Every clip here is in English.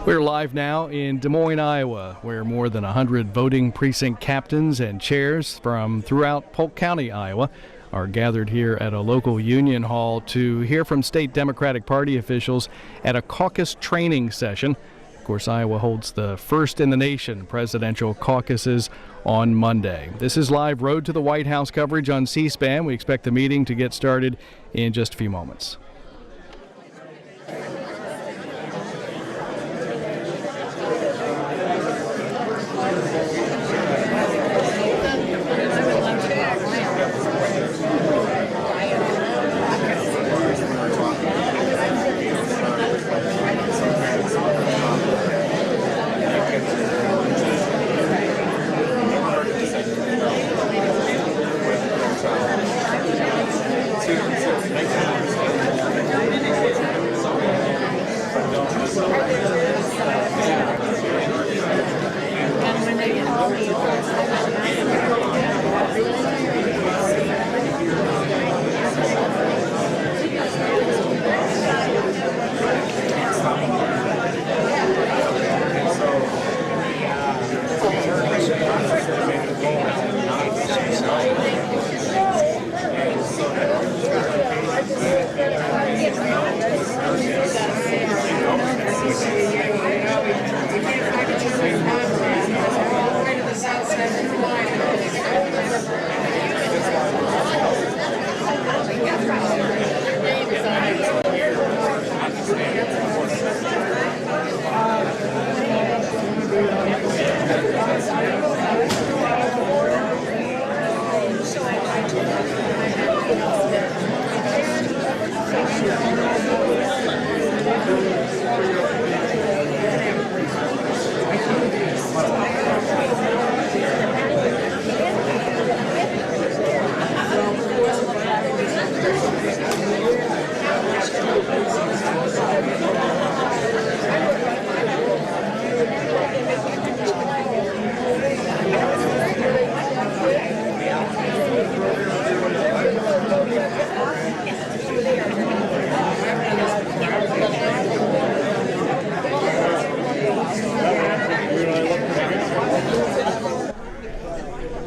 We're live now in Des Moines, Iowa, where more than 100 voting precinct captains and chairs from throughout Polk County, Iowa, are gathered here at a local union hall to hear from state Democratic Party officials at a caucus training session. Of course, Iowa holds the first in the nation presidential caucuses on Monday. This is live Road to the White House coverage on C-SPAN. We expect the meeting to get started in just a few moments.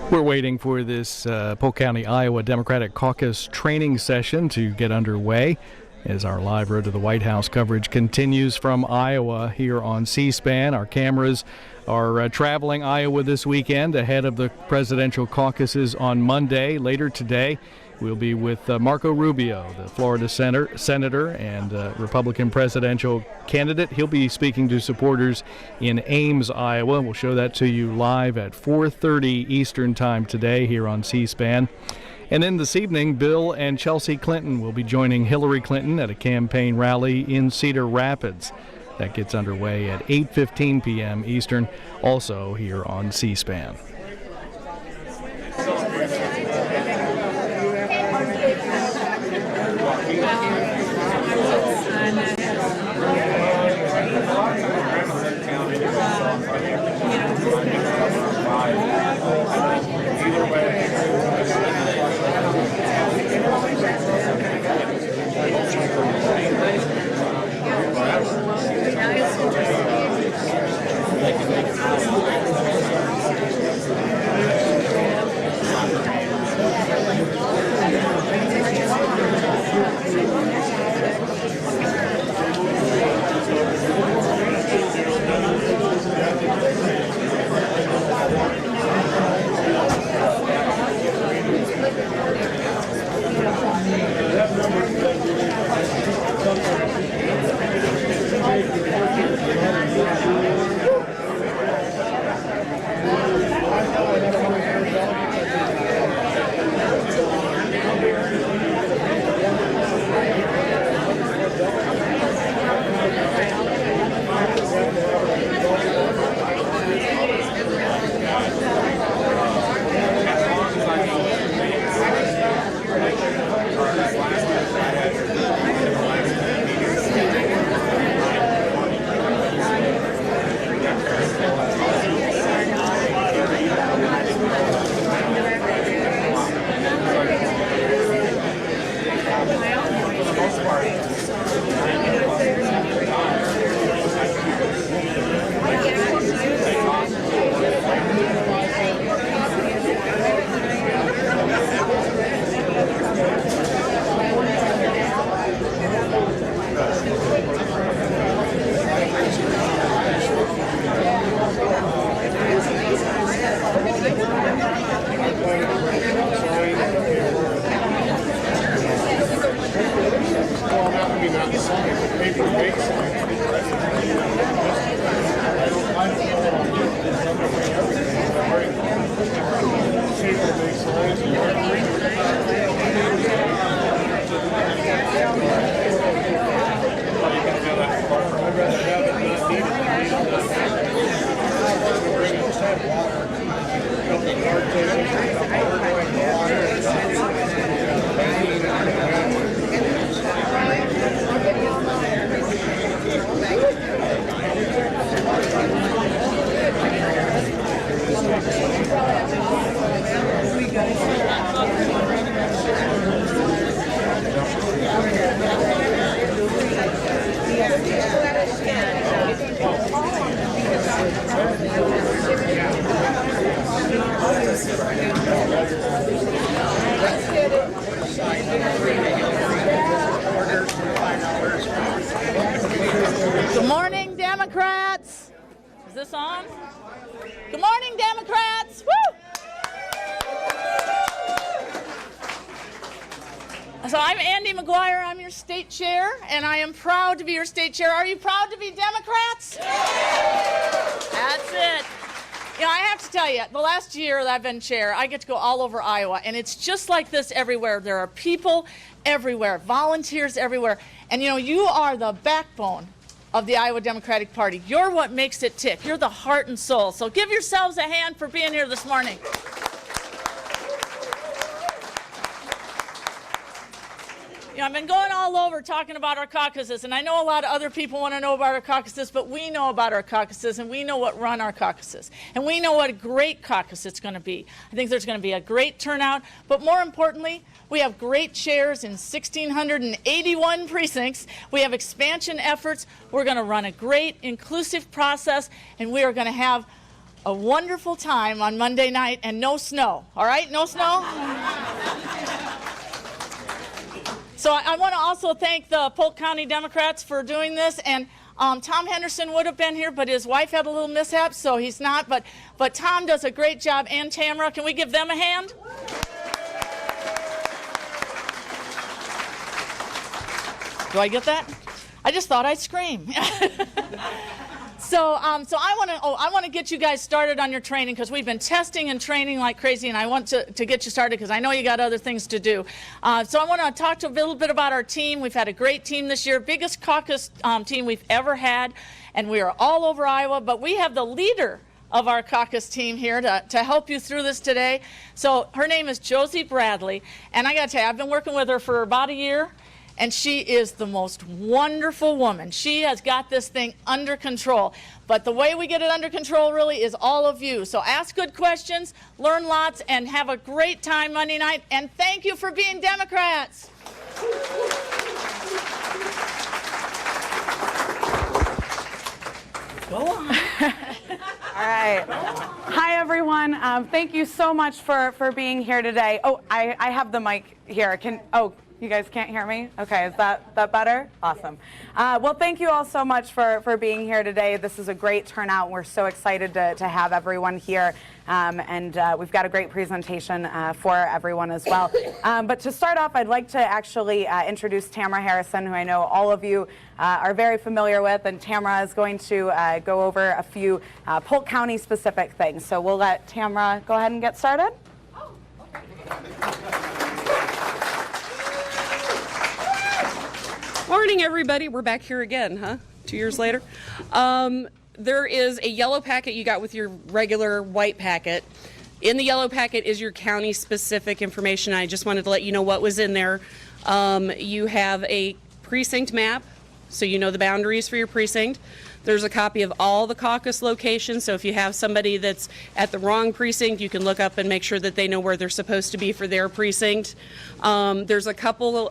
We're waiting for this Polk County, Iowa Democratic Caucus training session to get underway as our live Road to the White House coverage continues from Iowa here on C-SPAN. Our cameras are traveling Iowa this weekend ahead of the presidential caucuses on Monday. Later today, we'll be with Marco Rubio, the Florida senator and Republican presidential candidate. He'll be speaking to supporters in Ames, Iowa. We'll show that to you live at 4:30 Eastern Time today here on C-SPAN. And then this evening, Bill and Chelsea Clinton will be joining Hillary Clinton at a campaign rally in Cedar Rapids. That gets underway at 8:15 p.m. Eastern, also here on C-SPAN. Good morning, Democrats. Is this on? Good morning, Democrats. Woo! So I'm Andy McGuire. I'm your state chair, and I am proud to be your state chair. Are you proud to be Democrats? That's it. You know, I have to tell you, the last year that I've been chair, I get to go all over Iowa, and it's just like this everywhere. There are people everywhere, volunteers everywhere, and you know, you are the backbone of the Iowa Democratic Party. You're what makes it tick. You're the heart and soul. So give yourselves a hand for being here this morning. You know, I've been going all over talking about our caucuses, and I know a lot of other people want to know about our caucuses, but we know about our caucuses, and we know what run our caucuses. And we know what a great caucus it's going to be. I think there's going to be a great turnout, but more importantly, we have great chairs in 1,681 precincts. We have expansion efforts. We're going to run a great, inclusive process, and we are going to have a wonderful time on Monday night, and no snow. All right? No snow? So I want to also thank the Polk County Democrats for doing this, and Tom Henderson would have been here, but his wife had a little mishap, so he's not, but Tom does a great job, and Tamara. Can we give them a hand? Do I get that? I just thought I'd scream. So I want to get you guys started on your training, because we've been testing and training like crazy, and I want to get you started because I know you got other things to do. So I want to talk to a little bit about our team. We've had a great team this year, biggest caucus team we've ever had, and we are all over Iowa, but we have the leader of our caucus team here to help you through this today. So her name is Josie Bradley, and I got to tell you, I've been working with her for about a year. And she is the most wonderful woman. She has got this thing under control. But the way we get it under control really is all of you. So ask good questions, learn lots, and have a great time Monday night. And thank you for being Democrats. Go on. All right. Hi, everyone. Thank you so much for being here today. Oh, I have the mic here. You guys can't hear me? Okay, is that better? Awesome. Well, thank you all so much for being here today. This is a great turnout. We're so excited to have everyone here. And we've got a great presentation for everyone as well. But to start off, I'd like to actually introduce Tamara Harrison, who I know all of you are very familiar with. And Tamara is going to go over a few Polk County specific things. So we'll let Tamara go ahead and get started. Oh, okay. Morning, everybody. We're back here again, huh? 2 years later. There is a yellow packet you got with your regular white packet. In the yellow packet is your county-specific information. I just wanted to let you know what was in there. You have a precinct map, so you know the boundaries for your precinct. There's a copy of all the caucus locations, so if you have somebody that's at the wrong precinct, you can look up and make sure that they know where they're supposed to be for their precinct. There's a couple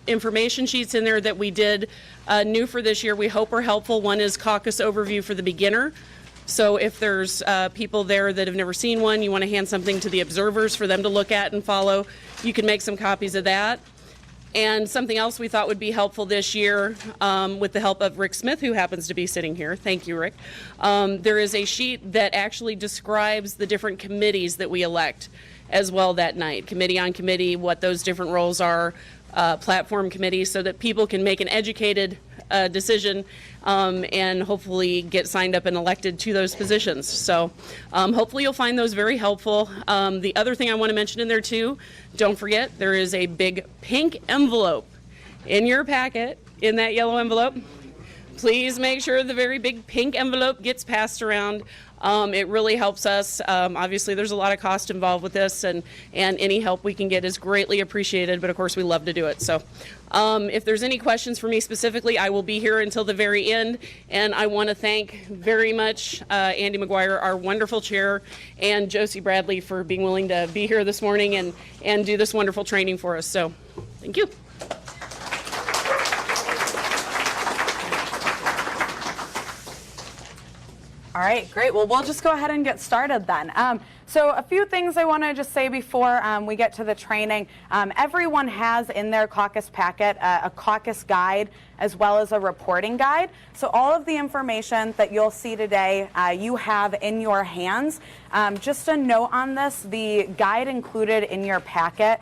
information sheets in there that we did new for this year we hope are helpful. One is caucus overview for the beginner. So if there's people there that have never seen one, you want to hand something to the observers for them to look at and follow, you can make some copies of that. And something else we thought would be helpful this year, with the help of Rick Smith, who happens to be sitting here. Thank you, Rick. There is a sheet that actually describes the different committees that we elect as well that night. Committee on committee, what those different roles are, platform committee, so that people can make an educated decision and hopefully get signed up and elected to those positions. So hopefully you'll find those very helpful. The other thing I want to mention in there too, don't forget there is a big pink envelope in your packet, in that yellow envelope, please make sure the very big pink envelope gets passed around. It really helps us. Obviously, there's a lot of cost involved with this, and any help we can get is greatly appreciated, but of course, we love to do it. So if there's any questions for me specifically, I will be here until the very end, and I want to thank very much Andy McGuire, our wonderful chair, and Josie Bradley for being willing to be here this morning and do this wonderful training for us. So thank you. All right, great. Well, we'll just go ahead and get started then. So a few things I want to just say before we get to the training. Everyone has in their caucus packet a caucus guide as well as a reporting guide. So all of the information that you'll see today you have in your hands. Just a note on this, the guide included in your packet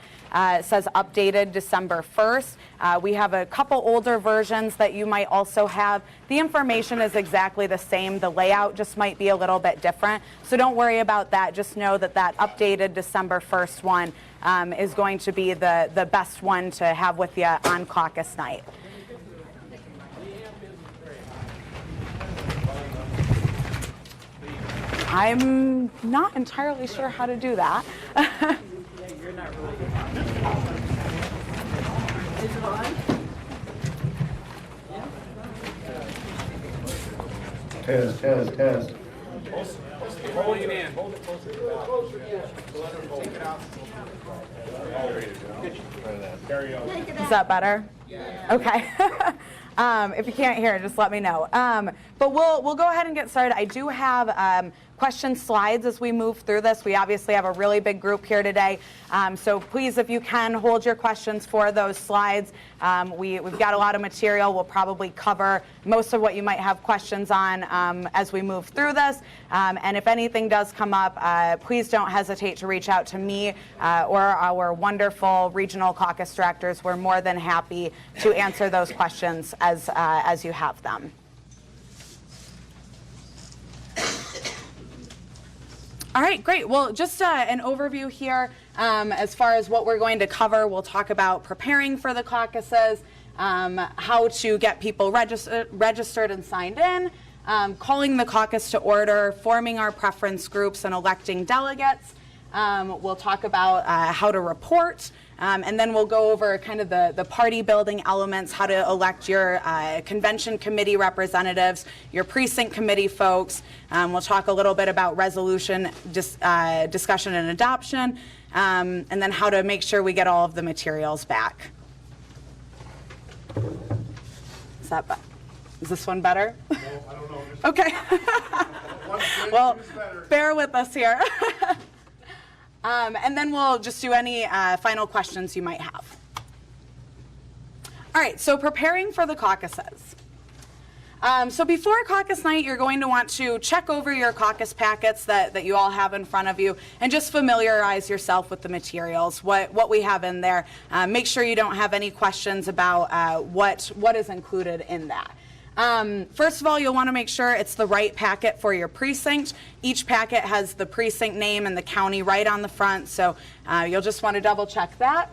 says updated December 1st. We have a couple older versions that you might also have. The information is exactly the same. The layout just might be a little bit different. So don't worry about that. Just know that that updated December 1st one is going to be the best one to have with you on caucus night. I'm not entirely sure how to do that. Test. Hold it in. Hold it closer. Take it out. Carry on. Is that better? Yeah. Okay. If you can't hear, just let me know. But we'll go ahead and get started. I do have question slides as we move through this. We obviously have a really big group here today. So please, if you can, hold your questions for those slides. We've got a lot of material. We'll probably cover most of what you might have questions on as we move through this. And if anything does come up, please don't hesitate to reach out to me or our wonderful regional caucus directors. We're more than happy to answer those questions as you have them. All right, great. Well, just an overview here as far as what we're going to cover. We'll talk about preparing for the caucuses, how to get people registered and signed in, calling the caucus to order, forming our preference groups, and electing delegates. We'll talk about how to report, and then we'll go over kind of the party building elements, how to elect your convention committee representatives, your precinct committee folks. We'll talk a little bit about resolution discussion and adoption, and then how to make sure we get all of the materials back. Is this one better? No, I don't know. Okay. Well, bear with us here. And then we'll just do any final questions you might have. All right, so preparing for the caucuses. So before caucus night, you're going to want to check over your caucus packets that you all have in front of you and just familiarize yourself with the materials, what we have in there. Make sure you don't have any questions about what is included in that. First of all, you'll want to make sure it's the right packet for your precinct. Each packet has the precinct name and the county right on the front, so you'll just want to double check that.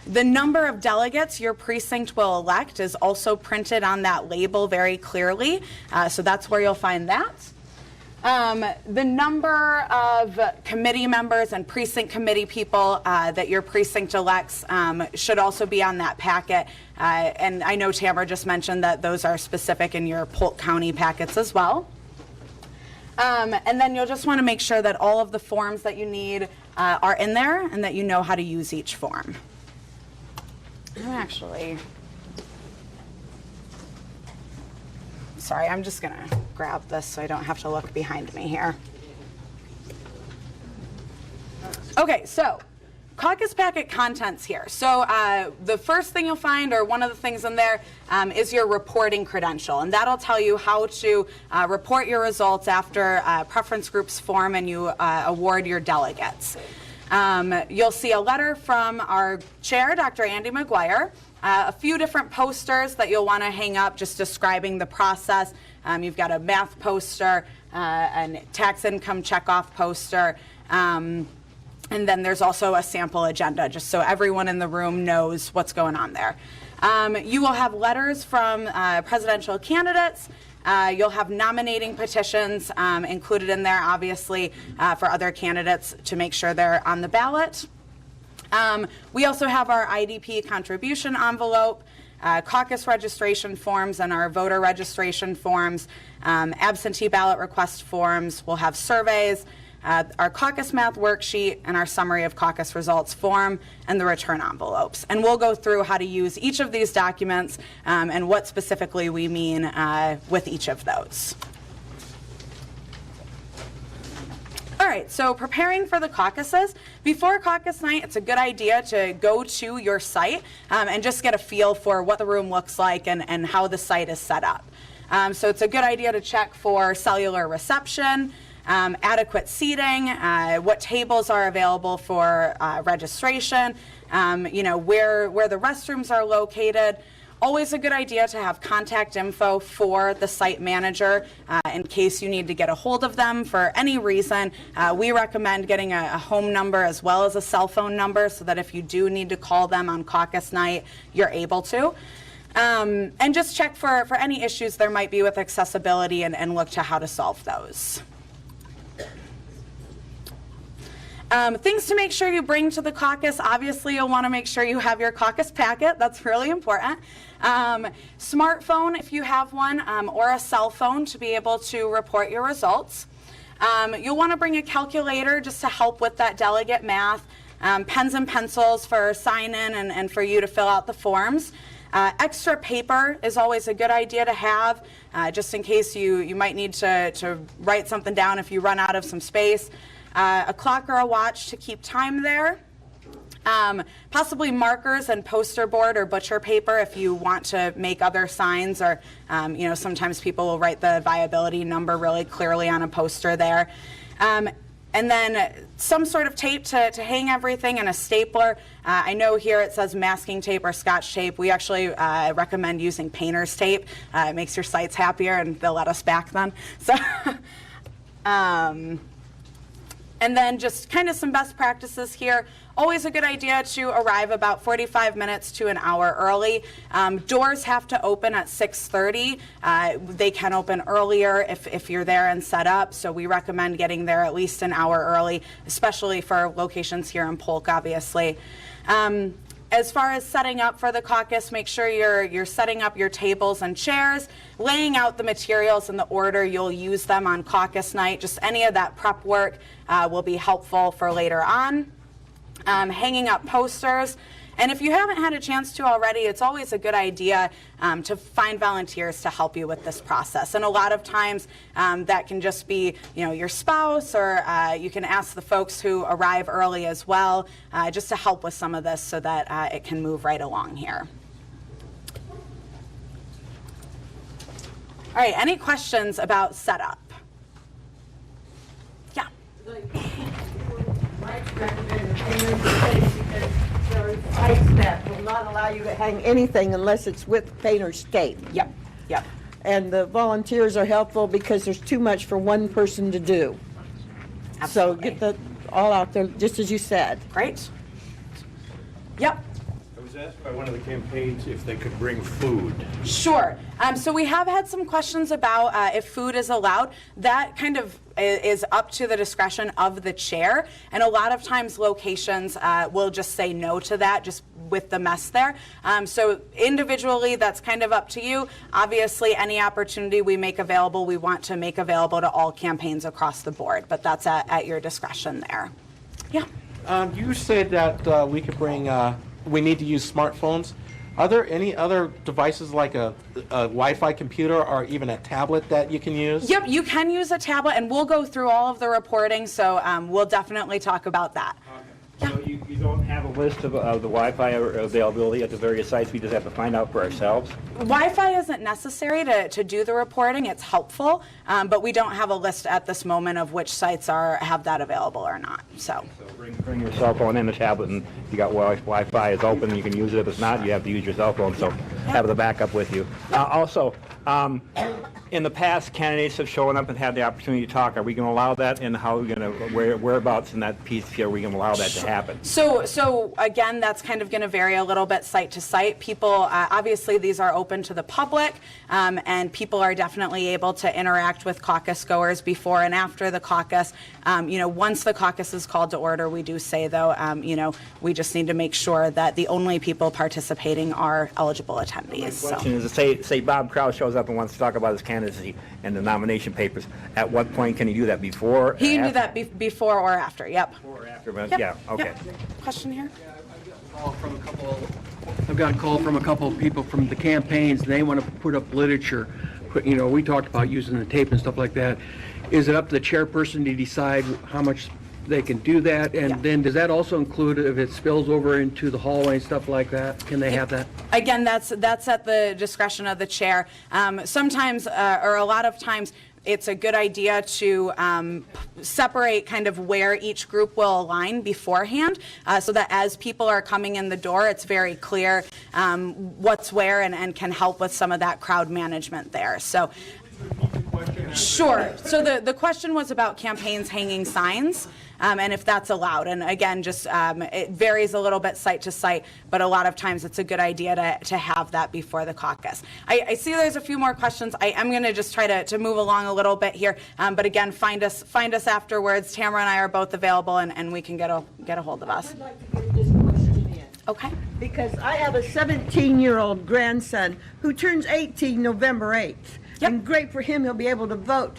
The number of delegates your precinct will elect is also printed on that label very clearly, so that's where you'll find that. The number of committee members and precinct committee people that your precinct elects should also be on that packet. And I know Tamara just mentioned that those are specific in your Polk County packets as well. And then you'll just want to make sure that all of the forms that you need are in there and that you know how to use each form. Sorry, I'm just going to grab this so I don't have to look behind me here. Okay, so caucus packet contents here. So the first thing you'll find, or one of the things in there, is your reporting credential. And that'll tell you how to report your results after preference groups form and you award your delegates. You'll see a letter from our chair, Dr. Andy McGuire, a few different posters that you'll want to hang up just describing the process. You've got a math poster, a tax income checkoff poster, and then there's also a sample agenda, just so everyone in the room knows what's going on there. You will have letters from presidential candidates. You'll have nominating petitions included in there, obviously, for other candidates to make sure they're on the ballot. We also have our IDP contribution envelope, caucus registration forms, and our voter registration forms, absentee ballot request forms. We'll have surveys, our caucus math worksheet, and our summary of caucus results form, and the return envelopes. And we'll go through how to use each of these documents and what specifically we mean with each of those. All right, so preparing for the caucuses. Before caucus night, it's a good idea to go to your site and just get a feel for what the room looks like and how the site is set up. So it's a good idea to check for cellular reception, adequate seating, what tables are available for registration, you know, where the restrooms are located. Always a good idea to have contact info for the site manager in case you need to get a hold of them for any reason. We recommend getting a home number as well as a cell phone number so that if you do need to call them on caucus night, you're able to. And just check for any issues there might be with accessibility and look to how to solve those. Things to make sure you bring to the caucus. Obviously, you'll want to make sure you have your caucus packet. That's really important. Smartphone, if you have one, or a cell phone to be able to report your results. You'll want to bring a calculator just to help with that delegate math. Pens and pencils for sign-in and for you to fill out the forms. Extra paper is always a good idea to have, just in case you might need to write something down if you run out of some space. A clock or a watch to keep time there. Possibly markers and poster board or butcher paper if you want to make other signs, or you know, sometimes people will write the viability number really clearly on a poster there. And then some sort of tape to hang everything, and a stapler. I know here it says masking tape or scotch tape. We actually recommend using painter's tape. It makes your sites happier and they'll let us back then. So. And then just kind of some best practices here. Always a good idea to arrive about 45 minutes to an hour early. Doors have to open at 6:30. They can open earlier if you're there and set up, so we recommend getting there at least an hour early, especially for locations here in Polk, obviously. As far as setting up for the caucus, make sure you're setting up your tables and chairs, laying out the materials in the order you'll use them on caucus night. Just any of that prep work will be helpful for later on. Hanging up posters. And if you haven't had a chance to already, it's always a good idea to find volunteers to help you with this process. And a lot of times that can just be, you know, your spouse, or you can ask the folks who arrive early as well, just to help with some of this so that it can move right along here. All right, any questions about setup? Yeah. Sites that will not allow you to hang anything unless it's with painter's tape. Yep, yep. And the volunteers are helpful because there's too much for one person to do. Absolutely. So get that all out there, just as you said. Great. Yep. I was asked by one of the campaigns if they could bring food. Sure. So we have had some questions about if food is allowed. That kind of is up to the discretion of the chair, and a lot of times locations will just say no to that, just with the mess there. So individually, that's kind of up to you. Obviously, any opportunity we make available, we want to make available to all campaigns across the board, but that's at your discretion there. Yeah. You said that we could bring, we need to use smartphones. Are there any other devices like a Wi-Fi computer or even a tablet that you can use? Yep, you can use a tablet, and we'll go through all of the reporting, so we'll definitely talk about that. So you don't have a list of the Wi-Fi availability at the various sites, we just have to find out for ourselves? Wi-Fi isn't necessary to do the reporting. It's helpful, but we don't have a list at this moment of which sites have that available or not. So Bring your cell phone and the tablet, and you got Wi-Fi is open, you can use it. If it's not, you have to use your cell phone, so have the backup with you. Also, In the past, candidates have shown up and had the opportunity to talk. Are we going to allow that, and how are we going to, whereabouts in that piece here are we going to allow that to happen? So again, that's kind of going to vary a little bit site to site. People, obviously these are open to the public, and people are definitely able to interact with caucus goers before and after the caucus. Once the caucus is called to order, we do say though, we just need to make sure that the only people participating are eligible attendees. My question is, say Bob Kraus shows up and wants to talk about his candidacy and the nomination papers. At what point can he do that? Before? He can do that before or after. Yep. Before or after? But Yep. Yeah. Okay. Yep. Question here. I've got a call from a couple of people from the campaigns, and they want to put up literature. We talked about using the tape and stuff like that. Is it up to the chairperson to decide how much they can do that? And Yeah. then does that also include if it spills over into the hallway and stuff like that? Can they have that? Again, that's at the discretion of the chair. Sometimes, or a lot of times, it's a good idea to separate kind of where each group will align beforehand, so that as people are coming in the door, it's very clear what's where and can help with some of that crowd management there. So. Sure. So the question was about campaigns hanging signs, and if that's allowed. And again, just it varies a little bit site to site, but a lot of times it's a good idea to have that before the caucus. I see there's a few more questions. I am going to just try to move along a little bit here, but again, find us afterwards. Tamara and I are both available, and we can get a hold of us. I'd like to get this question in. Okay. Because I have a 17-year-old grandson who turns 18 November 8th. Yep. And great for him, he'll be able to vote.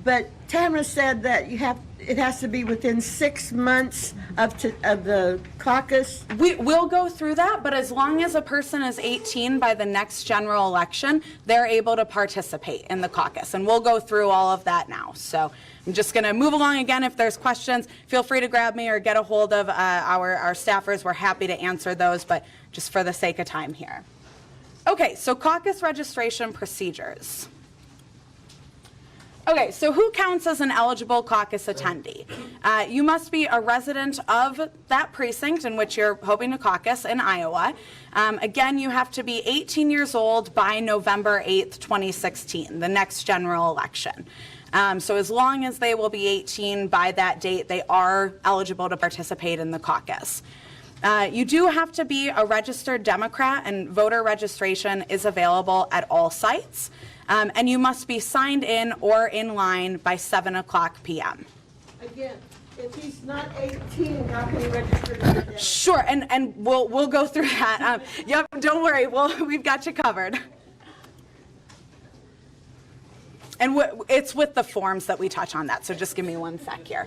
But Tamara said that it has to be within 6 months of the caucus. We'll go through that, but as long as a person is 18 by the next general election, they're able to participate in the caucus. And we'll go through all of that now. So I'm just going to move along again. If there's questions, feel free to grab me or get a hold of our staffers. We're happy to answer those, but just for the sake of time here. Okay, so caucus registration procedures. Okay, so who counts as an eligible caucus attendee? You must be a resident of that precinct in which you're hoping to caucus in Iowa. Again, you have to be 18 years old by November 8th, 2016, the next general election. So as long as they will be 18 by that date, they are eligible to participate in the caucus. You do have to be a registered Democrat, and voter registration is available at all sites. And you must be signed in or in line by 7:00 p.m. Again, if he's not 18, how can he register to the Democrat? Sure, and we'll go through that. Yep, don't worry, we've got you covered. And it's with the forms that we touch on that, so just give me one sec here.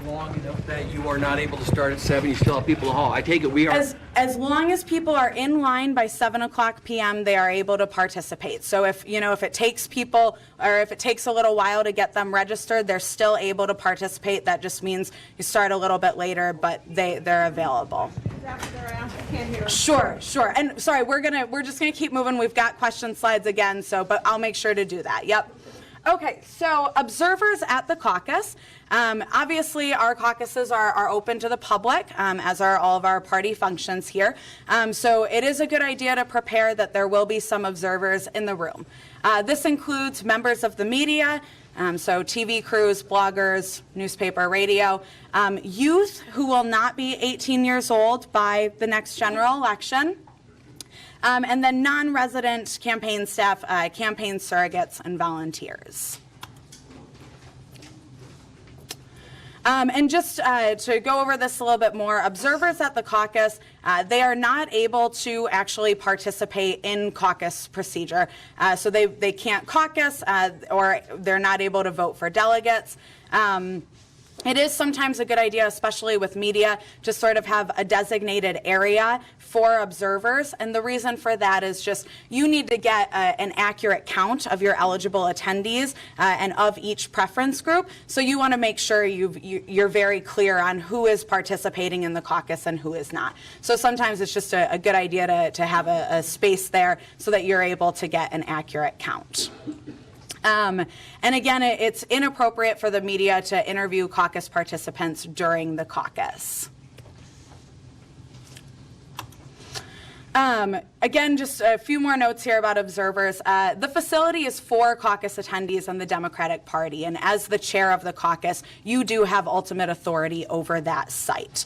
Long enough that you are not able to start at 7, you still have people in the hall. I take it we are. As long as people are in line by 7:00 p.m., they are able to participate. So if it takes people, or if it takes a little while to get them registered, they're still able to participate. That just means you start a little bit later, but they're available. Sure. And sorry, we're just gonna keep moving. We've got question slides again, but I'll make sure to do that. Yep. Okay, so observers at the caucus. Obviously, our caucuses are open to the public, as are all of our party functions here. So it is a good idea to prepare that there will be some observers in the room. This includes members of the media, so TV crews, bloggers, newspaper, radio, youth who will not be 18 years old by the next general election, and then non-resident campaign staff, campaign surrogates, and volunteers. And just to go over this a little bit more, observers at the caucus, they are not able to actually participate in caucus procedure. So they can't caucus, or they're not able to vote for delegates. It is sometimes a good idea, especially with media, to sort of have a designated area for observers. And the reason for that is just you need to get an accurate count of your eligible attendees and of each preference group. So you want to make sure you're very clear on who is participating in the caucus and who is not. So sometimes it's just a good idea to have a space there so that you're able to get an accurate count. And again, it's inappropriate for the media to interview caucus participants during the caucus. Again, just a few more notes here about observers. The facility is for caucus attendees and the Democratic Party, and as the chair of the caucus, you do have ultimate authority over that site.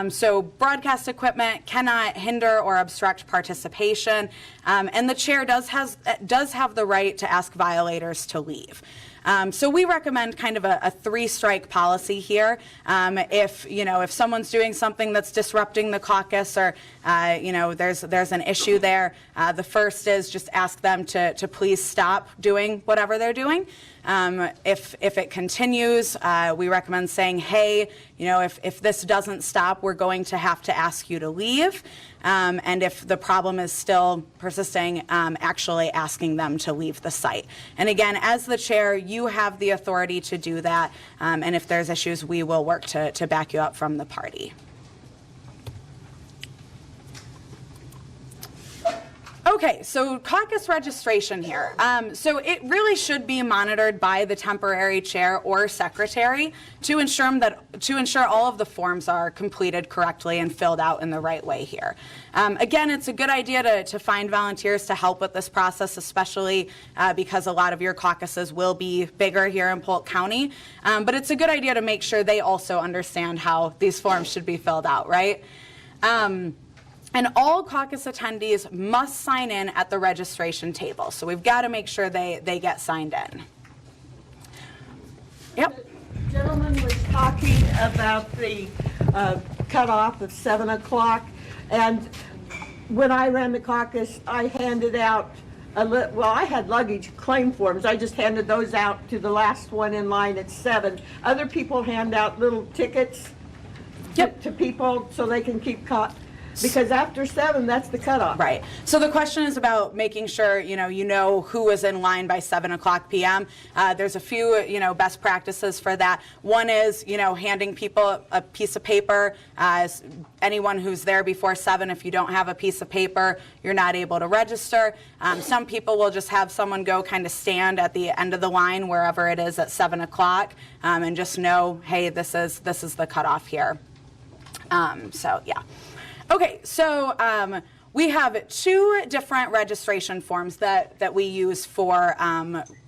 So broadcast equipment cannot hinder or obstruct participation, and the chair does have the right to ask violators to leave. So we recommend kind of a three-strike policy here. If someone's doing something that's disrupting the caucus, or there's an issue there, the first is just ask them to please stop doing whatever they're doing. If it continues, we recommend saying, hey, if this doesn't stop, we're going to have to ask you to leave. And if the problem is still persisting, actually asking them to leave the site. And again, as the chair, you have the authority to do that. And if there's issues, we will work to back you up from the party. Okay, so caucus registration here. So it really should be monitored by the temporary chair or secretary to ensure all of the forms are completed correctly and filled out in the right way here. Again, it's a good idea to find volunteers to help with this process, especially because a lot of your caucuses will be bigger here in Polk County. But it's a good idea to make sure they also understand how these forms should be filled out, right? And all caucus attendees must sign in at the registration table. So we've got to make sure they get signed in. Yep. The gentleman was talking about the cutoff of 7 o'clock. And when I ran the caucus, I handed out, I had luggage claim forms. I just handed those out to the last one in line at 7. Other people hand out little tickets to people so they can keep because after 7, that's the cutoff. Right. So the question is about making sure you know who is in line by 7 o'clock p.m. There's a few best practices for that. One is handing people a piece of paper. Anyone who's there before 7, if you don't have a piece of paper, you're not able to register. Some people will just have someone go kind of stand at the end of the line wherever it is at 7 o'clock, and just know, hey, this is the cutoff here. So yeah. Okay, so we have 2 different registration forms that we use for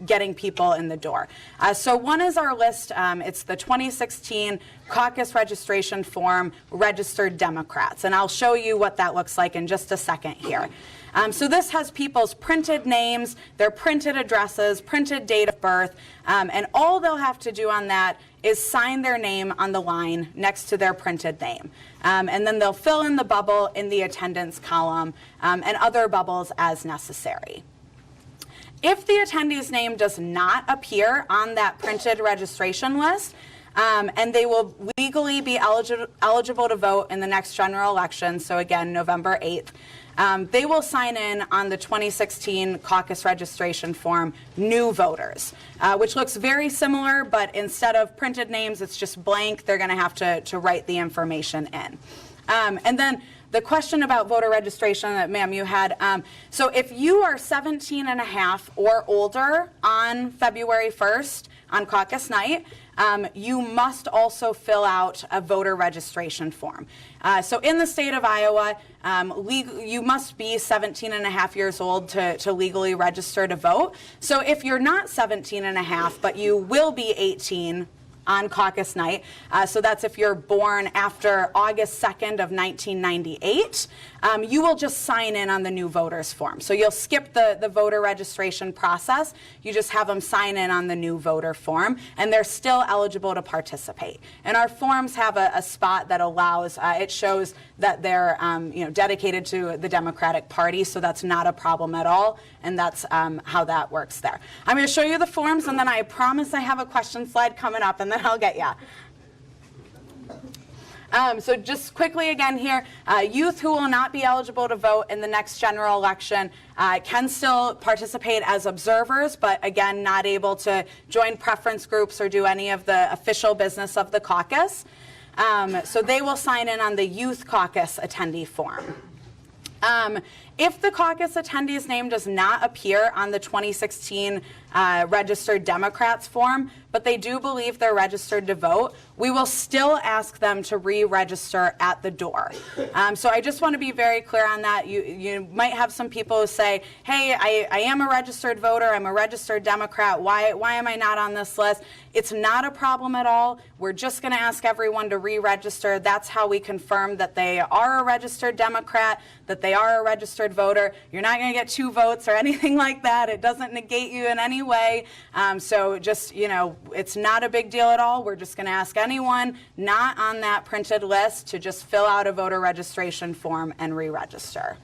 getting people in the door. So one is our list. It's the 2016 Caucus Registration Form, Registered Democrats. And I'll show you what that looks like in just a second here. So this has people's printed names, their printed addresses, printed date of birth, and all they'll have to do on that is sign their name on the line next to their printed name. And then they'll fill in the bubble in the attendance column and other bubbles as necessary. If the attendee's name does not appear on that printed registration list, and they will legally be eligible to vote in the next general election, so again, November 8th, they will sign in on the 2016 caucus registration form, new voters, which looks very similar, but instead of printed names, it's just blank. They're going to have to write the information in. And then the question about voter registration that, ma'am, you had, so if you are 17 and a half or older on February 1st on caucus night, you must also fill out a voter registration form. So in the state of Iowa, you must be 17 and a half years old to legally register to vote. So if you're not 17 and a half, but you will be 18 on caucus night, so that's if you're born after August 2nd of 1998, you will just sign in on the new voters form. So you'll skip the voter registration process. You just have them sign in on the new voter form, and they're still eligible to participate. And our forms have a spot that allows, it shows that they're dedicated to the Democratic Party, so that's not a problem at all, and that's how that works there. I'm going to show you the forms, and then I promise I have a question slide coming up, and then I'll get ya. So just quickly again here, youth who will not be eligible to vote in the next general election can still participate as observers, but again, not able to join preference groups or do any of the official business of the caucus. So they will sign in on the youth caucus attendee form. If the caucus attendee's name does not appear on the 2016 registered Democrats form, but they do believe they're registered to vote, we will still ask them to re-register at the door. So I just want to be very clear on that. You might have some people who say, hey, I am a registered voter, I'm a registered Democrat, why am I not on this list? It's not a problem at all. We're just going to ask everyone to re-register. That's how we confirm that they are a registered Democrat, that they are a registered voter. You're not going to get 2 votes or anything like that. It doesn't negate you in any way. So just, it's not a big deal at all. We're just going to ask anyone not on that printed list to just fill out a voter registration form and re-register.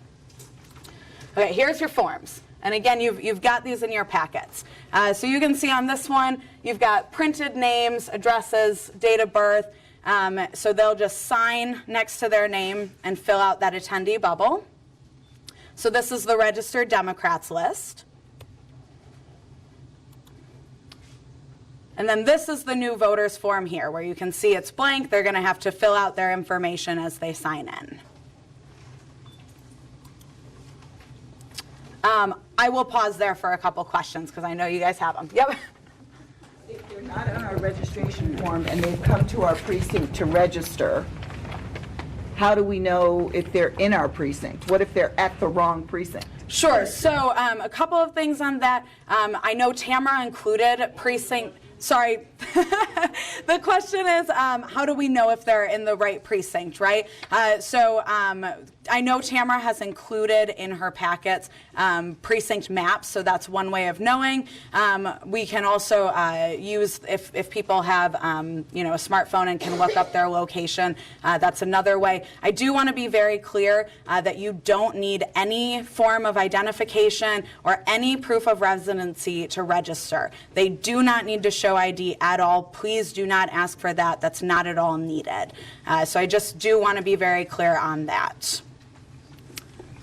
Okay, here's your forms. And again, you've got these in your packets. So you can see on this one, you've got printed names, addresses, date of birth. So they'll just sign next to their name and fill out that attendee bubble. So this is the registered Democrats list. And then this is the new voters form here, where you can see it's blank. They're going to have to fill out their information as they sign in. I will pause there for a couple questions because I know you guys have them. Yep. If they're not on our registration form and they've come to our precinct to register, how do we know if they're in our precinct? What if they're at the wrong precinct? Sure. So a couple of things on that. I know Tamara included precinct. Sorry. The question is, how do we know if they're in the right precinct, right? So I know Tamara has included in her packets precinct maps, so that's one way of knowing. We can also use, if people have a smartphone and can look up their location, that's another way. I do want to be very clear that you don't need any form of identification or any proof of residency to register. They do not need to show ID at all. Please do not ask for that. That's not at all needed. So I just do want to be very clear on that.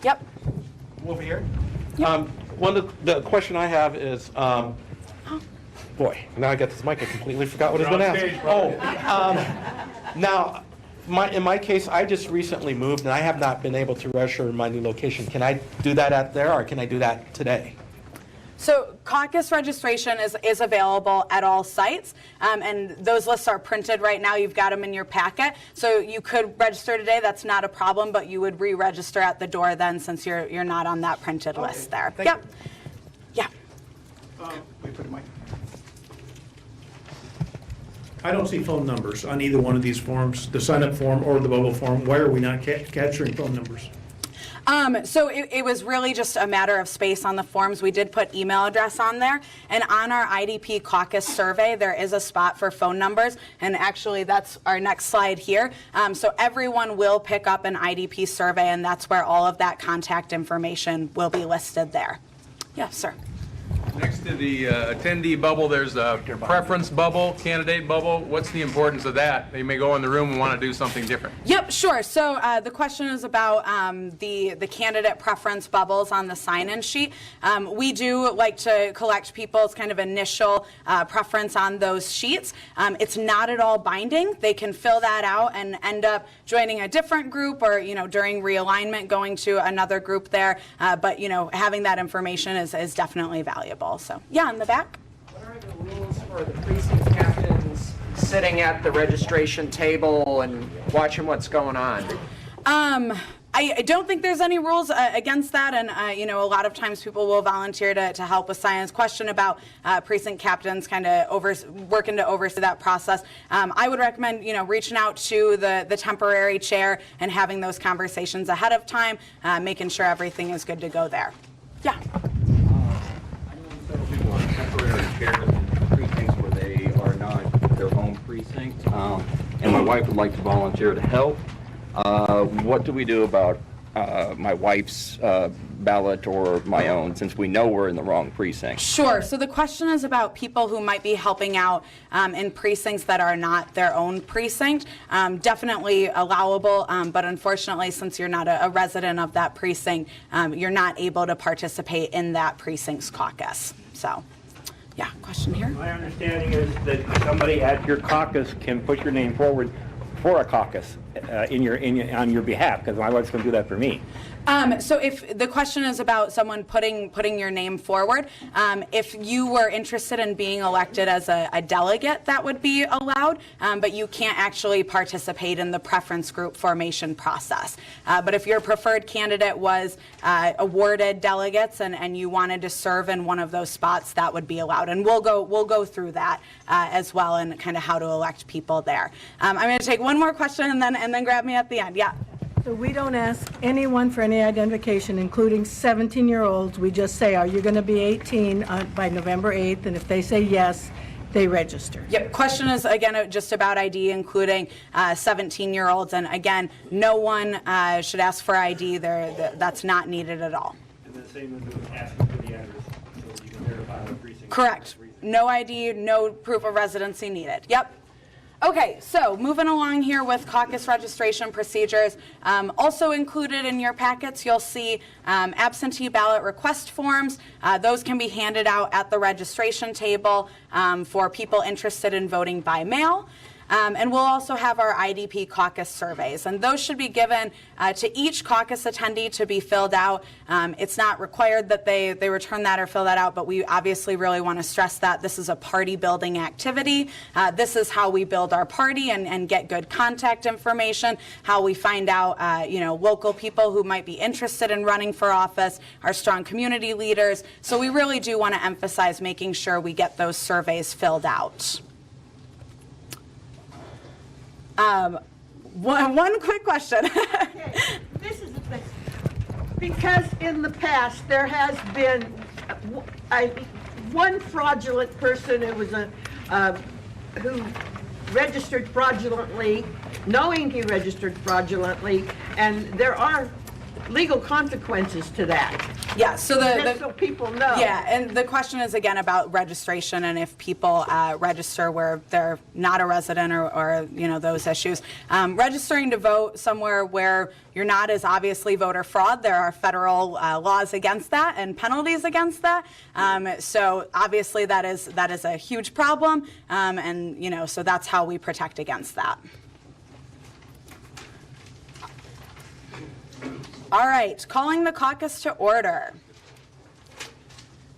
Yep. Over here. Yep. One of the question I have is, boy, now I got this mic. I completely forgot what I was going to ask. Now, in my case, I just recently moved and I have not been able to register in my new location. Can I do that out there, or can I do that today? So caucus registration is available at all sites, and those lists are printed right now. You've got them in your packet. So you could register today. That's not a problem, but you would re-register at the door then, since you're not on that printed list there. Yep. Yeah. We put a mic. I don't see phone numbers on either one of these forms, the sign-up form or the bubble form. Why are we not capturing phone numbers? So it was really just a matter of space on the forms. We did put email address on there, and on our IDP caucus survey, there is a spot for phone numbers, and actually that's our next slide here. So everyone will pick up an IDP survey, and that's where all of that contact information will be listed there. Yes, sir. Next to the attendee bubble, there's a preference bubble, candidate bubble. What's the importance of that? They may go in the room and want to do something different. Yep, sure. So the question is about the candidate preference bubbles on the sign-in sheet. We do like to collect people's kind of initial preference on those sheets. It's not at all binding. They can fill that out and end up joining a different group, or during realignment going to another group there. But having that information is definitely valuable. So yeah, in the back. What are the rules for the precinct captains sitting at the registration table and watching what's going on? I don't think there's any rules against that, and a lot of times people will volunteer to help with science. Question about precinct captains kind of working to oversee that process. I would recommend reaching out to the temporary chair and having those conversations ahead of time, making sure everything is good to go there. Yeah. People are temporary chairs in precincts where they are not their own precinct, and my wife would like to volunteer to help. What do we do about my wife's ballot or my own, since we know we're in the wrong precinct? Sure. So the question is about people who might be helping out in precincts that are not their own precinct. Definitely allowable, but unfortunately, since you're not a resident of that precinct, you're not able to participate in that precinct's caucus. So, yeah, question here? My understanding is that somebody at your caucus can put your name forward for a caucus. on your behalf, because my wife's going to do that for me. So if the question is about someone putting your name forward, if you were interested in being elected as a delegate, that would be allowed, but you can't actually participate in the preference group formation process. But if your preferred candidate was awarded delegates and you wanted to serve in one of those spots, that would be allowed. And we'll go through that as well, and kind of how to elect people there. I'm going to take one more question and then grab me at the end. Yeah. So we don't ask anyone for any identification, including 17-year-olds. We just say, are you going to be 18 by November 8th? And if they say yes, they register. Yep. Question is, again, just about ID, including 17-year-olds. And again, no one should ask for ID. That's not needed at all. And the same as asking for the address, so you can verify the precinct. Correct. No ID, no proof of residency needed. Yep. Okay, so moving along here with caucus registration procedures. Also included in your packets, you'll see absentee ballot request forms. Those can be handed out at the registration table for people interested in voting by mail. And we'll also have our IDP caucus surveys, and those should be given to each caucus attendee to be filled out. It's not required that they return that or fill that out, but we obviously really want to stress that this is a party building activity. This is how we build our party and get good contact information, how we find out local people who might be interested in running for office, our strong community leaders. So we really do want to emphasize making sure we get those surveys filled out. One quick question. Okay. This is the thing. Because in the past, there has been one fraudulent person who registered fraudulently, knowing he registered fraudulently, and there are legal consequences to that. Yeah, so so people know. Yeah, and the question is again about registration and if people register where they're not a resident or those issues. Registering to vote somewhere where you're not is obviously voter fraud. There are federal laws against that and penalties against that. So obviously that is a huge problem, and so that's how we protect against that. All right, calling the caucus to order.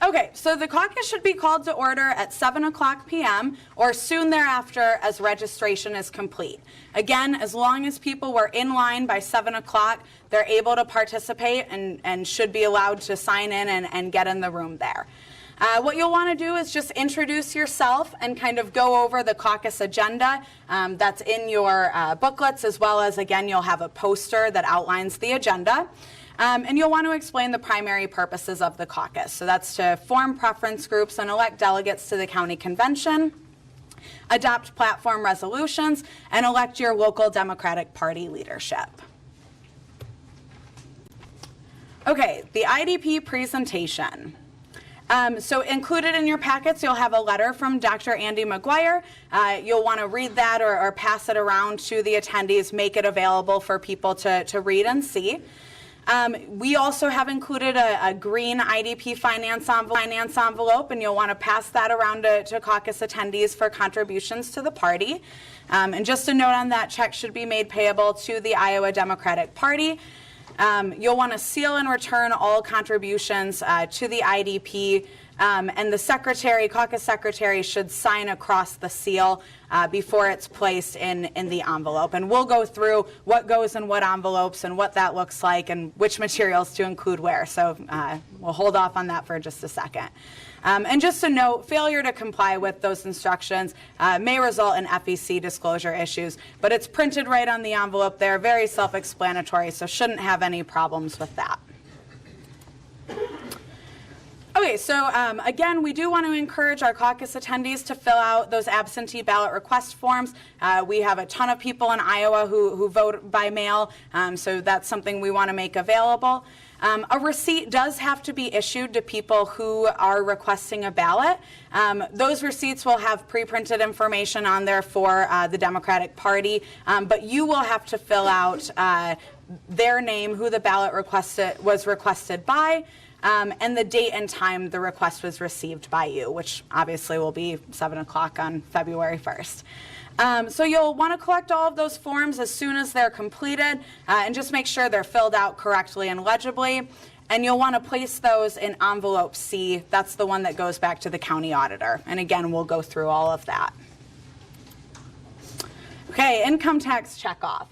Okay, so the caucus should be called to order at 7:00 p.m. or soon thereafter as registration is complete. Again, as long as people were in line by 7:00, they're able to participate and should be allowed to sign in and get in the room there. What you'll want to do is just introduce yourself and kind of go over the caucus agenda that's in your booklets, as well as, again, you'll have a poster that outlines the agenda. And you'll want to explain the primary purposes of the caucus. So that's to form preference groups and elect delegates to the county convention, adopt platform resolutions, and elect your local Democratic Party leadership. Okay, the IDP presentation. So included in your packets, you'll have a letter from Dr. Andy McGuire. You'll want to read that or pass it around to the attendees, make it available for people to read and see. We also have included a green IDP finance envelope, and you'll want to pass that around to caucus attendees for contributions to the party. And just a note on that, checks should be made payable to the Iowa Democratic Party. You'll want to seal and return all contributions to the IDP, and the caucus secretary should sign across the seal before it's placed in the envelope. And we'll go through what goes in what envelopes and what that looks like and which materials to include where. So we'll hold off on that for just a second. And just a note, failure to comply with those instructions may result in FEC disclosure issues, but it's printed right on the envelope there, very self-explanatory, so shouldn't have any problems with that. Okay, so again, we do want to encourage our caucus attendees to fill out those absentee ballot request forms. We have a ton of people in Iowa who vote by mail, so that's something we want to make available. A receipt does have to be issued to people who are requesting a ballot. Those receipts will have pre-printed information on there for the Democratic Party, but you will have to fill out their name, who the ballot was requested by, and the date and time the request was received by you, which obviously will be 7 o'clock on February 1st. So you'll want to collect all of those forms as soon as they're completed, and just make sure they're filled out correctly and legibly. And you'll want to place those in envelope C. That's the one that goes back to the county auditor. And again, we'll go through all of that. Okay, income tax checkoff.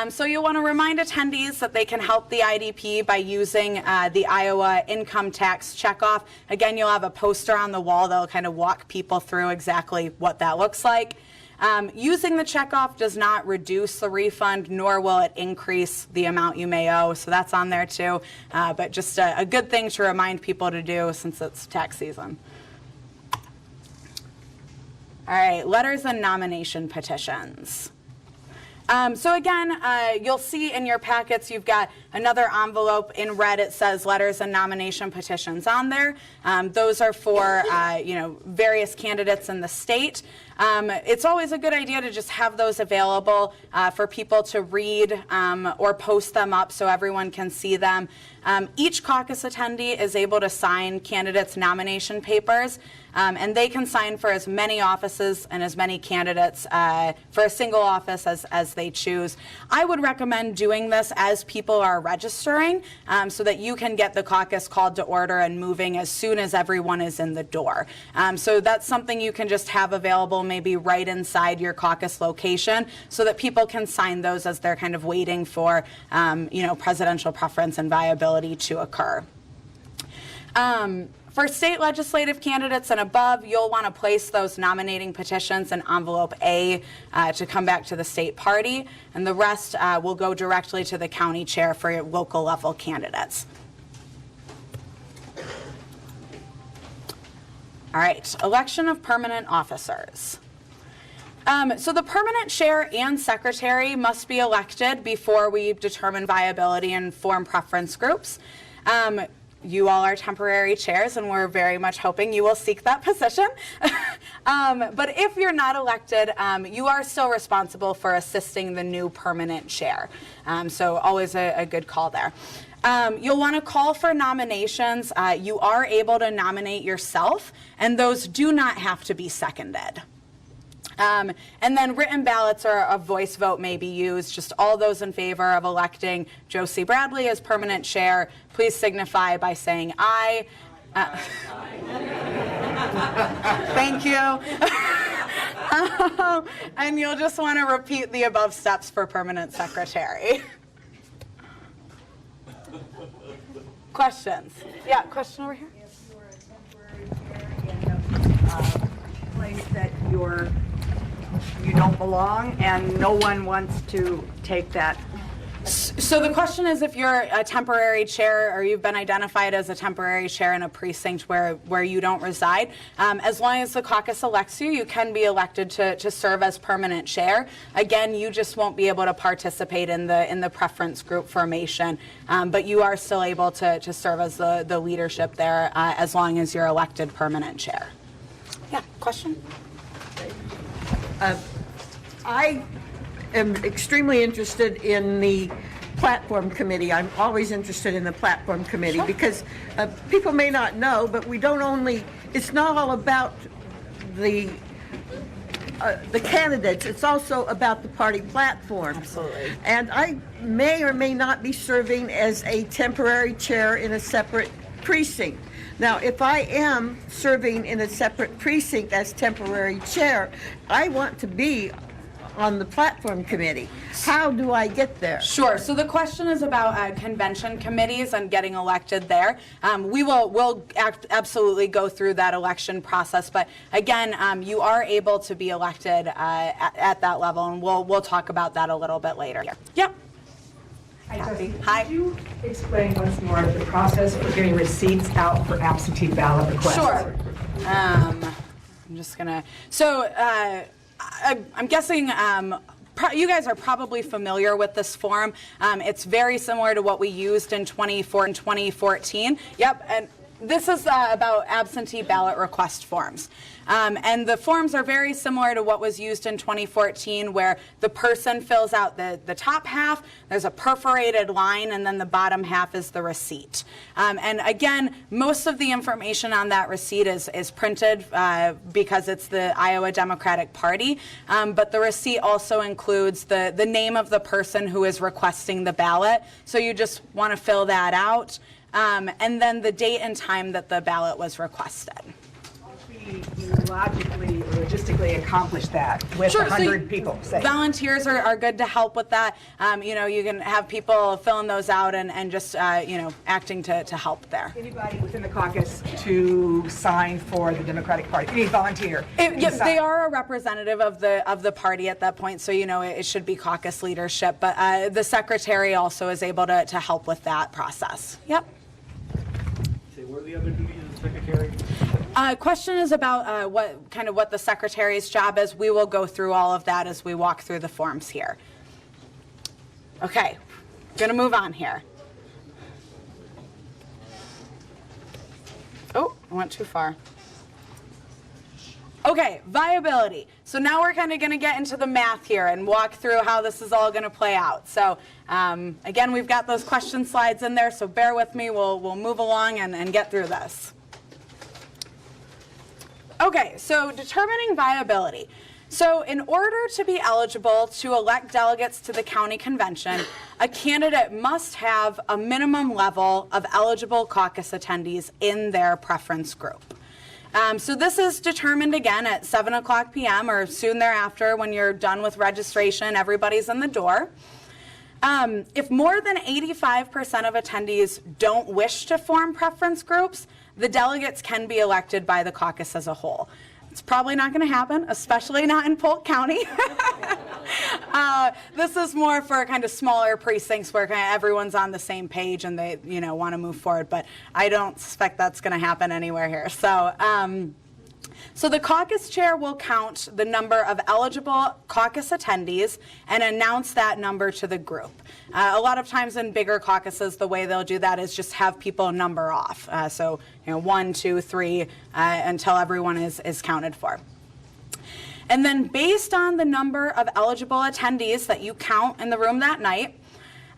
So you'll want to remind attendees that they can help the IDP by using the Iowa income tax checkoff. Again, you'll have a poster on the wall that'll kind of walk people through exactly what that looks like. Using the checkoff does not reduce the refund, nor will it increase the amount you may owe, so that's on there too. But just a good thing to remind people to do since it's tax season. All right, letters and nomination petitions. So again, you'll see in your packets you've got another envelope in red. It says letters and nomination petitions on there. Those are for various candidates in the state. It's always a good idea to just have those available for people to read or post them up so everyone can see them. Each caucus attendee is able to sign candidates' nomination papers, and they can sign for as many offices and as many candidates for a single office as they choose. I would recommend doing this as people are registering so that you can get the caucus called to order and moving as soon as everyone is in the door. So that's something you can just have available maybe right inside your caucus location so that people can sign those as they're kind of waiting for presidential preference and viability to occur. For state legislative candidates and above, you'll want to place those nominating petitions in envelope A to come back to the state party, and the rest will go directly to the county chair for your local level candidates. All right, election of permanent officers. So the permanent chair and secretary must be elected before we determine viability and form preference groups. You all are temporary chairs, and we're very much hoping you will seek that position. But if you're not elected, you are still responsible for assisting the new permanent chair. So always a good call there. You'll want to call for nominations. You are able to nominate yourself, and those do not have to be seconded. And then written ballots or a voice vote may be used. Just all those in favor of electing Josie Bradley as permanent chair, please signify by saying aye. Thank you. And you'll just want to repeat the above steps for permanent secretary. Questions? Yeah, question over here. If you're a temporary chair in a place that you don't belong and no one wants to take that. So the question is, if you're a temporary chair or you've been identified as a temporary chair in a precinct where you don't reside, as long as the caucus elects you, you can be elected to serve as permanent chair. Again, you just won't be able to participate in the preference group formation, but you are still able to serve as the leadership there as long as you're elected permanent chair. Yeah, question? I am extremely interested in the platform committee. I'm always interested in the platform committee. Sure. Because people may not know, but it's not all about the candidates. It's also about the party platform. Absolutely. And I may or may not be serving as a temporary chair in a separate precinct. Now, if I am serving in a separate precinct as temporary chair, I want to be on the platform committee. How do I get there? Sure. So the question is about convention committees and getting elected there. We'll absolutely go through that election process, but again, you are able to be elected at that level, and we'll talk about that a little bit later. Yep. Hi. Could you explain once more the process for getting receipts out for absentee ballot requests? Sure. I'm just gonna. So I'm guessing. You guys are probably familiar with this form. It's very similar to what we used in 2014. Yep, and This is about absentee ballot request forms. And the forms are very similar to what was used in 2014, where the person fills out the top half, there's a perforated line, and then the bottom half is the receipt. And again, most of the information on that receipt is printed because it's the Iowa Democratic Party, but the receipt also includes the name of the person who is requesting the ballot, so you just want to fill that out. And then the date and time that the ballot was requested. You logically or logistically accomplish that with 100 people, say. Volunteers are good to help with that. You know, you can have people filling those out and just, you know, acting to help there. Anybody within the caucus to sign for the Democratic Party? Any volunteer? Yes, they are a representative of the party at that point, so you know it should be caucus leadership. But the secretary also is able to help with that process. Yep. What are the other duties of the secretary? Question is about what the secretary's job is. We will go through all of that as we walk through the forms here. Okay, gonna move on here. Oh, I went too far. Okay, viability. So now we're kind of going to get into the math here and walk through how this is all going to play out. So again, we've got those question slides in there, so bear with me. We'll move along and get through this. Okay, so determining viability. So in order to be eligible to elect delegates to the county convention, a candidate must have a minimum level of eligible caucus attendees in their preference group. So this is determined again at 7 o'clock p.m. or soon thereafter when you're done with registration, everybody's in the door. If more than 85% of attendees don't wish to form preference groups, the delegates can be elected by the caucus as a whole. It's probably not going to happen, especially not in Polk County. This is more for kind of smaller precincts where kind of everyone's on the same page and they, you know, want to move forward. But I don't suspect that's going to happen anywhere here. So the caucus chair will count the number of eligible caucus attendees and announce that number to the group. A lot of times in bigger caucuses, the way they'll do that is just have people number off. So, you know, 1, 2, 3, until everyone is counted for. And then based on the number of eligible attendees that you count in the room that night,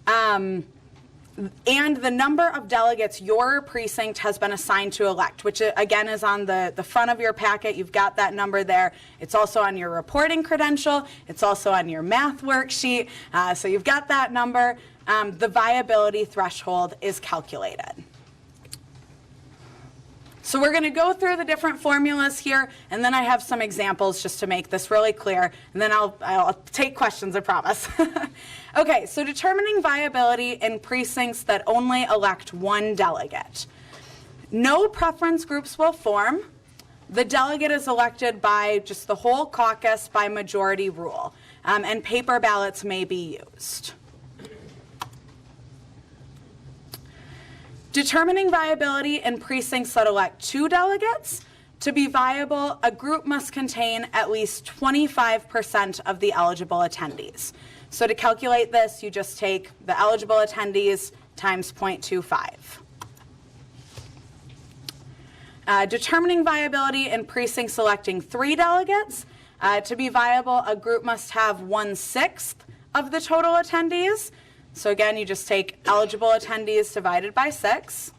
and the number of delegates your precinct has been assigned to elect, which again is on the front of your packet. You've got that number there. It's also on your reporting credential. It's also on your math worksheet. So you've got that number. The viability threshold is calculated. So we're going to go through the different formulas here, and then I have some examples just to make this really clear, and then I'll take questions, I promise. Okay, so determining viability in precincts that only elect one delegate. No preference groups will form. The delegate is elected by just the whole caucus by majority rule, and paper ballots may be used. Determining viability in precincts that elect 2 delegates. To be viable, a group must contain at least 25% of the eligible attendees. So to calculate this, you just take the eligible attendees times 0.25. Determining viability in precincts selecting 3 delegates. To be viable, a group must have 1/6 of the total attendees. So again, you just take eligible attendees divided by 6.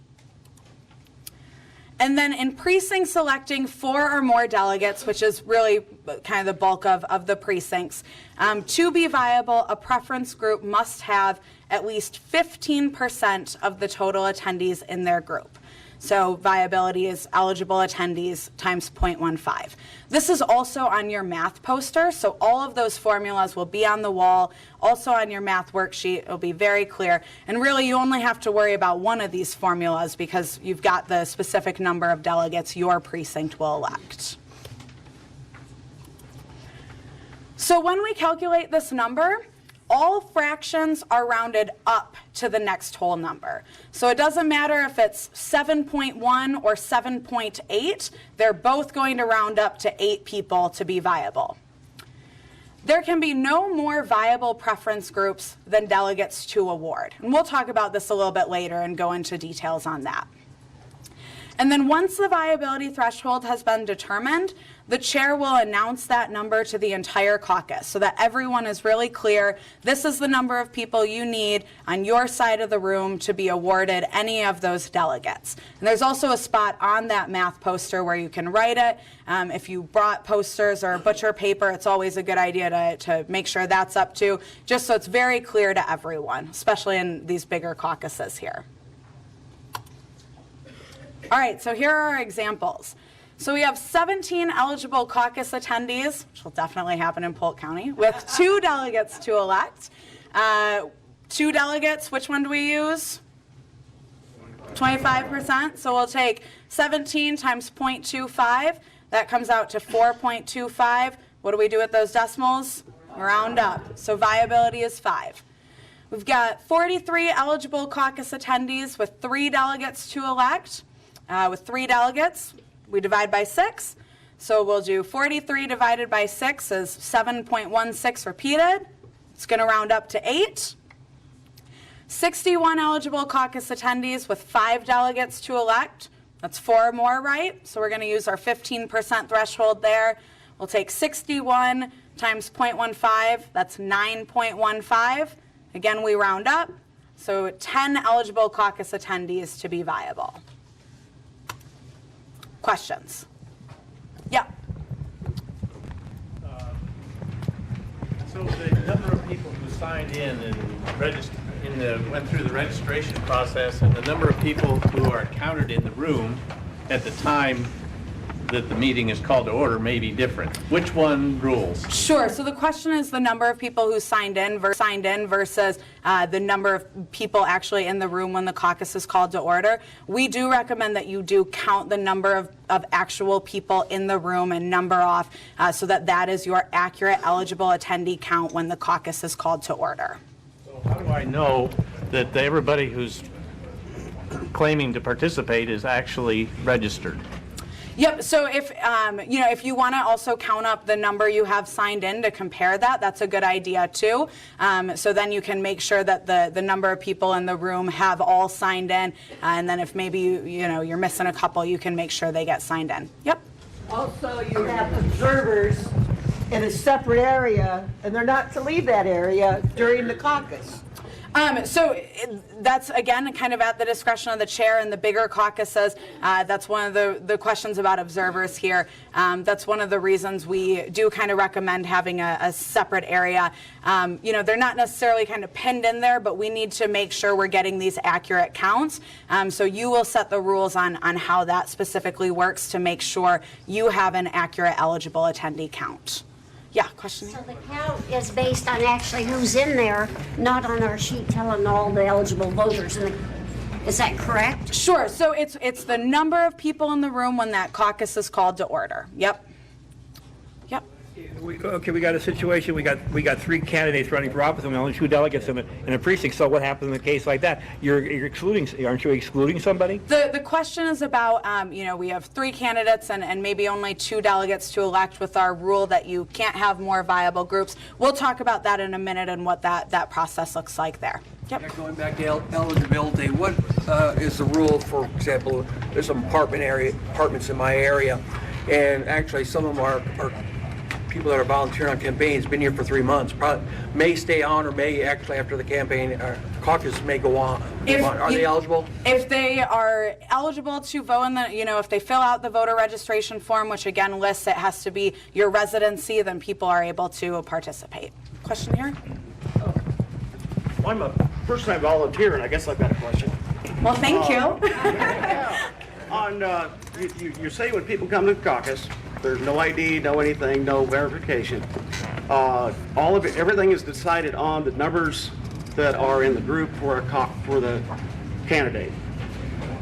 And then in precinct selecting 4 or more delegates, which is really kind of the bulk of the precincts, to be viable, a preference group must have at least 15% of the total attendees in their group. So viability is eligible attendees times 0.15. This is also on your math poster, so all of those formulas will be on the wall, also on your math worksheet. It'll be very clear. And really, you only have to worry about one of these formulas because you've got the specific number of delegates your precinct will elect. So when we calculate this number, all fractions are rounded up to the next whole number. So it doesn't matter if it's 7.1 or 7.8, they're both going to round up to 8 people to be viable. There can be no more viable preference groups than delegates to award. And we'll talk about this a little bit later and go into details on that. And then once the viability threshold has been determined, the chair will announce that number to the entire caucus so that everyone is really clear, this is the number of people you need on your side of the room to be awarded any of those delegates. And there's also a spot on that math poster where you can write it. If you brought posters or butcher paper, it's always a good idea to make sure that's up too, just so it's very clear to everyone, especially in these bigger caucuses here. All right, so here are our examples. So we have 17 eligible caucus attendees, which will definitely happen in Polk County, with 2 delegates to elect. 2 delegates, which one do we use? 25%. So we'll take 17 times 0.25. That comes out to 4.25. What do we do with those decimals? Round up. So viability is 5. We've got 43 eligible caucus attendees with 3 delegates to elect. With 3 delegates, we divide by 6. So we'll do 43 divided by 6 is 7.16 repeated. It's going to round up to 8. 61 eligible caucus attendees with 5 delegates to elect. That's 4 more, right? So we're going to use our 15% threshold there. We'll take 61 times 0.15. That's 9.15. Again, we round up. So 10 eligible caucus attendees to be viable. Questions? Yeah. So the number of people who signed in and registered went through the registration process, and the number of people who are counted in the room at the time that the meeting is called to order may be different. Which one rules? Sure. So the question is the number of people who signed in versus the number of people actually in the room when the caucus is called to order. We do recommend that you do count the number of actual people in the room and number off so that is your accurate eligible attendee count when the caucus is called to order. So how do I know that everybody who's claiming to participate is actually registered? Yep. So if you want to also count up the number you have signed in to compare that, that's a good idea too. So then you can make sure that the number of people in the room have all signed in, and then if maybe you're missing a couple, you can make sure they get signed in. Yep. Also, you have observers in a separate area, and they're not to leave that area during the caucus. That's, again, kind of at the discretion of the chair. In the bigger caucuses, that's one of the questions about observers here. That's one of the reasons we do kind of recommend having a separate area. They're not necessarily kind of pinned in there, but we need to make sure we're getting these accurate counts. So you will set the rules on how that specifically works to make sure you have an accurate eligible attendee count. Yeah, question? So the count is based on actually who's in there, not on our sheet telling all the eligible voters. Is that correct? Sure. So it's the number of people in the room when that caucus is called to order. Yep. Yep. We got a situation. We got 3 candidates running for office, and only 2 delegates in a precinct. So what happens in a case like that? You're excluding. Aren't you excluding somebody? The question is about we have 3 candidates and maybe only 2 delegates to elect with our rule that you can't have more viable groups. We'll talk about that in a minute and what that process looks like there. Yep. Yeah, going back to eligibility, what is the rule? For example, there's some apartments in my area, and actually some of them are people that are volunteering on campaigns, been here for 3 months, probably may stay on or may actually after the campaign caucus may go on. Are they eligible? If they are eligible to vote in if they fill out the voter registration form, which again lists it has to be your residency, then people are able to participate. Question here? Well, I'm a first-time volunteer, and I guess I've got a question. Well, thank you. You say when people come to the caucus, there's no ID, no anything, no verification. All of it, everything is decided on the numbers that are in the group for the candidate.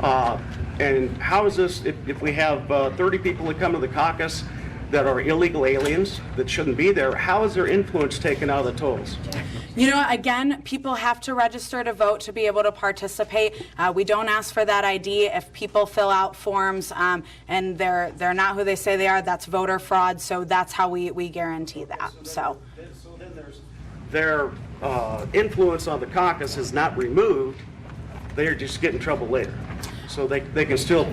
And how is this, if we have 30 people that come to the caucus that are illegal aliens that shouldn't be there, how is their influence taken out of the totals? Again, people have to register to vote to be able to participate. We don't ask for that ID. If people fill out forms and they're not who they say they are, that's voter fraud. So that's how we guarantee that. So then their influence on the caucus is not removed. They're just getting in trouble later. So they can still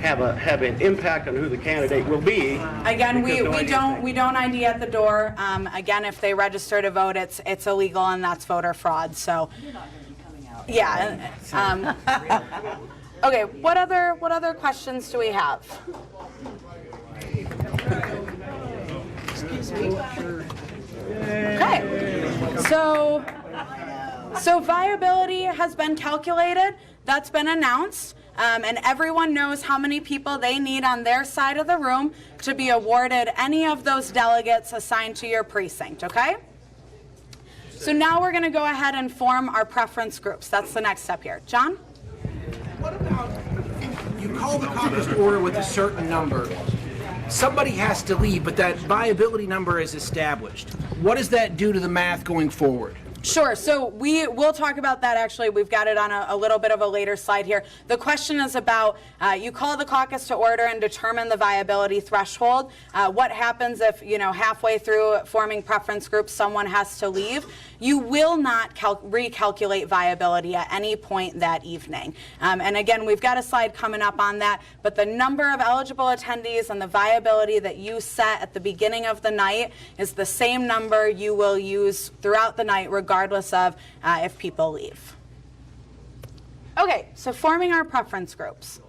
have an impact on who the candidate will be. Again, because no we ID don't thing. we don't ID at the door. Again, if they register to vote, it's illegal and that's voter fraud. So, yeah. Okay. What other questions do we have? Okay. So viability has been calculated. That's been announced. And everyone knows how many people they need on their side of the room to be awarded any of those delegates assigned to your precinct, okay? So now we're going to go ahead and form our preference groups. That's the next step here. John? What about, you call the caucus to order with a certain number. Somebody has to leave, but that viability number is established. What does that do to the math going forward? Sure. So we'll talk about that. Actually, we've got it on a little bit of a later slide here. The question is about you call the caucus to order and determine the viability threshold. What happens if, halfway through forming preference groups, someone has to leave? You will not recalculate viability at any point that evening. And again, we've got a slide coming up on that, but the number of eligible attendees and the viability that you set at the beginning of the night is the same number you will use throughout the night, regardless of if people leave. Okay, so forming our preference groups.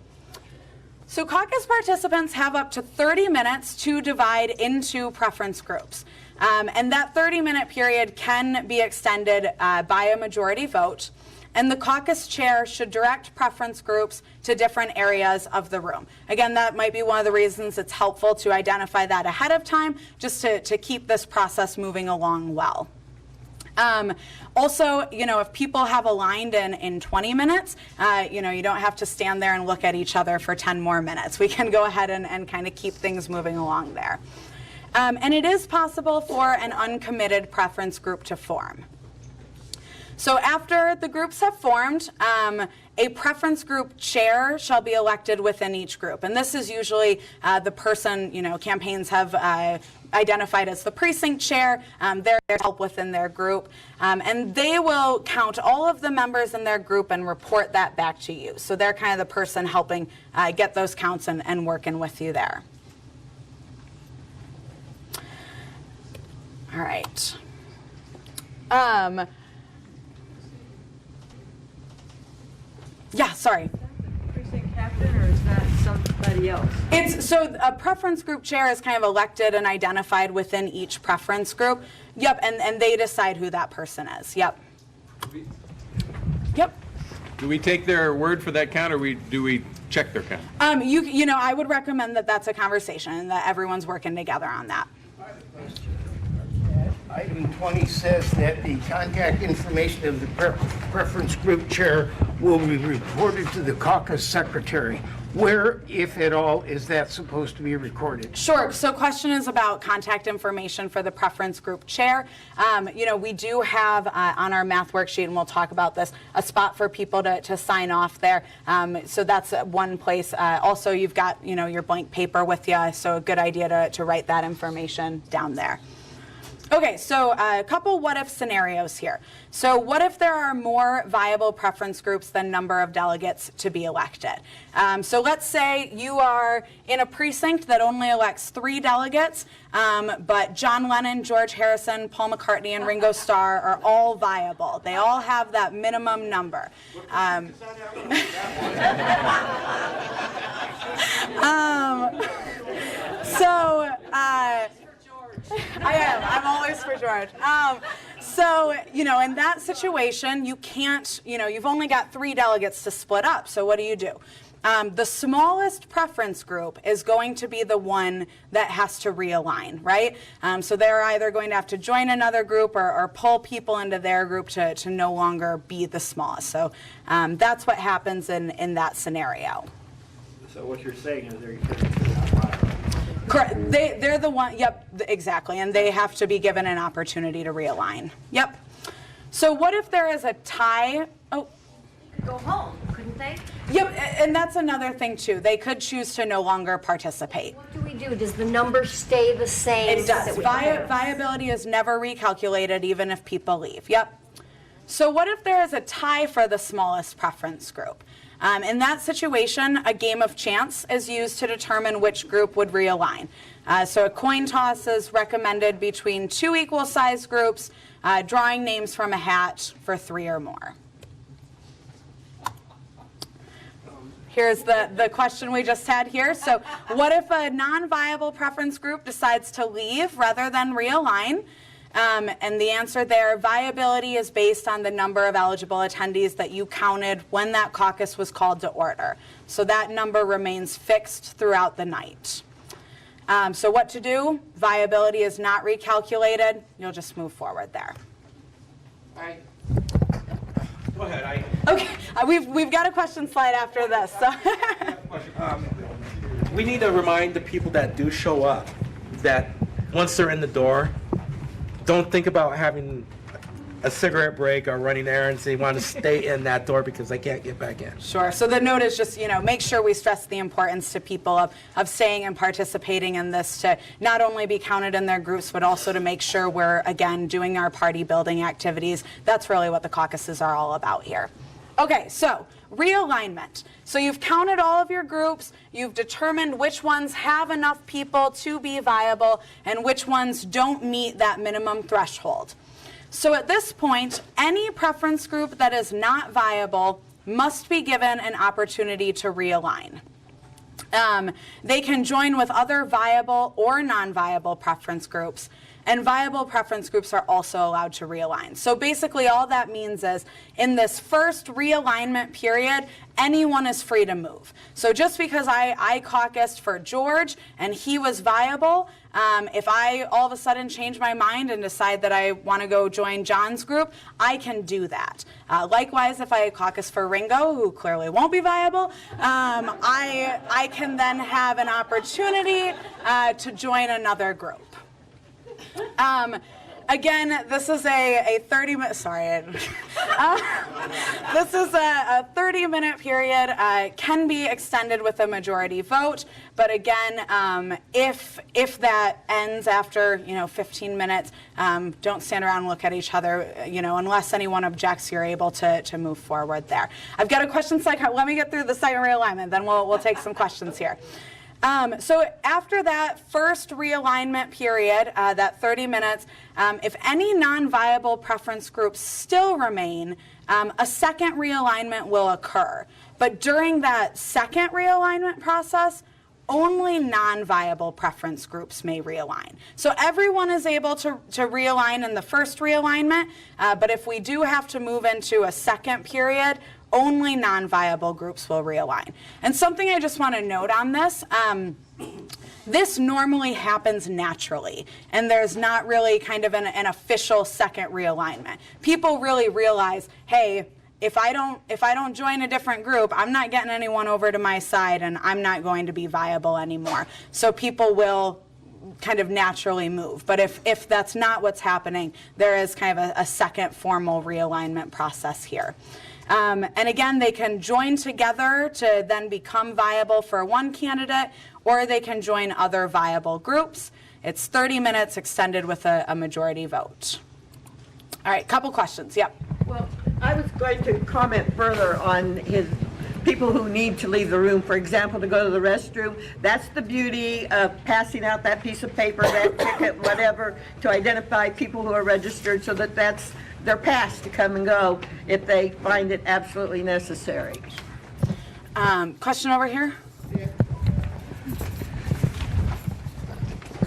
So caucus participants have up to 30 minutes to divide into preference groups. And that 30-minute period can be extended by a majority vote. And the caucus chair should direct preference groups to different areas of the room. Again, that might be one of the reasons it's helpful to identify that ahead of time, just to keep this process moving along well. Also, if people have aligned in 20 minutes, you don't have to stand there and look at each other for 10 more minutes. We can go ahead and kind of keep things moving along there. And it is possible for an uncommitted preference group to form. So after the groups have formed, a preference group chair shall be elected within each group. And this is usually the person, campaigns have identified as the precinct chair. They're there to help within their group. And they will count all of the members in their group and report that back to you. So they're kind of the person helping get those counts and working with you there. All right. Yeah, sorry. Precinct captain, or is that somebody else? So a preference group chair is kind of elected and identified within each preference group. Yep, and they decide who that person is. Yep. Yep. Do we take their word for that count, or do we check their count? I would recommend that that's a conversation and that everyone's working together on that. Item 20 says that the contact information of the preference group chair will be reported to the caucus secretary. Where, if at all, is that supposed to be recorded? Sure. So question is about contact information for the preference group chair. We do have on our math worksheet, and we'll talk about this, a spot for people to sign off there. So that's one place. Also, you've got, your blank paper with you, so a good idea to write that information down there. Okay, so a couple what-if scenarios here. So what if there are more viable preference groups than number of delegates to be elected? So let's say you are in a precinct that only elects 3 delegates, but John Lennon, George Harrison, Paul McCartney, and Ringo Starr are all viable. They all have that minimum number. I am. I'm always for George. In that situation, you can't, you've only got 3 delegates to split up. So what do? The smallest preference group is going to be the one that has to realign, right? So they're either going to have to join another group or pull people into their group to no longer be the smallest. So that's what happens in that scenario. So what you're saying is they're Correct. They're the one. Yep, exactly. And they have to be given an opportunity to realign. Yep. So what if there is a tie? Oh. Go home, couldn't they? Yep, and that's another thing too. They could choose to no longer participate. What do we do? Does the number stay the same? It does. Viability is never recalculated, even if people leave. Yep. So what if there is a tie for the smallest preference group? In that situation, a game of chance is used to determine which group would realign. So a coin toss is recommended between 2 equal-sized groups, drawing names from a hat for 3 or more. Here's the question we just had here. So what if a non-viable preference group decides to leave rather than realign? And the answer there, viability is based on the number of eligible attendees that you counted when that caucus was called to order. So that number remains fixed throughout the night. So what to do? Viability is not recalculated. You'll just move forward there. All right. Go ahead. Okay, we've got a question slide after this. So. We need to remind the people that do show up that once they're in the door, don't think about having a cigarette break or running errands. They want to stay in that door because they can't get back in. Sure. So the note is just, make sure we stress the importance to people of staying and participating in this to not only be counted in their groups, but also to make sure we're, again, doing our party building activities. That's really what the caucuses are all about here. Okay, so realignment. So you've counted all of your groups, you've determined which ones have enough people to be viable and which ones don't meet that minimum threshold. So at this point, any preference group that is not viable must be given an opportunity to realign. They can join with other viable or non-viable preference groups, and viable preference groups are also allowed to realign. So basically all that means is in this first realignment period, anyone is free to move. So just because I caucused for George and he was viable, if I all of a sudden change my mind and decide that I want to go join John's group, I can do that. Likewise, if I caucus for Ringo, who clearly won't be viable, I can then have an opportunity to join another group. Again, this is a 30-minute, sorry. This is a 30-minute period, can be extended with a majority vote, but again, if that ends after, 15 minutes, don't stand around and look at each other, unless anyone objects, you're able to move forward there. I've got a question slide, let me get through the second realignment, then we'll take some questions here. So after that first realignment period, that 30 minutes, if any non-viable preference groups still remain, a second realignment will occur. But during that second realignment process, only non-viable preference groups may realign. So everyone is able to realign in the first realignment, but if we do have to move into a second period, only non-viable groups will realign. And something I just want to note on this, this normally happens naturally, and there's not really kind of an official second realignment. People really realize, hey, if I don't join a different group, I'm not getting anyone over to my side, and I'm not going to be viable anymore. So people will kind of naturally move. But if that's not what's happening, there is kind of a second formal realignment process here. And again, they can join together to then become viable for one candidate, or they can join other viable groups. It's 30 minutes extended with a majority vote. All right, couple questions. Yep. Well, I was going to comment further on his people who need to leave the room, for example, to go to the restroom. That's the beauty of passing out that piece of paper, that ticket, whatever, to identify people who are registered so that that's their pass to come and go if they find it absolutely necessary. Question over here?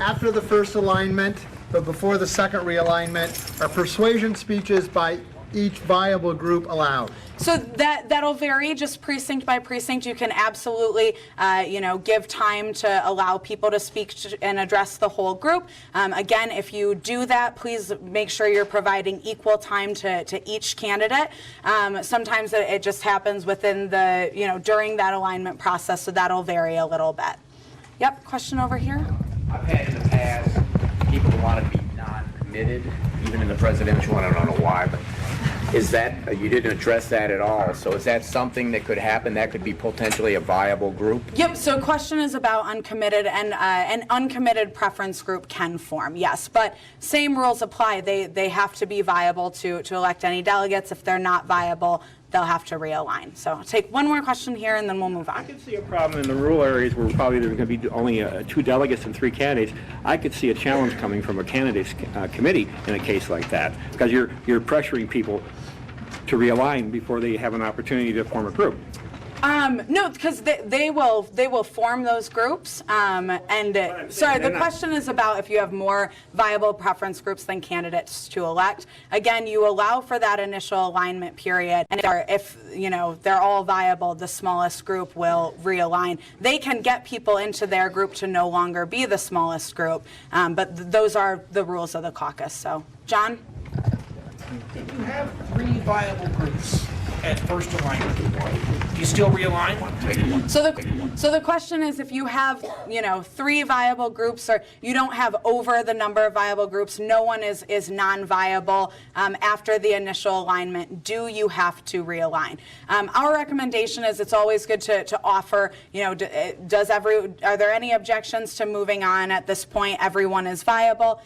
After the first alignment, but before the second realignment, are persuasion speeches by each viable group allowed? So that'll vary just precinct by precinct. You can absolutely, give time to allow people to speak and address the whole group. Again, if you do that, please make sure you're providing equal time to each candidate. Sometimes it just happens within during that alignment process, so that'll vary a little bit. Yep, question over here. I've had in the past people who want to be non-committed, even in the presidential one. I don't know why, but is that, you didn't address that at all. So is that something that could happen? That could be potentially a viable group? Yep, so question is about uncommitted, and an uncommitted preference group can form, yes. But same rules apply. They have to be viable to elect any delegates. If they're not viable, they'll have to realign. So I'll take one more question here and then we'll move on. I could see a problem in the rural areas where probably there's going to be only 2 delegates and 3 candidates. I could see a challenge coming from a candidates committee in a case like that, because you're pressuring people to realign before they have an opportunity to form a group. No, because they will form those groups. Sorry, the question is about if you have more viable preference groups than candidates to elect. Again, you allow for that initial alignment period, and if they're all viable, the smallest group will realign. They can get people into their group to no longer be the smallest group, but those are the rules of the caucus. So, John? If you have 3 viable groups at first alignment, do you still realign? So the question is, if you have 3 viable groups, or you don't have over the number of viable groups, no one is non-viable after the initial alignment, do you have to realign? Our recommendation is it's always good to offer, are there any objections to moving on at this point? Everyone is viable.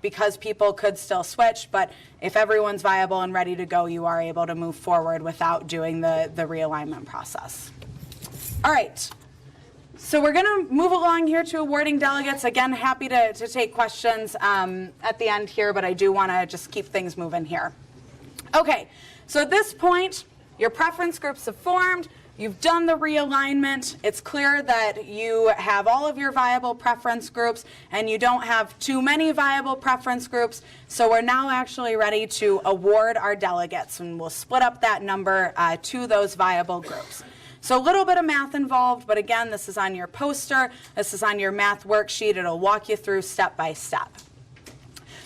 Because people could still switch, but if everyone's viable and ready to go, you are able to move forward without doing the realignment process. All right. So we're going to move along here to awarding delegates. Again, happy to take questions at the end here, but I do want to just keep things moving here. Okay. So at this point, your preference groups have formed. You've done the realignment. It's clear that you have all of your viable preference groups and you don't have too many viable preference groups. So we're now actually ready to award our delegates, and we'll split up that number to those viable groups. So a little bit of math involved, but again, this is on your poster. This is on your math worksheet. It'll walk you through step by step.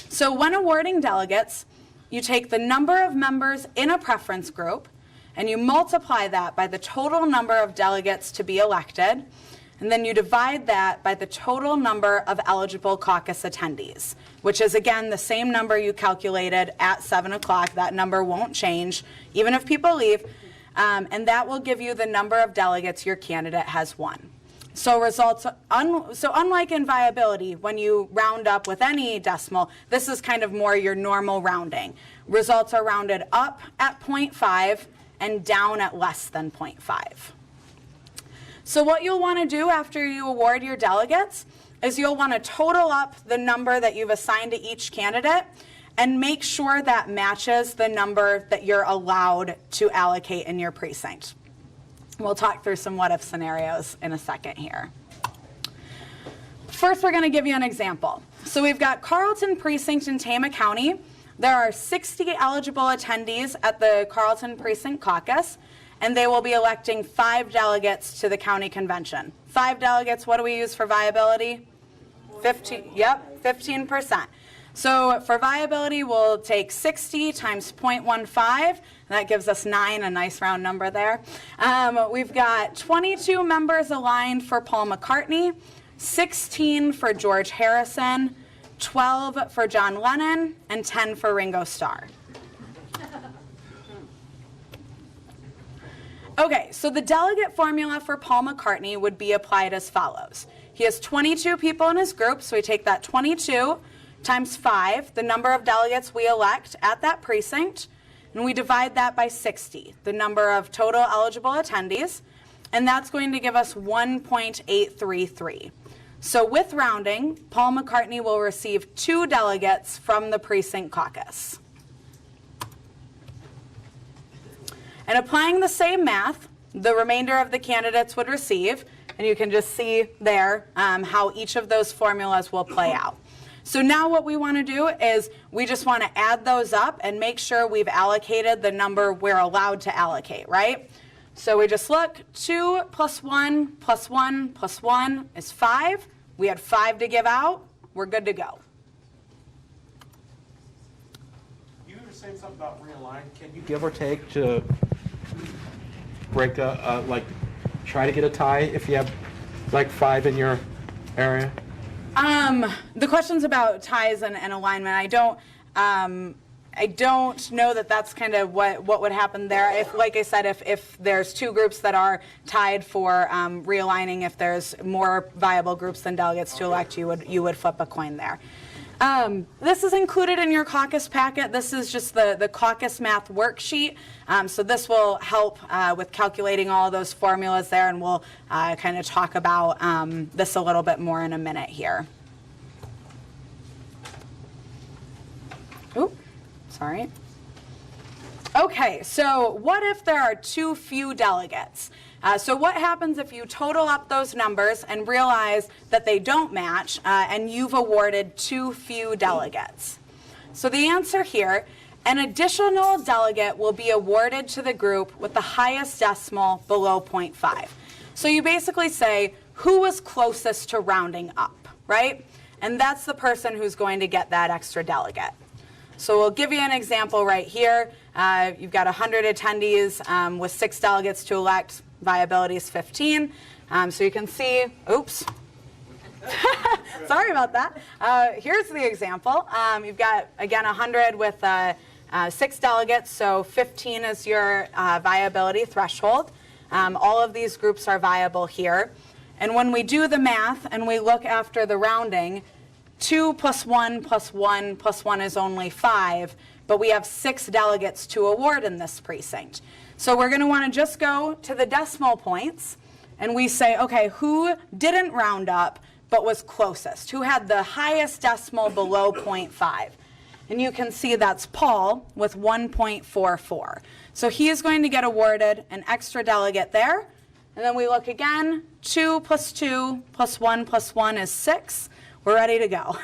So when awarding delegates, you take the number of members in a preference group, and you multiply that by the total number of delegates to be elected, and then you divide that by the total number of eligible caucus attendees, which is, again, the same number you calculated at 7 o'clock. That number won't change, even if people leave, and that will give you the number of delegates your candidate has won. So unlike in viability, when you round up with any decimal, this is kind of more your normal rounding. Results are rounded up at 0.5, and down at less than 0.5. So what you'll want to do after you award your delegates is you'll want to total up the number that you've assigned to each candidate and make sure that matches the number that you're allowed to allocate in your precinct. We'll talk through some what-if scenarios in a second here. First, we're going to give you an example. So we've got Carlton Precinct in Tama County. There are 60 eligible attendees at the Carlton Precinct Caucus, and they will be electing 5 delegates to the county convention. 5 delegates, what do we use for viability? 15, yep, 15%. So for viability, we'll take 60 times 0.15. That gives us 9, a nice round number there. We've got 22 members aligned for Paul McCartney, 16 for George Harrison, 12 for John Lennon, and 10 for Ringo Starr. Okay, so the delegate formula for Paul McCartney would be applied as follows. He has 22 people in his group, so we take that 22 times 5, the number of delegates we elect at that precinct, and we divide that by 60, the number of total eligible attendees, and that's going to give us 1.833. So with rounding, Paul McCartney will receive 2 delegates from the precinct caucus. And applying the same math, the remainder of the candidates would receive, and you can just see there how each of those formulas will play out. So now what we want to do is we just want to add those up and make sure we've allocated the number we're allowed to allocate, right? So we just look, 2 plus 1 plus 1 plus 1 is 5. We had 5 to give out. We're good to go. You were saying something about realign. Can you give or take to break try to get a tie if you have like 5 in your area? The question's about ties and alignment. I don't know that that's kind of what would happen there. If, like I said, if there's 2 groups that are tied for realigning, if there's more viable groups than delegates to elect, you would flip a coin there. This is included in your caucus packet. This is just the caucus math worksheet. So this will help with calculating all of those formulas there, and we'll kind of talk about this a little bit more in a minute here. Oop, sorry. Okay, so what if there are too few delegates? So what happens if you total up those numbers and realize that they don't match and you've awarded too few delegates? So the answer here, an additional delegate will be awarded to the group with the highest decimal below 0.5. So you basically say, who was closest to rounding up, right? And that's the person who's going to get that extra delegate. So we'll give you an example right here. You've got 100 attendees with 6 delegates to elect. Viability is 15. So you can see, oops. Sorry about that. Here's the example. You've got, again, 100 with 6 delegates, so 15 is your viability threshold. All of these groups are viable here. And when we do the math and we look after the rounding, 2 plus 1 plus 1 plus 1 is only 5, but we have 6 delegates to award in this precinct. So we're going to want to just go to the decimal points, and we say, okay, who didn't round up but was closest? Who had the highest decimal below 0.5? And you can see that's Paul with 1.44. So he is going to get awarded an extra delegate there. And then we look again, 2 plus 2 plus 1 plus 1 is 6. We're ready to go.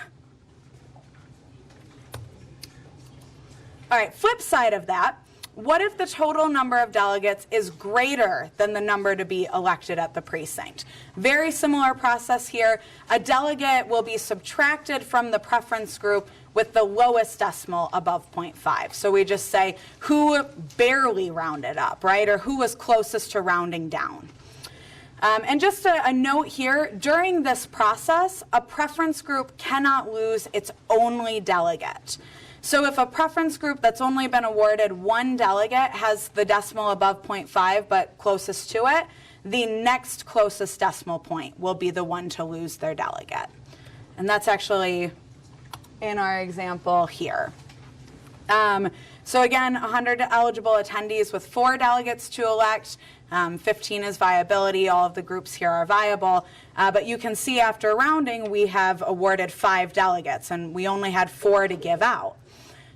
All right, flip side of that, what if the total number of delegates is greater than the number to be elected at the precinct? Very similar process here. A delegate will be subtracted from the preference group with the lowest decimal above 0.5. So we just say who barely rounded up, right? Or who was closest to rounding down. And just a note here, during this process, a preference group cannot lose its only delegate. So if a preference group that's only been awarded 1 delegate has the decimal above 0.5 but closest to it, the next closest decimal point will be the one to lose their delegate. And that's actually in our example here. So again, 100 eligible attendees with 4 delegates to elect. 15 is viability. All of the groups here are viable. But you can see after rounding, we have awarded 5 delegates, and we only had 4 to give out.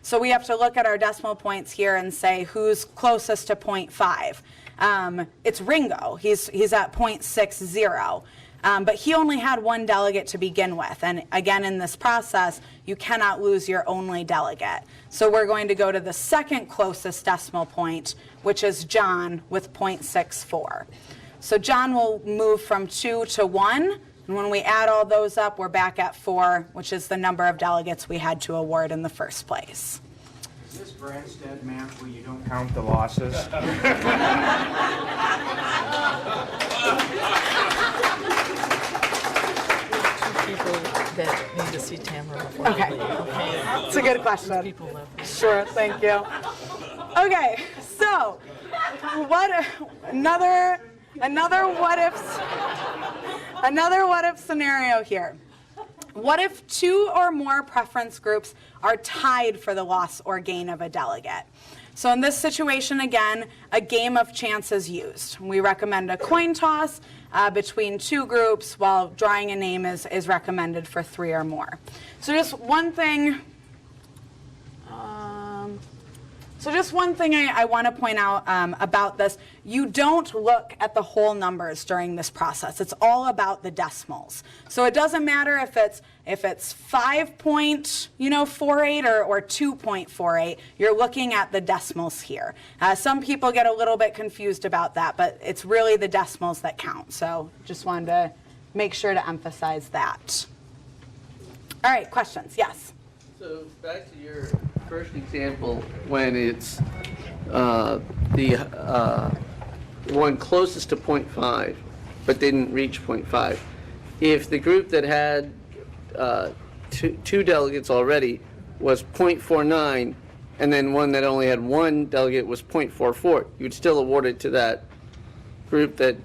So we have to look at our decimal points here and say who's closest to 0.5. It's Ringo. He's at 0.60. But he only had 1 delegate to begin with. And again, in this process, you cannot lose your only delegate. So we're going to go to the second closest decimal point, which is John with 0.64. So John will move from 2 to 1. And when we add all those up, we're back at 4, which is the number of delegates we had to award in the first place. Is this Branstad math where you don't count the losses? People that need to see Tamara before Okay. they leave. Okay. It's a good question. Sure, thank you. Okay, so another what if scenario here. What if 2 or more preference groups are tied for the loss or gain of a delegate? So in this situation, again, a game of chance is used. We recommend a coin toss between 2 groups, while drawing a name is recommended for 3 or more. So just one thing I want to point out about this. You don't look at the whole numbers during this process. It's all about the decimals. So it doesn't matter if it's 5.48 or 2.48. You're looking at the decimals here. Some people get a little bit confused about that, but it's really the decimals that count. So just wanted to make sure to emphasize that. All right, questions? Yes. So back to your first example, when it's the one closest to 0.5 but didn't reach 0.5. If the group that had two delegates already was 0.49 and then one that only had 1 delegate was 0.44, you would still award it to that group that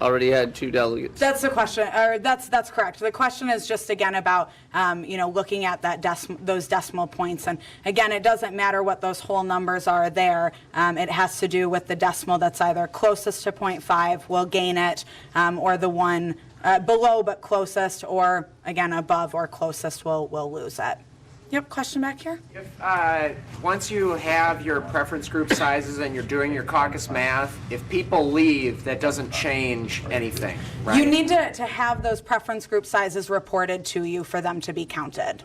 already had 2 delegates. That's the question, or that's correct. The question is just again about, looking at that those decimal points. And again, it doesn't matter what those whole numbers are there. It has to do with the decimal that's either closest to 0.5 will gain it, or the one below but closest, or again, above or closest will lose it. Yep, question back here? Once you have your preference group sizes and you're doing your caucus math, if people leave, that doesn't change anything, right? You need to have those preference group sizes reported to you for them to be counted.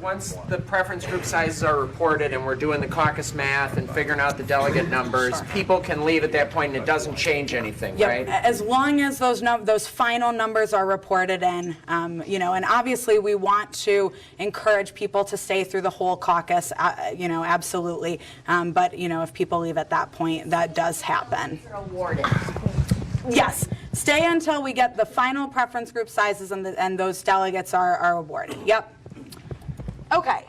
Once the preference group sizes are reported and we're doing the caucus math and figuring out the delegate numbers, people can leave at that point and it doesn't change anything, Yep. right? As long as those final numbers are reported in, and obviously we want to encourage people to stay through the whole caucus, absolutely. But if people leave at that point, that does happen. Awarded. Yes, stay until we get the final preference group sizes and those delegates are awarded. Yep. Okay.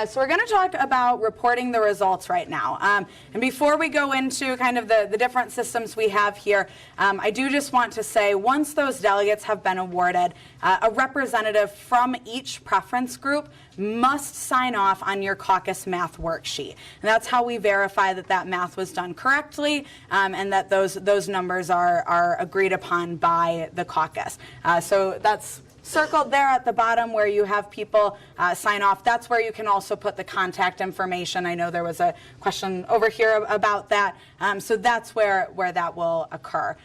So we're going to talk about reporting the results right now. And before we go into kind of the different systems we have here, I do just want to say once those delegates have been awarded, a representative from each preference group must sign off on your caucus math worksheet. And that's how we verify that math was done correctly, and that those numbers are agreed upon by the caucus. So that's circled there at the bottom where you have people sign off. That's where you can also put the contact information. I know there was a question over here about that. So that's where that will occur.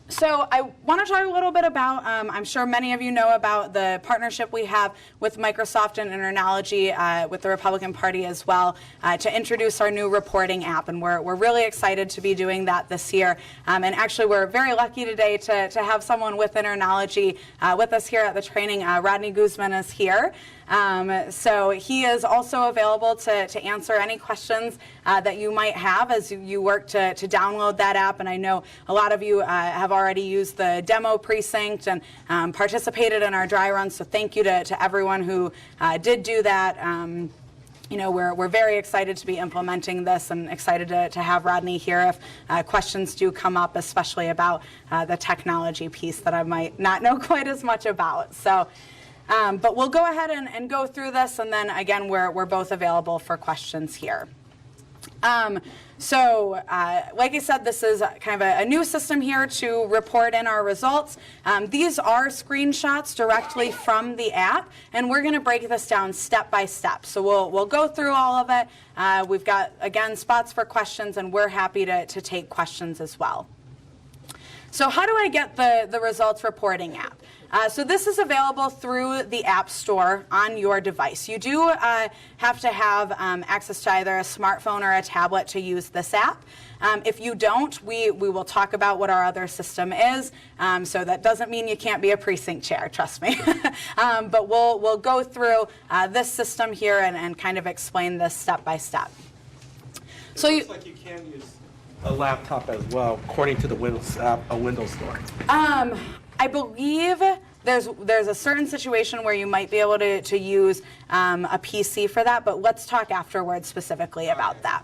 So I want to talk a little bit about, I'm sure many of you know about the partnership we have with Microsoft and Internology with the Republican Party as well to introduce our new reporting app. And we're really excited to be doing that this year. And actually, we're very lucky today to have someone with Internology with us here at the training. Rodney Guzman is here. So he is also available to answer any questions that you might have as you work to download that app. And I know a lot of you have already used the demo precinct and participated in our dry run. So thank you to everyone who did do that. We're very excited to be implementing this and excited to have Rodney here if questions do come up, especially about the technology piece that I might not know quite as much about. So. But we'll go ahead and go through this, and then again, we're both available for questions here. Like I said, this is kind of a new system here to report in our results. These are screenshots directly from the app, and we're going to break this down step by step. So we'll go through all of it. We've got, again, spots for questions, and we're happy to take questions as well. So how do I get the results reporting app? So this is available through the App Store on your device. You do have to have access to either a smartphone or a tablet to use this app. If you don't, we will talk about what our other system is. So that doesn't mean you can't be a precinct chair, trust me. But we'll go through this system here and kind of explain this step by step. So it looks like you can use a laptop as well, according to the Windows app, a Windows Store. I believe there's a certain situation where you might be able to use a PC for that, but let's talk afterwards specifically about that.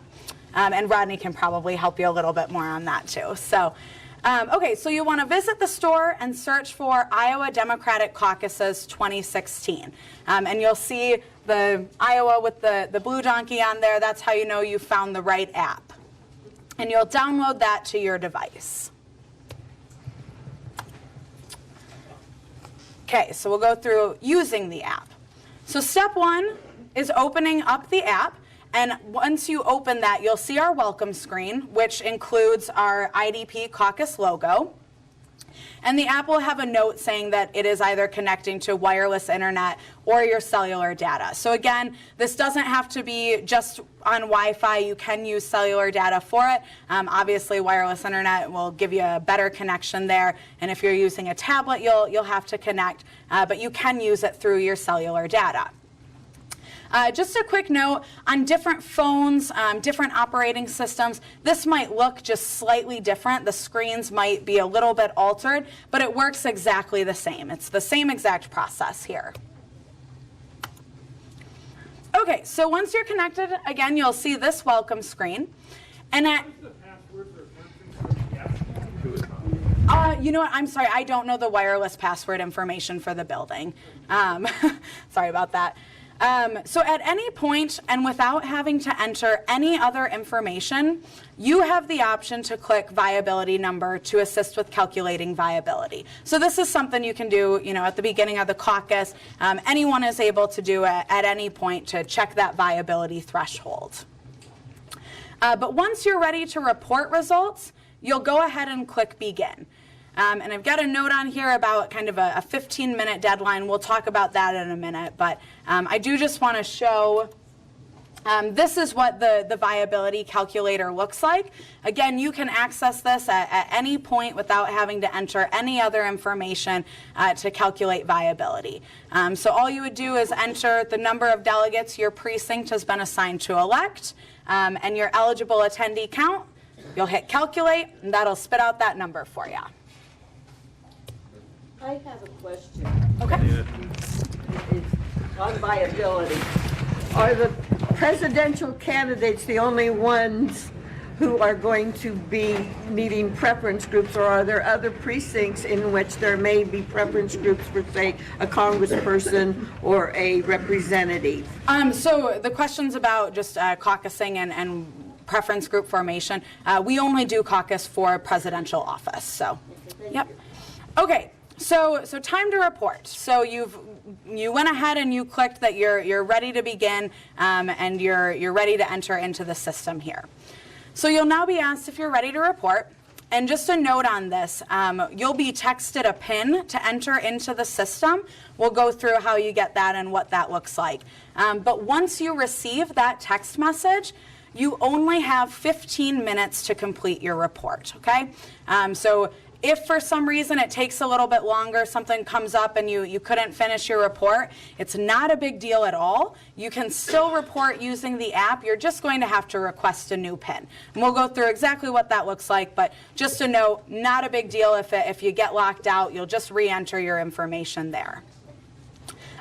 And Rodney can probably help you a little bit more on that too. So, okay, so you want to visit the store and search for Iowa Democratic Caucuses 2016. And you'll see the Iowa with the blue donkey on there. That's how you know you found the right app. And you'll download that to your device. Okay, so we'll go through using the app. So step one is opening up the app, and once you open that, you'll see our welcome screen, which includes our IDP Caucus logo. And the app will have a note saying that it is either connecting to wireless internet or your cellular data. So again, this doesn't have to be just on Wi-Fi. You can use cellular data for it. Obviously, wireless internet will give you a better connection there. And if you're using a tablet, you'll have to connect. But you can use it through your cellular data. Just a quick note, on different phones, different operating systems, this might look just slightly different. The screens might be a little bit altered, but it works exactly the same. It's the same exact process here. Okay, so once you're connected, again, you'll see this welcome screen. And you know what, I'm sorry, I don't know the wireless password information for the building. Sorry about that. So at any point, and without having to enter any other information, you have the option to click viability number to assist with calculating viability. So this is something you can do, at the beginning of the caucus. Anyone is able to do it at any point to check that viability threshold. But once you're ready to report results, you'll go ahead and click begin. And I've got a note on here about kind of a 15-minute deadline. We'll talk about that in a minute. But I do just want to show, this is what the viability calculator looks like. Again, you can access this at any point without having to enter any other information to calculate viability. So all you would do is enter the number of delegates your precinct has been assigned to elect, and your eligible attendee count. You'll hit calculate, and that'll spit out that number for you. I have a question. Okay. It's on viability. Are the presidential candidates the only ones who are going to be needing preference groups, or are there other precincts in which there may be preference groups for, say, a congressperson or a representative? So the question's about just caucusing and preference group formation. We only do caucus for presidential office, so, yep. Okay. So time to report. So you went ahead and you clicked that you're ready to begin, and you're ready to enter into the system here. So you'll now be asked if you're ready to report. And just a note on this, you'll be texted a PIN to enter into the system. We'll go through how you get that and what that looks like. But once you receive that text message, you only have 15 minutes to complete your report, okay? So if for some reason it takes a little bit longer, something comes up and you couldn't finish your report, it's not a big deal at all. You can still report using the app. You're just going to have to request a new PIN. And we'll go through exactly what that looks like, but just to note, not a big deal if you get locked out. You'll just re-enter your information there.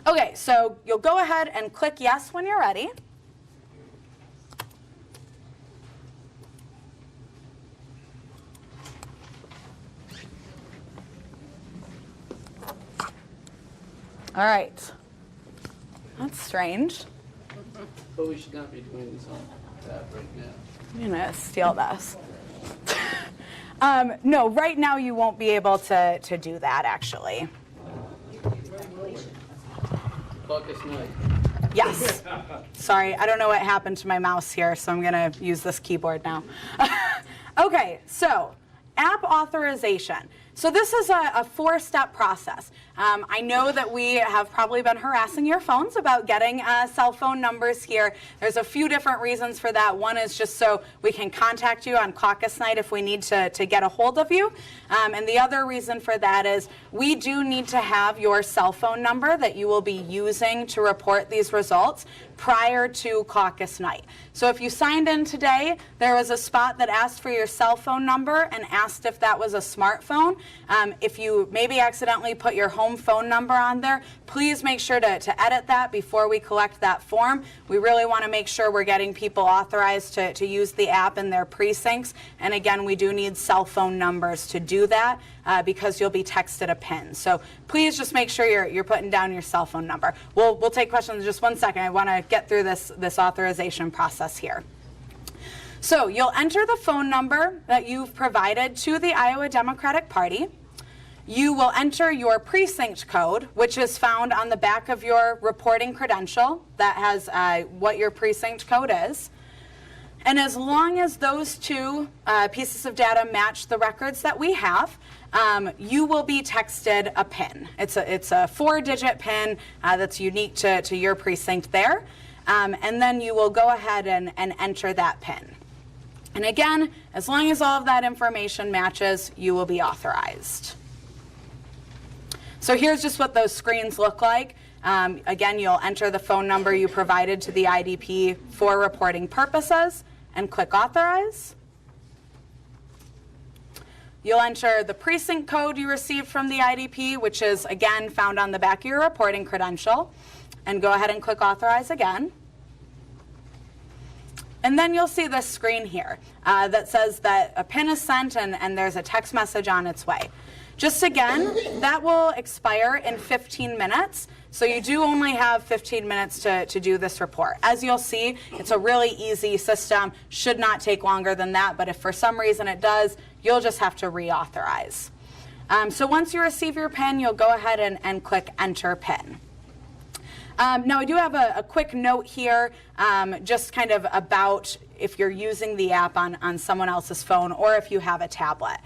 Okay, so you'll go ahead and click yes when you're ready. All right. That's strange. But we should not be doing this on that right now. I'm going to steal this. No, right now you won't be able to do that, actually. Caucus night. Yes. Sorry, I don't know what happened to my mouse here, so I'm going to use this keyboard now. Okay, so app authorization. So this is a 4-step process. I know that we have probably been harassing your phones about getting cell phone numbers here. There's a few different reasons for that. One is just so we can contact you on caucus night if we need to get a hold of you. And the other reason for that is we do need to have your cell phone number that you will be using to report these results prior to caucus night. So if you signed in today, there was a spot that asked for your cell phone number and asked if that was a smartphone. If you maybe accidentally put your home phone number on there, please make sure to edit that before we collect that form. We really want to make sure we're getting people authorized to use the app in their precincts. And again, we do need cell phone numbers to do that because you'll be texted a PIN. So please just make sure you're putting down your cell phone number. We'll take questions in just 1 second. I want to get through this authorization process here. So you'll enter the phone number that you've provided to the Iowa Democratic Party. You will enter your precinct code, which is found on the back of your reporting credential that has what your precinct code is. And as long as those two pieces of data match the records that we have, you will be texted a PIN. It's a 4-digit PIN that's unique to your precinct there. And then you will go ahead and enter that PIN. And again, as long as all of that information matches, you will be authorized. So here's just what those screens look like. Again, you'll enter the phone number you provided to the IDP for reporting purposes and click Authorize. You'll enter the precinct code you received from the IDP, which is, again, found on the back of your reporting credential, and go ahead and click Authorize again. And then you'll see this screen here that says that a PIN is sent and there's a text message on its way. Just again, that will expire in 15 minutes. So you do only have 15 minutes to do this report. As you'll see, it's a really easy system, should not take longer than that, but if for some reason it does, you'll just have to reauthorize. So once you receive your PIN, you'll go ahead and click Enter PIN. Now I do have a quick note here, just kind of about if you're using the app on someone else's phone or if you have a tablet.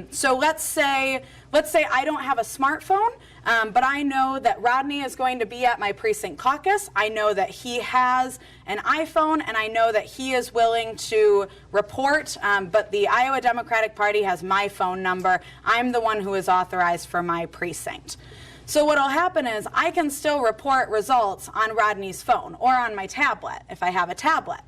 So let's say I don't have a smartphone, but I know that Rodney is going to be at my precinct caucus. I know that he has an iPhone, and I know that he is willing to report, but the Iowa Democratic Party has my phone number. I'm the one who is authorized for my precinct. So what will happen is I can still report results on Rodney's phone or on my tablet if I have a tablet.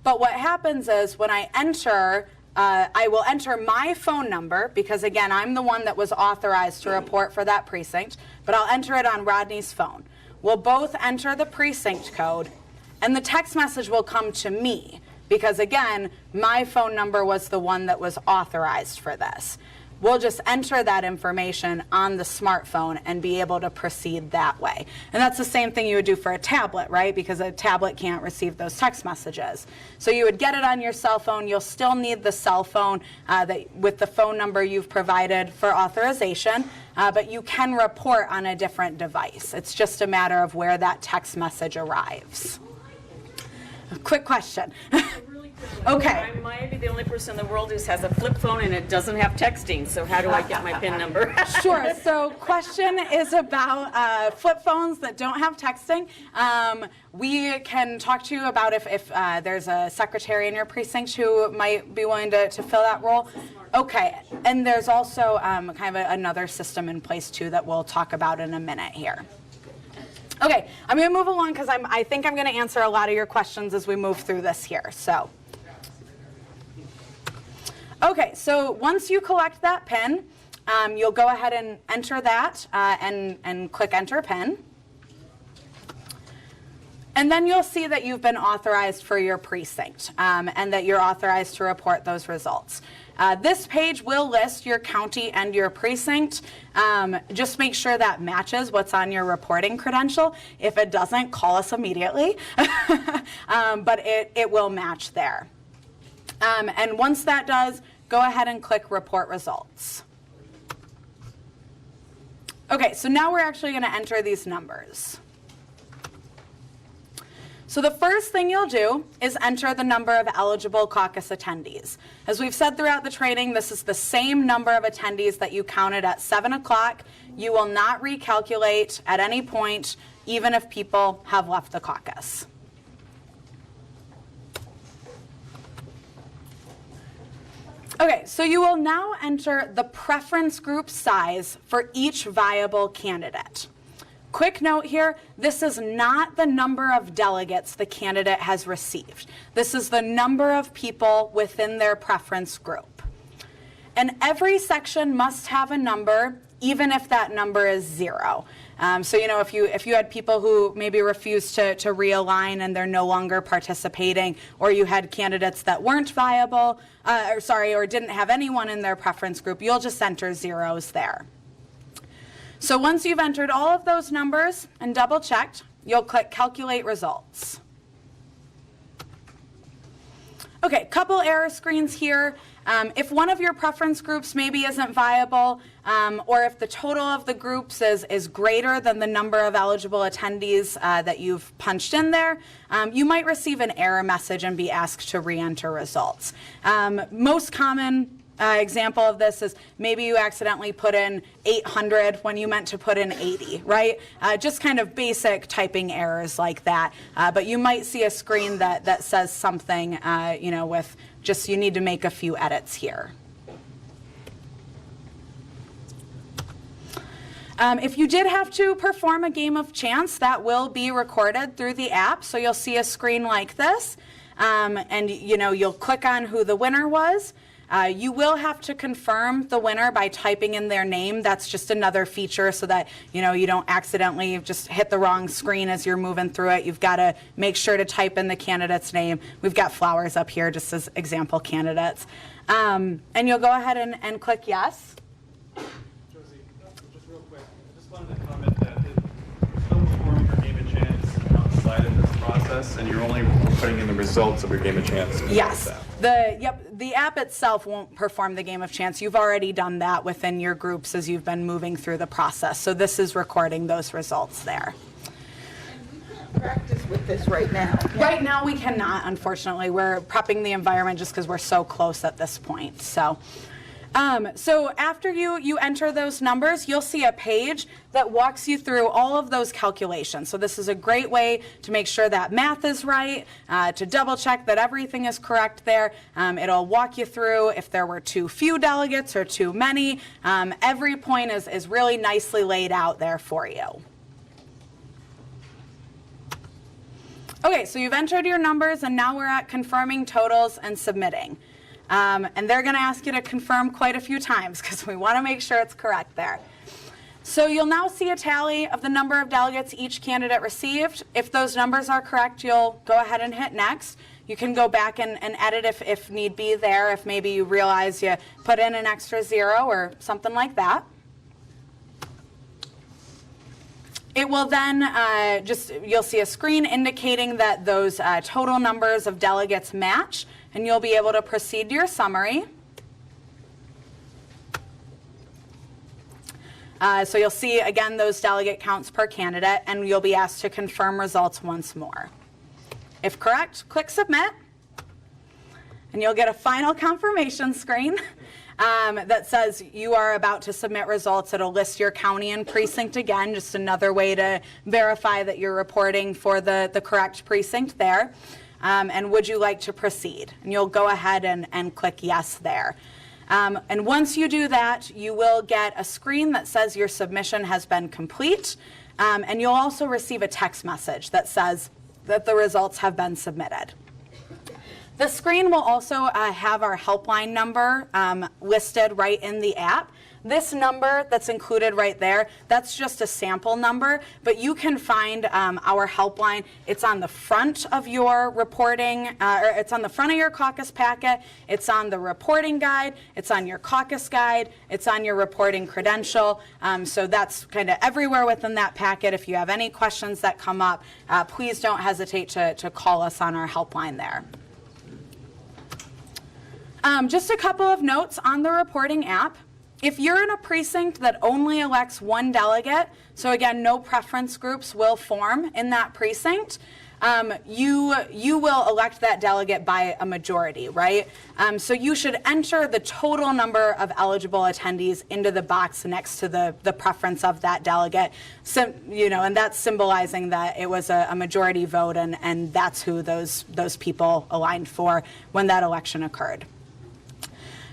But what happens is when I enter, I will enter my phone number because, again, I'm the one that was authorized to report for that precinct, but I'll enter it on Rodney's phone. We'll both enter the precinct code, and the text message will come to me because, again, my phone number was the one that was authorized for this. We'll just enter that information on the smartphone and be able to proceed that way. And that's the same thing you would do for a tablet, right? Because a tablet can't receive those text messages. So you would get it on your cell phone. You'll still need the cell phone with the phone number you've provided for authorization, but you can report on a different device. It's just a matter of where that text message arrives. A quick question. Okay. I might be the only person in the world who has a flip phone and it doesn't have texting, so how do I get my PIN number? Sure. So question is about flip phones that don't have texting. We can talk to you about if there's a secretary in your precinct who might be willing to fill that role. Okay. And there's also kind of another system in place, too, that we'll talk about in a minute here. Okay, I'm going to move along because I think I'm going to answer a lot of your questions as we move through this here. So, okay, so once you collect that PIN, you'll go ahead and enter that and click Enter PIN. And then you'll see that you've been authorized for your precinct and that you're authorized to report those results. This page will list your county and your precinct. Just make sure that matches what's on your reporting credential. If it doesn't, call us immediately. But it will match there. And once that does, go ahead and click Report Results. Okay, so now we're actually going to enter these numbers. So the first thing you'll do is enter the number of eligible caucus attendees. As we've said throughout the training, this is the same number of attendees that you counted at 7 o'clock. You will not recalculate at any point, even if people have left the caucus. Okay, so you will now enter the preference group size for each viable candidate. Quick note here, this is not the number of delegates the candidate has received. This is the number of people within their preference group. And every section must have a number, even if that number is 0. So, you know, if you had people who maybe refused to realign and they're no longer participating, or you had candidates that weren't viable, or didn't have anyone in their preference group, you'll just enter zeros there. So once you've entered all of those numbers and double checked, you'll click Calculate Results. Okay, couple error screens here. If one of your preference groups maybe isn't viable, or if the total of the groups is greater than the number of eligible attendees that you've punched in there, you might receive an error message and be asked to re-enter results. Most common example of this is maybe you accidentally put in 800 when you meant to put in 80, right? Just kind of basic typing errors like that. But you might see a screen that says something, you know, with just you need to make a few edits here. If you did have to perform a game of chance, that will be recorded through the app. So you'll see a screen like this, and you know, you'll click on who the winner was. You will have to confirm the winner by typing in their name. That's just another feature so that you don't accidentally just hit the wrong screen as you're moving through it. You've got to make sure to type in the candidate's name. We've got flowers up here just as example candidates. And you'll go ahead and click yes. Josie, just real quick, I just wanted to comment that there's no form for Game of Chance outside of this process, and you're only putting in the results of your Game of Chance. Yes. The app itself won't perform the game of chance. You've already done that within your groups as you've been moving through the process. So this is recording those results there. Practice with this right now. Right now we cannot, unfortunately. We're prepping the environment just because we're so close at this point. So after you enter those numbers, you'll see a page that walks you through all of those calculations. So this is a great way to make sure that math is right, to double check that everything is correct there. It'll walk you through if there were too few delegates or too many. Every point is really nicely laid out there for you. Okay, so you've entered your numbers, and now we're at confirming totals and submitting. And they're going to ask you to confirm quite a few times because we want to make sure it's correct there. So you'll now see a tally of the number of delegates each candidate received. If those numbers are correct, you'll go ahead and hit next. You can go back and edit if need be there, if maybe you realize you put in an extra 0 or something like that. It will then you'll see a screen indicating that those total numbers of delegates match, and you'll be able to proceed to your summary. So you'll see, again, those delegate counts per candidate, and you'll be asked to confirm results once more. If correct, click Submit, and you'll get a final confirmation screen that says you are about to submit results. It'll list your county and precinct again, just another way to verify that you're reporting for the correct precinct there. And would you like to proceed? And you'll go ahead and click yes there. And once you do that, you will get a screen that says your submission has been complete. And you'll also receive a text message that says that the results have been submitted. The screen will also have our helpline number listed right in the app. This number that's included right there, that's just a sample number, but you can find our helpline. It's on the front of your reporting, or it's on the front of your caucus packet. It's on the reporting guide. It's on your caucus guide. It's on your reporting credential. So that's kind of everywhere within that packet. If you have any questions that come up, please don't hesitate to call us on our helpline there. Just a couple of notes on the reporting app. If you're in a precinct that only elects one delegate, so again, no preference groups will form in that precinct, you will elect that delegate by a majority, right? So you should enter the total number of eligible attendees into the box next to the preference of that delegate, and that's symbolizing that it was a majority vote, and that's who those people aligned for when that election occurred.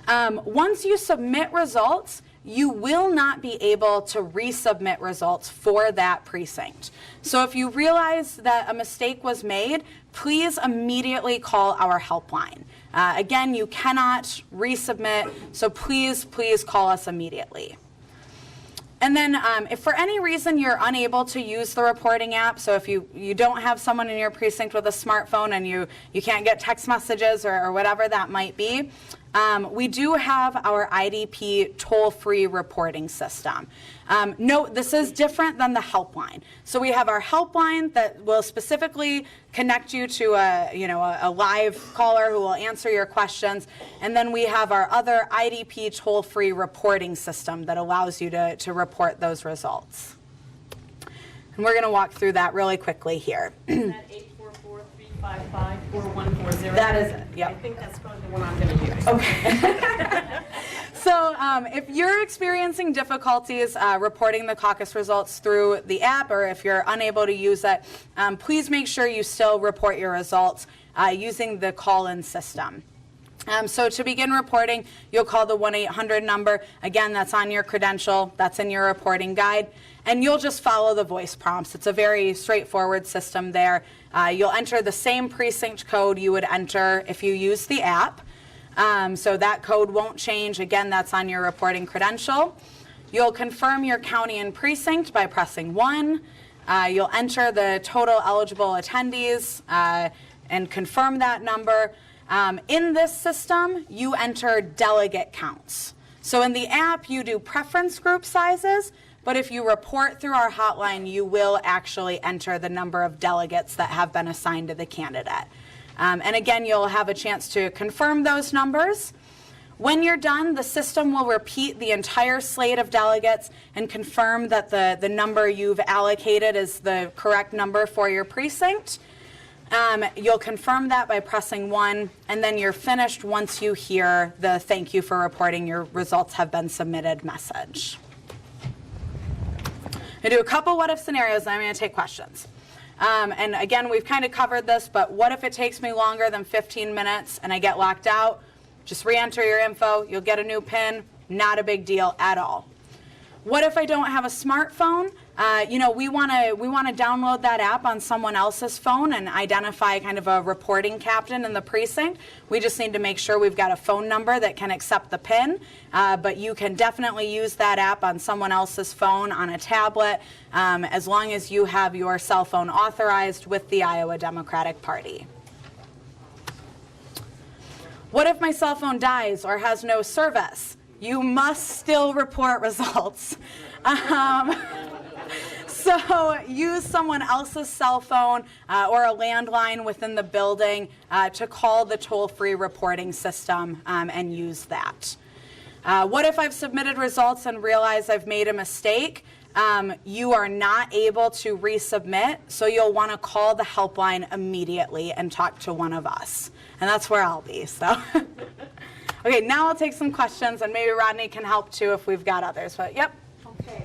Once you submit results, you will not be able to resubmit results for that precinct. So if you realize that a mistake was made, please immediately call our helpline. Again, you cannot resubmit, so please call us immediately. And then if for any reason you're unable to use the reporting app, so if you don't have someone in your precinct with a smartphone and you can't get text messages or whatever that might be, we do have our IDP toll-free reporting system. Note, this is different than the helpline. So we have our helpline that will specifically connect you to a live caller who will answer your questions, and then we have our other IDP toll-free reporting system that allows you to report those results. And we're going to walk through that really quickly here. Is that 844-355-4140? That is it, yep. I think that's probably the one I'm going to use. Okay. So if you're experiencing difficulties reporting the caucus results through the app, or if you're unable to use it, please make sure you still report your results using the call-in system. So to begin reporting, you'll call the 1-800 number. Again, that's on your credential. That's in your reporting guide. And you'll just follow the voice prompts. It's a very straightforward system there. You'll enter the same precinct code you would enter if you use the app. So that code won't change. Again, that's on your reporting credential. You'll confirm your county and precinct by pressing 1. You'll enter the total eligible attendees and confirm that number. In this system, you enter delegate counts. So in the app, you do preference group sizes, but if you report through our hotline, you will actually enter the number of delegates that have been assigned to the candidate. And again, you'll have a chance to confirm those numbers. When you're done, the system will repeat the entire slate of delegates and confirm that the number you've allocated is the correct number for your precinct. You'll confirm that by pressing 1, and then you're finished once you hear the "thank you for reporting your results have been submitted" message. I do a couple what if scenarios, and I'm going to take questions. And again, we've kind of covered this, but what if it takes me longer than 15 minutes and I get locked out? Just re-enter your info, you'll get a new PIN, not a big deal at all. What if I don't have a smartphone? We want to download that app on someone else's phone and identify kind of a reporting captain in the precinct. We just need to make sure we've got a phone number that can accept the PIN, but you can definitely use that app on someone else's phone, on a tablet, as long as you have your cell phone authorized with the Iowa Democratic Party. What if my cell phone dies or has no service? You must still report results. So use someone else's cell phone or a landline within the building to call the toll-free reporting system and use that. What if I've submitted results and realize I've made a mistake? You are not able to resubmit, so you'll want to call the helpline immediately and talk to one of us. And that's where I'll be. So, okay, now I'll take some questions, and maybe Rodney can help too if we've got others. But yep. Okay.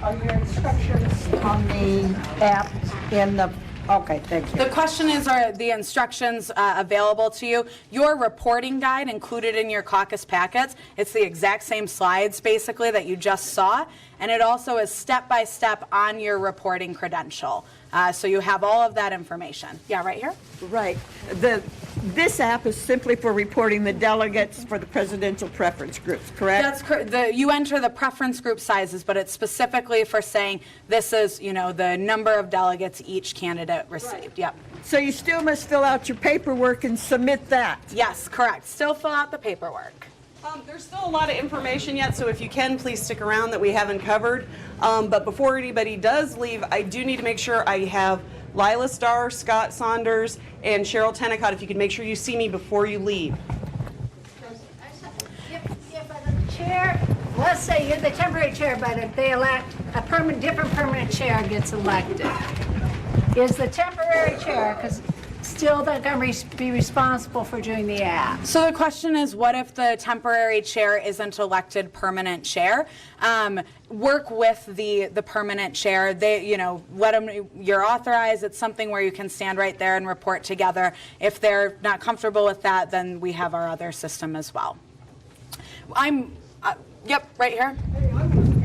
Are your instructions on the app in the? Okay, thank you. The question is, are the instructions available to you? Your reporting guide included in your caucus packets, it's the exact same slides basically that you just saw, and it also is step-by-step on your reporting credential. So you have all of that information. Yeah, right here? Right. This app is simply for reporting the delegates for the presidential preference groups, correct? That's correct. You enter the preference group sizes, but it's specifically for saying this is, the number of delegates each candidate received. Right. Yep. So you still must fill out your paperwork and submit that? Yes, correct. Still fill out the paperwork. There's still a lot of information yet, so if you can, please stick around that we haven't covered. But before anybody does leave, I do need to make sure I have Lila Starr, Scott Saunders, and Cheryl Tennicott, if you could make sure you see me before you leave. If a chair, let's say you're the temporary chair, but if they elect a different permanent chair gets elected, is the temporary chair, because still they're going to be responsible for doing the app. So the question is, what if the temporary chair isn't elected permanent chair? Work with the permanent chair. They, let them, you're authorized. It's something where you can stand right there and report together. If they're not comfortable with that, then we have our other system as well. Yep, right here.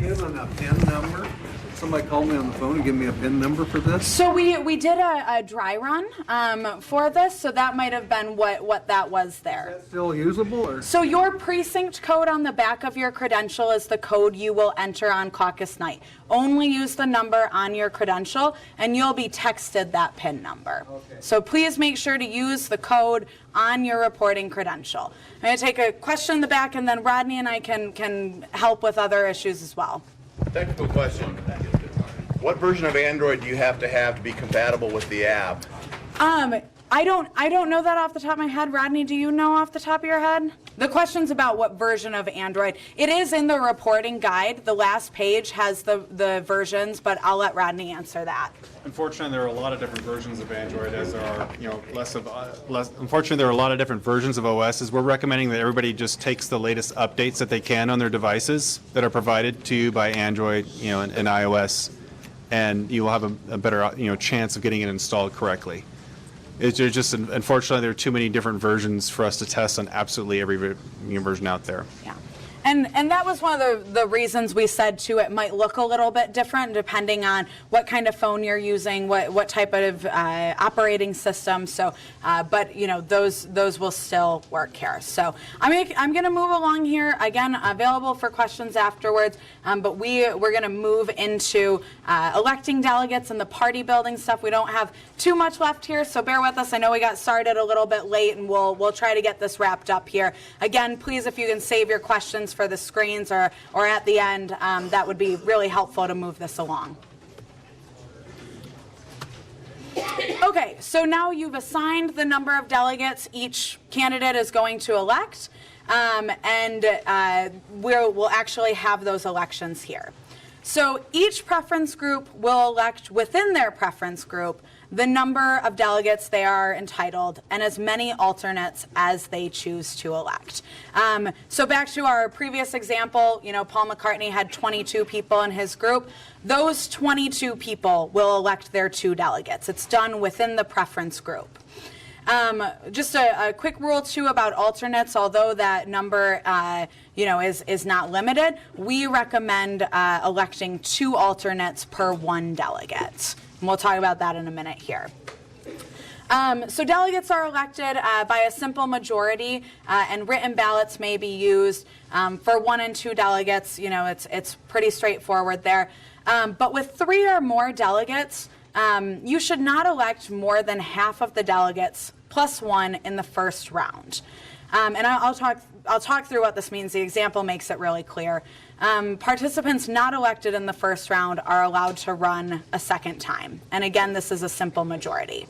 Given a PIN number. Somebody called me on the phone and give me a PIN number for this? So we did a dry run for this, so that might have been what that was there. Is that still usable? Or? So your precinct code on the back of your credential is the code you will enter on caucus night. Only use the number on your credential, and you'll be texted that PIN number. Okay. So please make sure to use the code on your reporting credential. I'm going to take a question in the back, and then Rodney and I can help with other issues as well. Technical question. What version of Android do you have to be compatible with the app? I don't know that off the top of my head. Rodney, do you know off the top of your head? The question's about what version of Android. It is in the reporting guide. The last page has the versions, but I'll let Rodney answer that. Unfortunately, there are a lot of different versions of Android, as there are, unfortunately, there are a lot of different versions of OSs. We're recommending that everybody just takes the latest updates that they can on their devices that are provided to you by Android, and iOS, and you will have a better, chance of getting it installed correctly. Unfortunately, there are too many different versions for us to test on absolutely every version out there. Yeah. And that was one of the reasons we said, too, it might look a little bit different depending on what kind of phone you're using, what type of operating system. So, but, you know, those will still work here. So I'm going to move along here. Again, available for questions afterwards. But we're going to move into electing delegates and the party building stuff. We don't have too much left here, so bear with us. I know we got started a little bit late, and we'll try to get this wrapped up here. Again, please, if you can save your questions for the screens or at the end, that would be really helpful to move this along. Okay, so now you've assigned the number of delegates each candidate is going to elect, and we'll actually have those elections here. So each preference group will elect within their preference group the number of delegates they are entitled and as many alternates as they choose to elect. So back to our previous example, you know, Paul McCartney had 22 people in his group. Those 22 people will elect their 2 delegates. It's done within the preference group. Just a quick rule too about alternates, although that number you know, is not limited, we recommend electing 2 alternates per 1 delegate. And we'll talk about that in a minute here. So delegates are elected by a simple majority, and written ballots may be used. For 1 and 2 delegates, you know, it's pretty straightforward there. But with 3 or more delegates, you should not elect more than half of the delegates plus 1 in the first round. And I'll talk through what this means. The example makes it really clear. Participants not elected in the first round are allowed to run a second time. And again, this is a simple majority.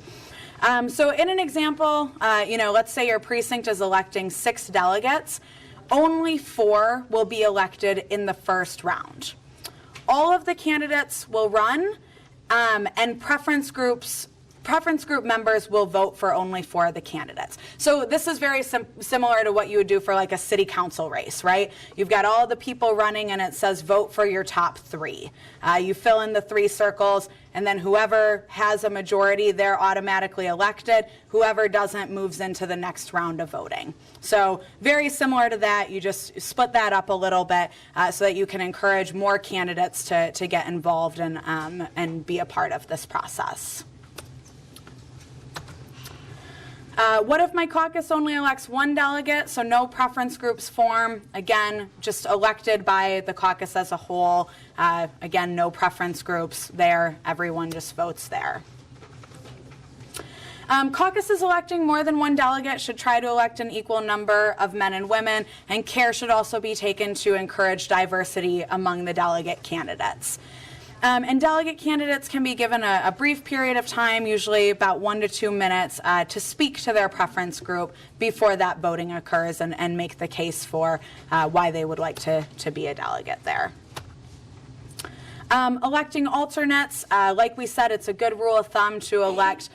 So in an example, you know, let's say your precinct is electing 6 delegates. Only 4 will be elected in the first round. All of the candidates will run, and preference group members will vote for only 4 of the candidates. So this is very similar to what you would do for like a city council race, right? You've got all the people running and it says vote for your top 3. You fill in the 3 circles, and then whoever has a majority, they're automatically elected. Whoever doesn't moves into the next round of voting. So very similar to that, you just split that up a little bit so that you can encourage more candidates to get involved and be a part of this process. What if my caucus only elects 1 delegate, so no preference groups form? Again, just elected by the caucus as a whole. Again, no preference groups there. Everyone just votes there. Caucuses electing more than 1 delegate should try to elect an equal number of men and women, and care should also be taken to encourage diversity among the delegate candidates. And delegate candidates can be given a brief period of time, usually about 1 to 2 minutes, to speak to their preference group before that voting occurs and make the case for why they would like to be a delegate there. Electing alternates, like we said, it's a good rule of thumb to elect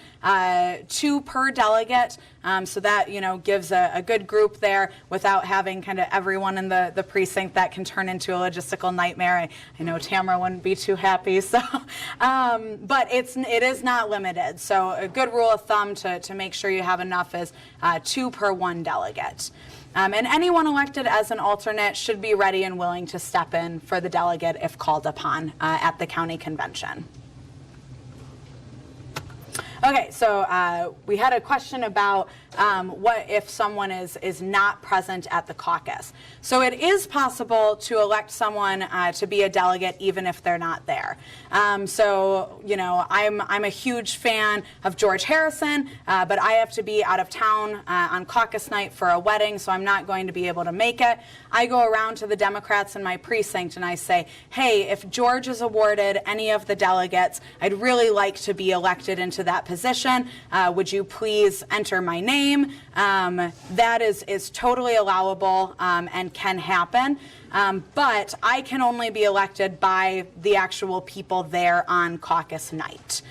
2 per delegate, so that, you know, gives a good group there without having kind of everyone in the precinct. That can turn into a logistical nightmare. I know Tamara wouldn't be too happy, so but it is not limited. So a good rule of thumb to make sure you have enough is 2 per 1 delegate. And anyone elected as an alternate should be ready and willing to step in for the delegate if called upon at the county convention. Okay, so we had a question about what if someone is not present at the caucus. So it is possible to elect someone to be a delegate even if they're not there. So, you know, I'm a huge fan of George Harrison, but I have to be out of town on caucus night for a wedding, so I'm not going to be able to make it. I go around to the Democrats in my precinct and I say, hey, if George is awarded any of the delegates, I'd really like to be elected into that position. Would you please enter my name? That is totally allowable and can happen. But I can only be elected by the actual people there on caucus night.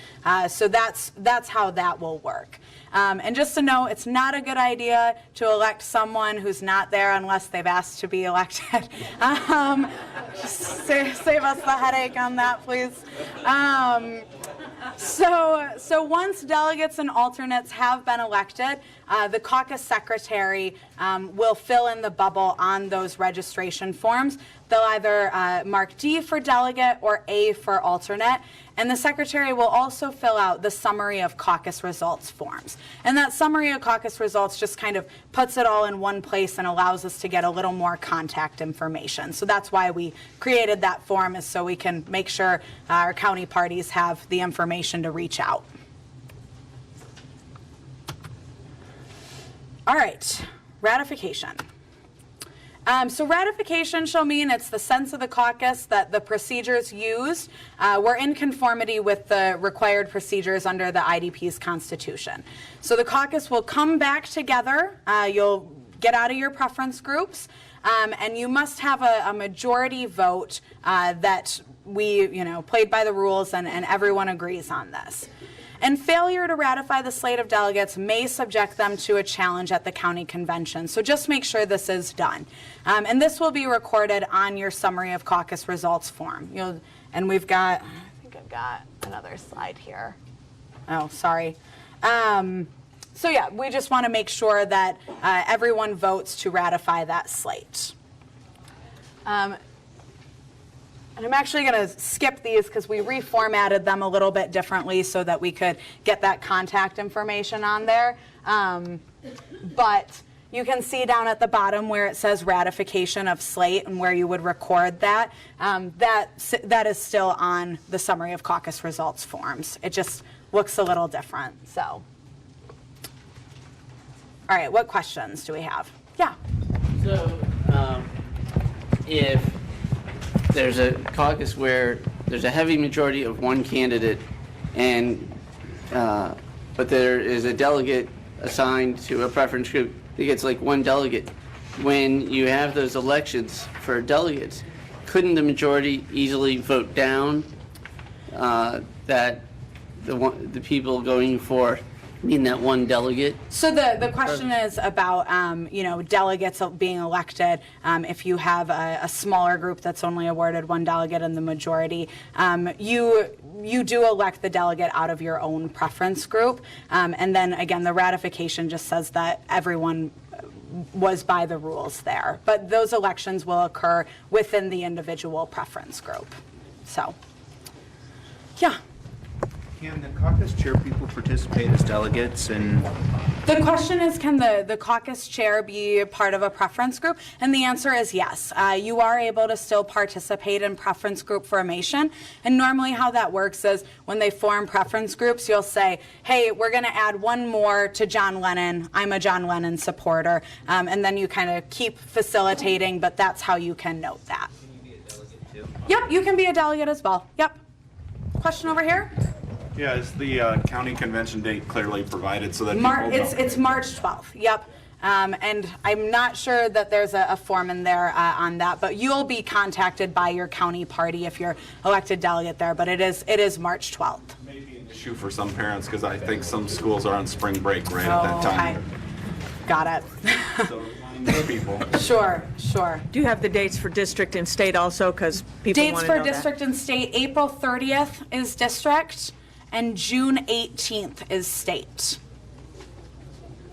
So that's how that will work. And just to know, it's not a good idea to elect someone who's not there unless they've asked to be elected. Save us the headache on that, please. So once delegates and alternates have been elected, the caucus secretary will fill in the bubble on those registration forms. They'll either mark D for delegate or A for alternate. And the secretary will also fill out the summary of caucus results forms. And that summary of caucus results just kind of puts it all in one place and allows us to get a little more contact information. So that's why we created that form, is so we can make sure our county parties have the information to reach out. All right, ratification. So ratification shall mean it's the sense of the caucus that the procedures used were in conformity with the required procedures under the IDP's constitution. So the caucus will come back together. You'll get out of your preference groups, and you must have a majority vote that we, played by the rules, and everyone agrees on this. And failure to ratify the slate of delegates may subject them to a challenge at the county convention. So just make sure this is done. And this will be recorded on your summary of caucus results form. And we've got, I think I've got another slide here. Oh, sorry. So yeah, we just want to make sure that everyone votes to ratify that slate. And I'm actually going to skip these because we reformatted them a little bit differently so that we could get that contact information on there. But you can see down at the bottom where it says ratification of slate and where you would record that. That is still on the summary of caucus results forms. It just looks a little different. So, all right, what questions do we have? Yeah. So, if there's a caucus where there's a heavy majority of one candidate, and but there is a delegate assigned to a preference group that gets like one delegate. When you have those elections for delegates, couldn't the majority easily vote down that the people going for that one delegate? So the question is about delegates being elected. If you have a smaller group that's only awarded one delegate in the majority, you do elect the delegate out of your own preference group. And then again, the ratification just says that everyone was by the rules there. But those elections will occur within the individual preference group. So, yeah. Can the caucus chair people participate as delegates? And the question is, can the caucus chair be part of a preference group? And the answer is yes. You are able to still participate in preference group formation. And normally how that works is when they form preference groups, you'll say, hey, we're going to add one more to John Lennon. I'm a John Lennon supporter. And then you kind of keep facilitating, but that's how you can note that. can you be a delegate too? Yep, you can be a delegate as well. Yep. Question over here? Yeah, is the county convention date clearly provided so that people know? It's March 12th, yep. And I'm not sure that there's a form in there on that, but you'll be contacted by your county party if you're elected delegate there, but it is March 12th. Maybe an issue for some parents because I think some schools are on spring break right at that time. Okay. Got it. So remind people. Sure. Do you have the dates for district and state also? Because people want Dates to know for district and state, April 30th is district, and June 18th is state.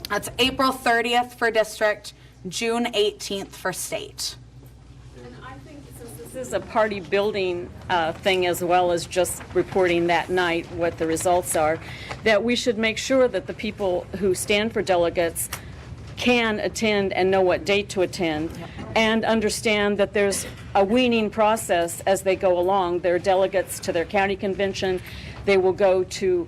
That's April 30th for district, June 18th for state. And I think since this is a party building thing as well as just reporting that night what the results are, that we should make sure that the people who stand for delegates can attend and know what date to attend, and understand that there's a weaning process as they go along. They're delegates to their county convention. They will go to,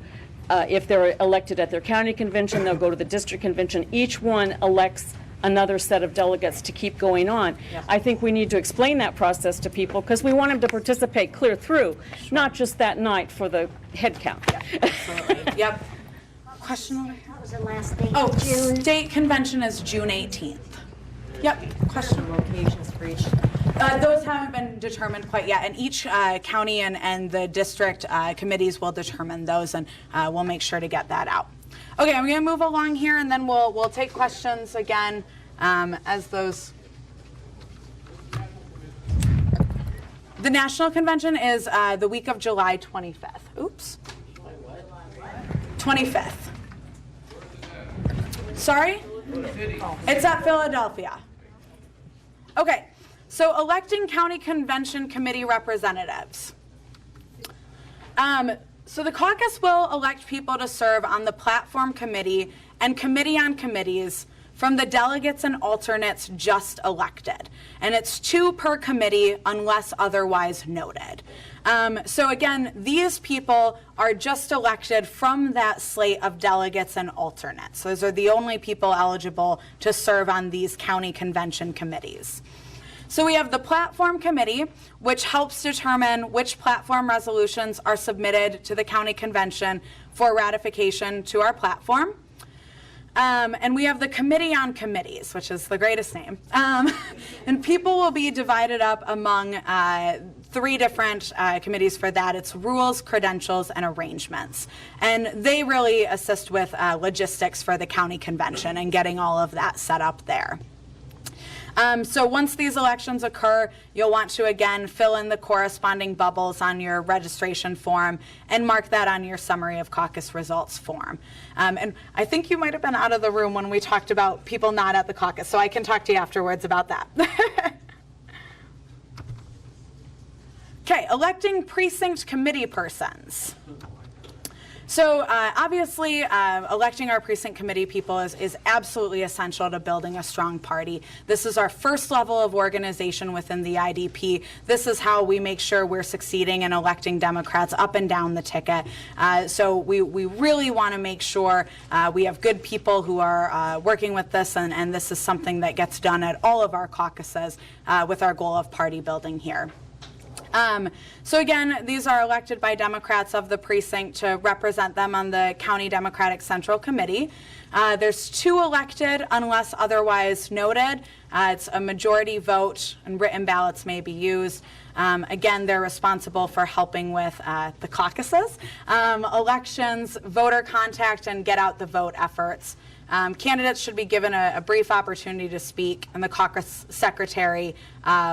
if they're elected at their county convention, they'll go to the district convention. Each one elects another set of delegates to keep going on. Yep. I think we need to explain that process to people because we want them to participate clear through, not just that night for the head count. Absolutely. Yep. Question over here? What was the last date? Oh, June. state convention is June 18th. Yep. Question. Locations for each. Those haven't been determined quite yet, and each county and the district committees will determine those, and we'll make sure to get that out. Okay, I'm going to move along here, and then we'll take questions again as those. The national convention is the week of July 25th. Oops. 25th. Sorry? It's at Philadelphia. Okay, so electing county convention committee representatives. So the caucus will elect people to serve on the platform committee and committee on committees from the delegates and alternates just elected. And it's 2 per committee unless otherwise noted. So again, these people are just elected from that slate of delegates and alternates. Those are the only people eligible to serve on these county convention committees. So we have the platform committee, which helps determine which platform resolutions are submitted to the county convention for ratification to our platform. And we have the committee on committees, which is the greatest name. And people will be divided up among 3 different committees for that. It's rules, credentials, and arrangements. And they really assist with logistics for the county convention and getting all of that set up there. So once these elections occur, you'll want to again fill in the corresponding bubbles on your registration form and mark that on your summary of caucus results form. And I think you might have been out of the room when we talked about people not at the caucus, so I can talk to you afterwards about that. Okay, electing precinct committee persons. So obviously, electing our precinct committee people is absolutely essential to building a strong party. This is our first level of organization within the IDP. This is how we make sure we're succeeding in electing Democrats up and down the ticket. So we really want to make sure we have good people who are working with this, and this is something that gets done at all of our caucuses with our goal of party building here. So again, these are elected by Democrats of the precinct to represent them on the County Democratic Central Committee. There's 2 elected unless otherwise noted. It's a majority vote and written ballots may be used. Again, they're responsible for helping with the caucuses, elections, voter contact, and get out the vote efforts. Candidates should be given a brief opportunity to speak, and the caucus secretary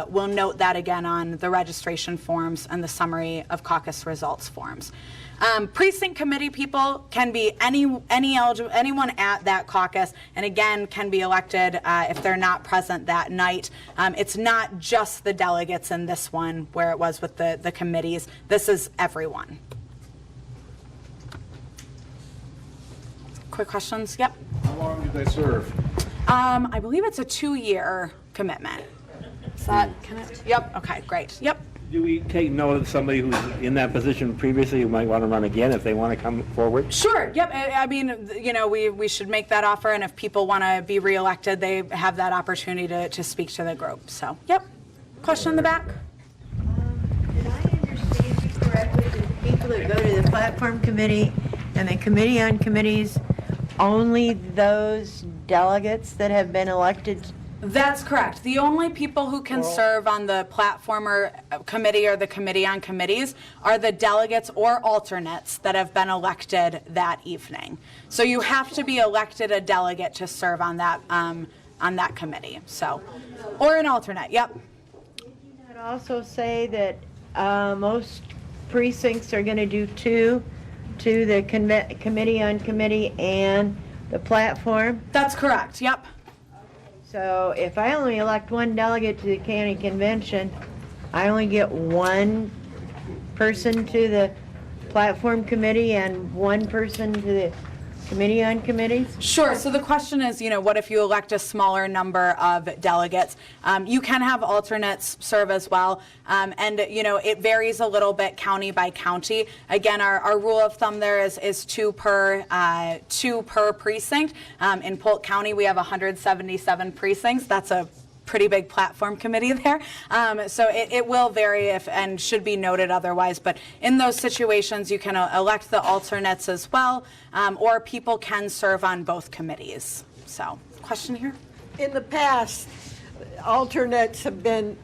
will note that again on the registration forms and the summary of caucus results forms. Precinct committee people can be anyone at that caucus, and again can be elected if they're not present that night. It's not just the delegates in this one where it was with the committees. This is everyone. Quick questions? Yep. How long do they serve? I believe it's a 2-year commitment. Is that, yep, okay, great, yep. Do we take note of somebody who's in that position previously who might want to run again if they want to come forward? Sure, yep, I mean, you know, we should make that offer, and if people want to be reelected, they have that opportunity to speak to the group, so, yep. Question in the back? Did I understand you correctly that people that go to the platform committee and the committee on committees, only those delegates that have been elected? That's correct. The only people who can serve on the platform or committee or the committee on committees are the delegates or alternates that have been elected that evening. So you have to be elected a delegate to serve on that committee. So, or an alternate. Yep. I'd also say that most precincts are going to do 2 to the committee on committee and the platform. That's correct. Yep. So if I only elect 1 delegate to the county convention, I only get 1 person to the platform committee and 1 person to the committee on committees? Sure. So the question is, you know, what if you elect a smaller number of delegates? You can have alternates serve as well. And, you know, it varies a little bit county by county. Again, our rule of thumb there is 2 per precinct. In Polk County, we have 177 precincts. That's a pretty big platform committee there. So it will vary and should be noted otherwise. But in those situations, you can elect the alternates as well, or people can serve on both committees. So, question here? In the past, alternates have been,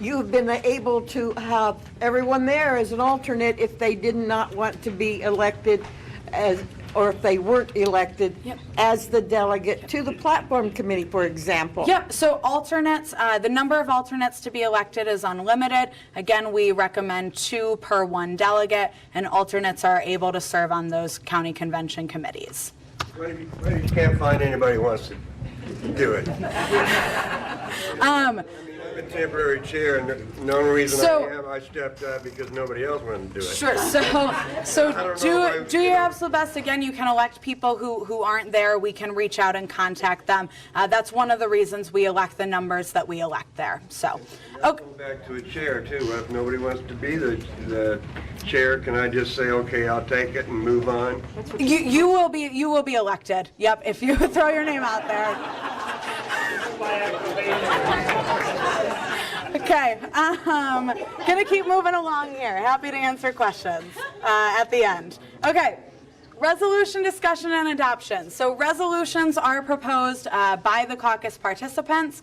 you've been able to have everyone there as an alternate if they did not want to be elected as or if they weren't elected as the delegate to the platform committee, for example? Yep, so alternates, the number of alternates to be elected is unlimited. Again, we recommend 2 per 1 delegate, and alternates are able to serve on those county convention committees. What if you can't find anybody who wants to do it? I'm a temporary chair, and the only reason I stepped up because nobody else wanted to do it. Sure. So do your absolute best. Again, you can elect people who aren't there. We can reach out and contact them. That's one of the reasons we elect the numbers that we elect there. So, okay. Go back to a chair too. If nobody wants to be the chair, can I just say, okay, I'll take it and move on? You will be elected. Yep. If you throw your name out there. Okay, gonna keep moving along here. Happy to answer questions at the end. Okay, resolution discussion and adoption. So resolutions are proposed by the caucus participants.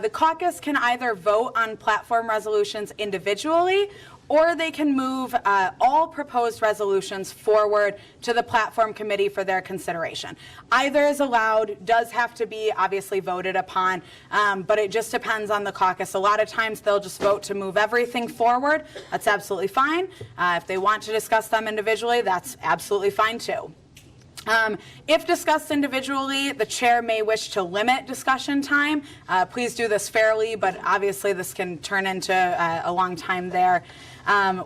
The caucus can either vote on platform resolutions individually, or they can move all proposed resolutions forward to the platform committee for their consideration. Either is allowed, does have to be obviously voted upon, but it just depends on the caucus. A lot of times they'll just vote to move everything forward. That's absolutely fine. If they want to discuss them individually, that's absolutely fine too. If discussed individually, the chair may wish to limit discussion time. Please do this fairly, but obviously this can turn into a long time there.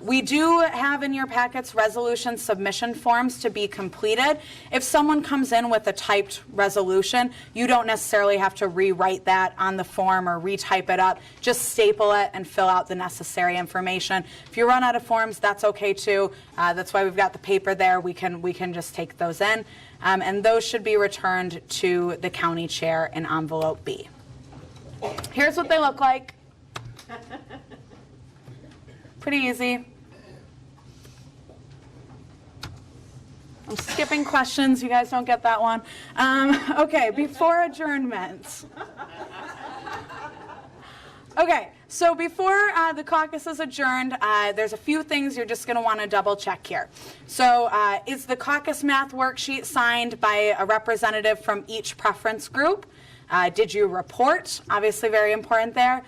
We do have in your packets resolution submission forms to be completed. If someone comes in with a typed resolution, you don't necessarily have to rewrite that on the form or retype it up. Just staple it and fill out the necessary information. If you run out of forms, that's okay too. That's why we've got the paper there. We can just take those in. And those should be returned to the county chair in envelope B. Here's what they look like. Pretty easy. I'm skipping questions. You guys don't get that one. Okay, before adjournment. Okay, so before the caucus is adjourned, there's a few things you're just going to want to double check here. So is the caucus math worksheet signed by a representative from each preference group? Did you report? Obviously very important there.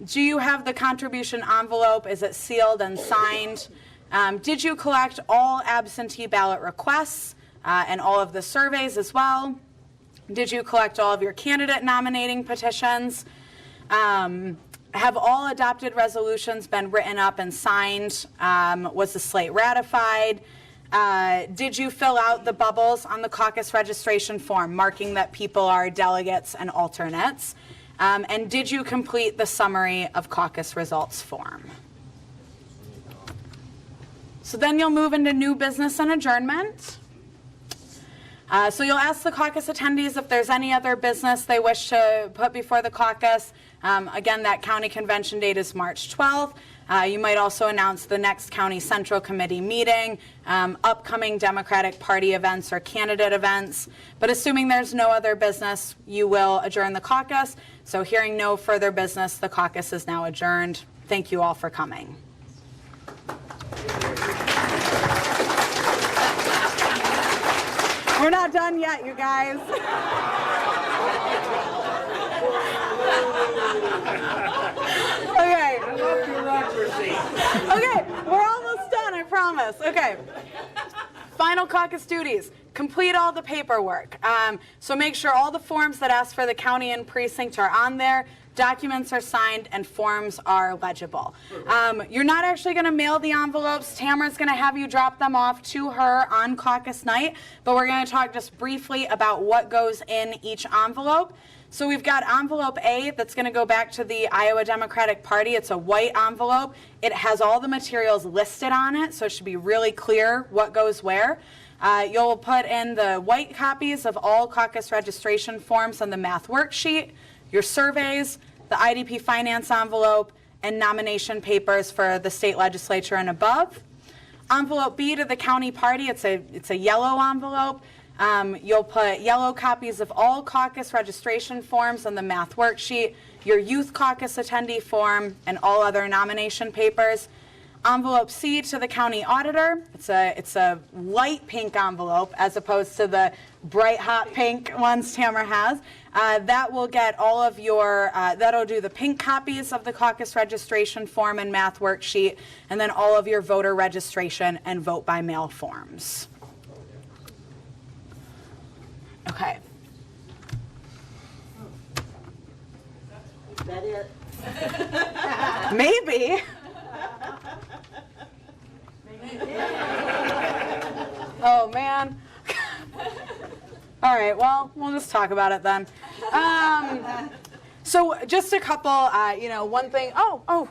Do you have the contribution envelope? Is it sealed and signed? Did you collect all absentee ballot requests and all of the surveys as well? Did you collect all of your candidate nominating petitions? Have all adopted resolutions been written up and signed? Was the slate ratified? Did you fill out the bubbles on the caucus registration form, marking that people are delegates and alternates? And did you complete the summary of caucus results form? So then you'll move into new business and adjournment. So you'll ask the caucus attendees if there's any other business they wish to put before the caucus. Again, that county convention date is March 12th. You might also announce the next county central committee meeting, upcoming Democratic Party events or candidate events. But assuming there's no other business, you will adjourn the caucus. So hearing no further business, the caucus is now adjourned. Thank you all for coming. We're not done yet, you guys. Okay. I love bureaucracy. Okay, we're almost done, I promise. Okay. Final caucus duties. Complete all the paperwork. So make sure all the forms that ask for the county and precinct are on there. Documents are signed and forms are legible. You're not actually going to mail the envelopes. Tamara's going to have you drop them off to her on caucus night, but we're going to talk just briefly about what goes in each envelope. So we've got envelope A that's going to go back to the Iowa Democratic Party. It's a white envelope. It has all the materials listed on it, so it should be really clear what goes where. You'll put in the white copies of all caucus registration forms on the math worksheet, your surveys, the IDP finance envelope, and nomination papers for the state legislature and above. Envelope B to the county party, it's a yellow envelope. You'll put yellow copies of all caucus registration forms on the math worksheet, your youth caucus attendee form, and all other nomination papers. Envelope C to the county auditor. It's a light pink envelope as opposed to the bright hot pink ones Tamara has. That will get all of your, that'll do the pink copies of the caucus registration form and math worksheet, and then all of your voter registration and vote by mail forms. Okay. Is that it? Maybe. Oh, man. All right, well, we'll just talk about it then. So just a couple, one thing. Oh.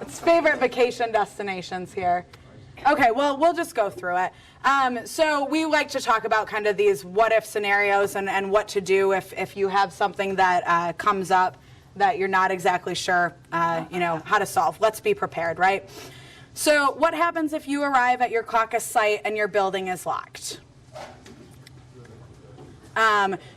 It's favorite vacation destinations here. Okay, well, we'll just go through it. So we like to talk about kind of these what-if scenarios and what to do if you have something that comes up that you're not exactly sure, how to solve. Let's be prepared, right? So what happens if you arrive at your caucus site and your building is locked?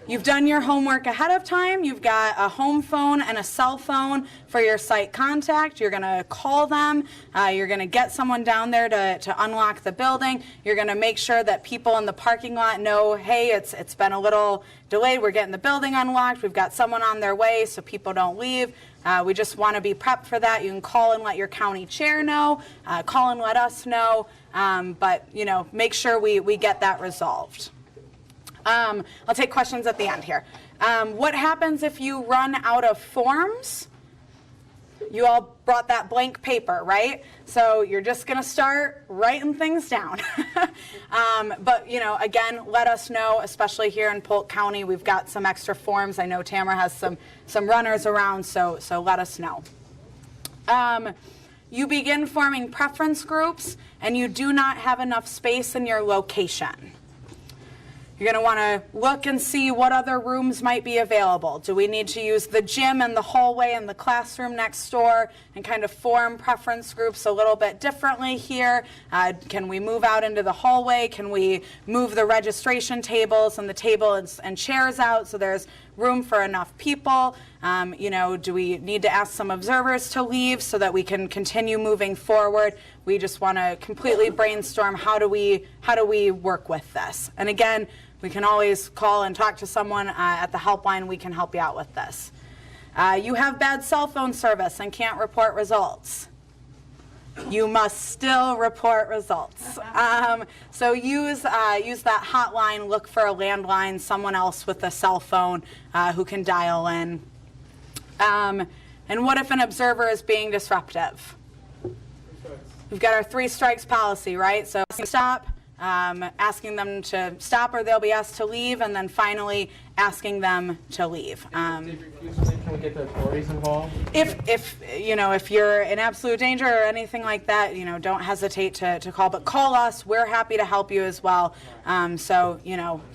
You've done your homework ahead of time. You've got a home phone and a cell phone for your site contact. You're going to call them. You're going to get someone down there to unlock the building. You're going to make sure that people in the parking lot know, hey, it's been a little delayed. We're getting the building unlocked. We've got someone on their way so people don't leave. We just want to be prepped for that. You can call and let your county chair know. Call and let us know. But make sure we get that resolved. I'll take questions at the end here. What happens if you run out of forms? You all brought that blank paper, right? So you're just going to start writing things down. But, again, let us know, especially here in Polk County. We've got some extra forms. I know Tamara has some runners around, so let us know. You begin forming preference groups, and you do not have enough space in your location. You're going to want to look and see what other rooms might be available. Do we need to use the gym and the hallway and the classroom next door and kind of form preference groups a little bit differently here? Can we move out into the hallway? Can we move the registration tables and the tables and chairs out so there's room for enough people? Do we need to ask some observers to leave so that we can continue moving forward? We just want to completely brainstorm how do we work with this? And again, we can always call and talk to someone at the helpline. We can help you out with this. You have bad cell phone service and can't report results. You must still report results. So use that hotline, look for a landline, someone else with a cell phone who can dial in. And what if an observer is being disruptive? We've got our 3 strikes policy, right? So stop, asking them to stop or they'll be asked to leave, and then finally asking them to leave. Can we get the authorities involved? If you're in absolute danger or anything like that, don't hesitate to call. But call us. We're happy to help you as well. So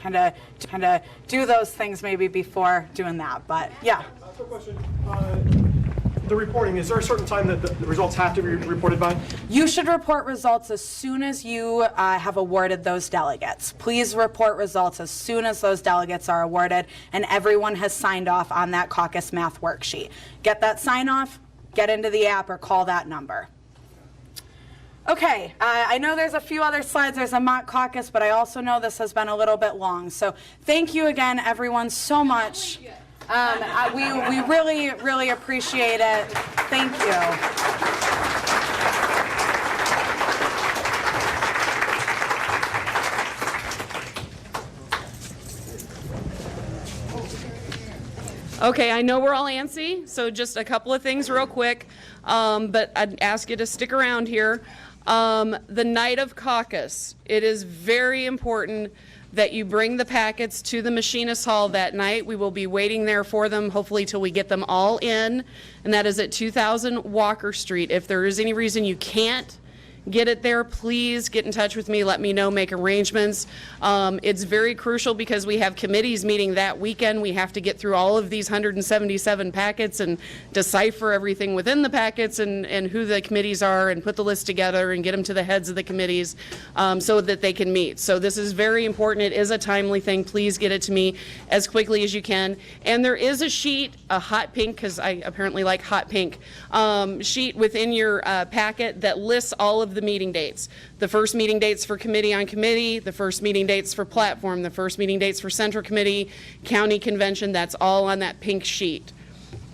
kind of do those things maybe before doing that. But yeah. Question. The reporting, is there a certain time that the results have to be reported by? You should report results as soon as you have awarded those delegates. Please report results as soon as those delegates are awarded and everyone has signed off on that caucus math worksheet. Get that sign off, get into the app, or call that number. Okay, I know there's a few other slides. There's a mock caucus, but I also know this has been a little bit long. So thank you again, everyone, so much. We really, really appreciate it. Thank you. Okay, I know we're all antsy, so just a couple of things real quick, but I'd ask you to stick around here. The night of caucus, it is very important that you bring the packets to the machinist hall that night. We will be waiting there for them, hopefully till we get them all in, and that is at 2000 Walker Street. If there is any reason you can't get it there, please get in touch with me, let me know, make arrangements. It's very crucial because we have committees meeting that weekend. We have to get through all of these 177 packets and decipher everything within the packets and who the committees are and put the list together and get them to the heads of the committees so that they can meet. So this is very important. It is a timely thing. Please get it to me as quickly as you can. And there is a sheet, a hot pink, because I apparently like hot pink, sheet within your packet that lists all of the meeting dates. The first meeting dates for committee on committee, the first meeting dates for platform, the first meeting dates for central committee, county convention, that's all on that pink sheet.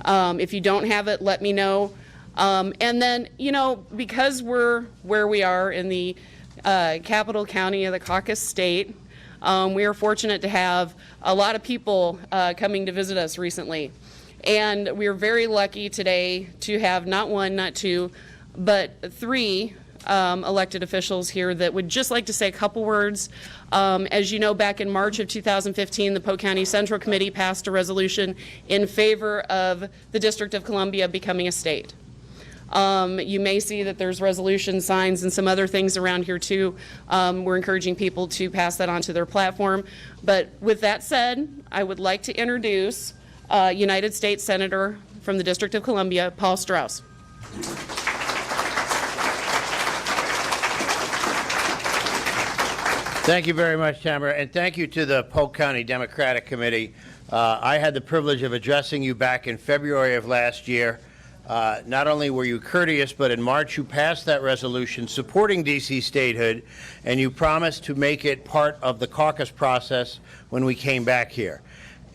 If you don't have it, let me know. And then, you know, because we're where we are in the capital county of the Caucus state, we are fortunate to have a lot of people coming to visit us recently. And we are very lucky today to have not one, not two, but three elected officials here that would just like to say a couple words. As you know, back in March of 2015, the Polk County Central Committee passed a resolution in favor of the District of Columbia becoming a state. You may see that there's resolution signs and some other things around here too. We're encouraging people to pass that onto their platform. But with that said, I would like to introduce United States Senator from the District of Columbia, Paul Strauss. Thank you very much, Tamara, and thank you to the Polk County Democratic Committee. I had the privilege of addressing you back in February of last year. Not only were you courteous, but in March you passed that resolution supporting D.C. statehood, and you promised to make it part of the caucus process when we came back here.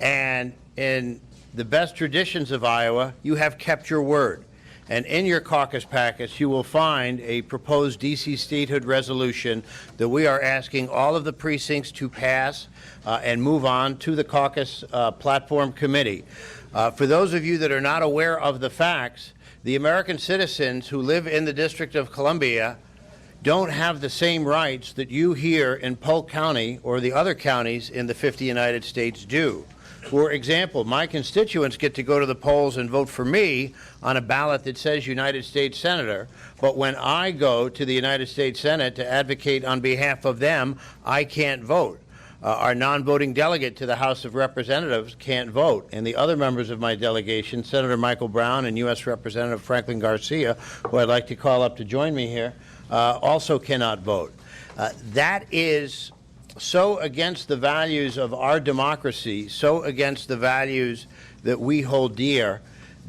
And in the best traditions of Iowa, you have kept your word. And in your caucus packets, you will find a proposed D.C. statehood resolution that we are asking all of the precincts to pass and move on to the caucus platform committee. For those of you that are not aware of the facts, the American citizens who live in the District of Columbia don't have the same rights that you here in Polk County or the other counties in the 50 United States do. For example, my constituents get to go to the polls and vote for me on a ballot that says United States Senator, but when I go to the United States Senate to advocate on behalf of them, I can't vote. Our non-voting delegate to the House of Representatives can't vote, and the other members of my delegation, Senator Michael Brown and U.S. Representative Franklin Garcia, who I'd like to call up to join me here, also cannot vote. That is so against the values of our democracy, so against the values that we hold dear,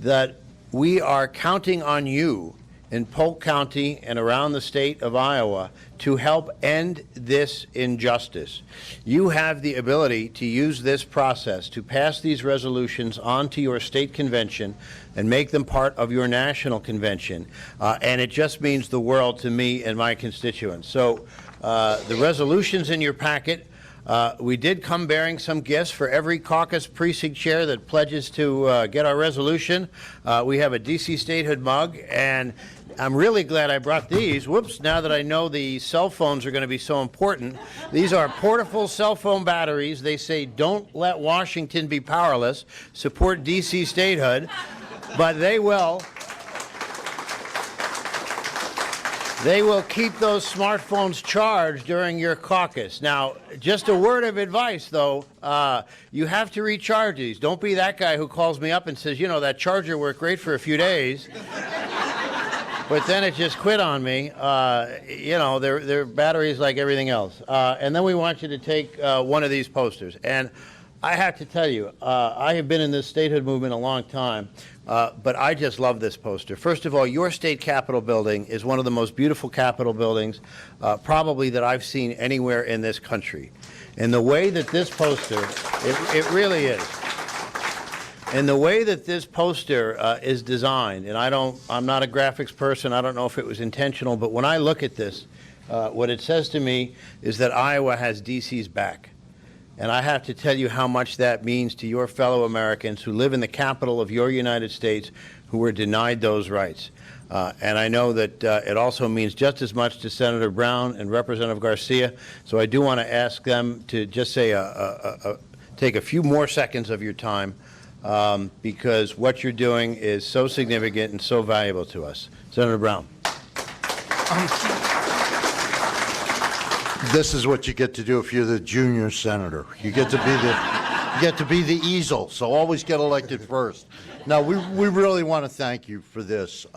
that we are counting on you in Polk County and around the state of Iowa to help end this injustice. You have the ability to use this process to pass these resolutions onto your state convention and make them part of your national convention, and it just means the world to me and my constituents. So the resolutions in your packet, we did come bearing some gifts for every caucus precinct chair that pledges to get our resolution. We have a D.C. statehood mug, and I'm really glad I brought these. Whoops, now that I know the cell phones are going to be so important. These are portable cell phone batteries. They say, don't let Washington be powerless. Support D.C. statehood. But they will. They will keep those smartphones charged during your caucus. Now, just a word of advice, though, you have to recharge these. Don't be that guy who calls me up and says, you know, that charger worked great for a few days, but then it just quit on me. You know, they're batteries like everything else. And then we want you to take one of these posters. And I have to tell you, I have been in this statehood movement a long time, but I just love this poster. First of all, your state capitol building is one of the most beautiful capitol buildings probably that I've seen anywhere in this country. And the way that this poster, it really is. And the way that this poster is designed, and I'm not a graphics person, I don't know if it was intentional, but when I look at this, what it says to me is that Iowa has D.C.'s back. And I have to tell you how much that means to your fellow Americans who live in the capital of your United States who were denied those rights. And I know that it also means just as much to Senator Brown and Representative Garcia. So I do want to ask them to just say take a few more seconds of your time because what you're doing is so significant and so valuable to us. Senator Brown. This is what you get to do if you're the junior senator. You get to be the easel, so always get elected first. Now, we really want to thank you for this.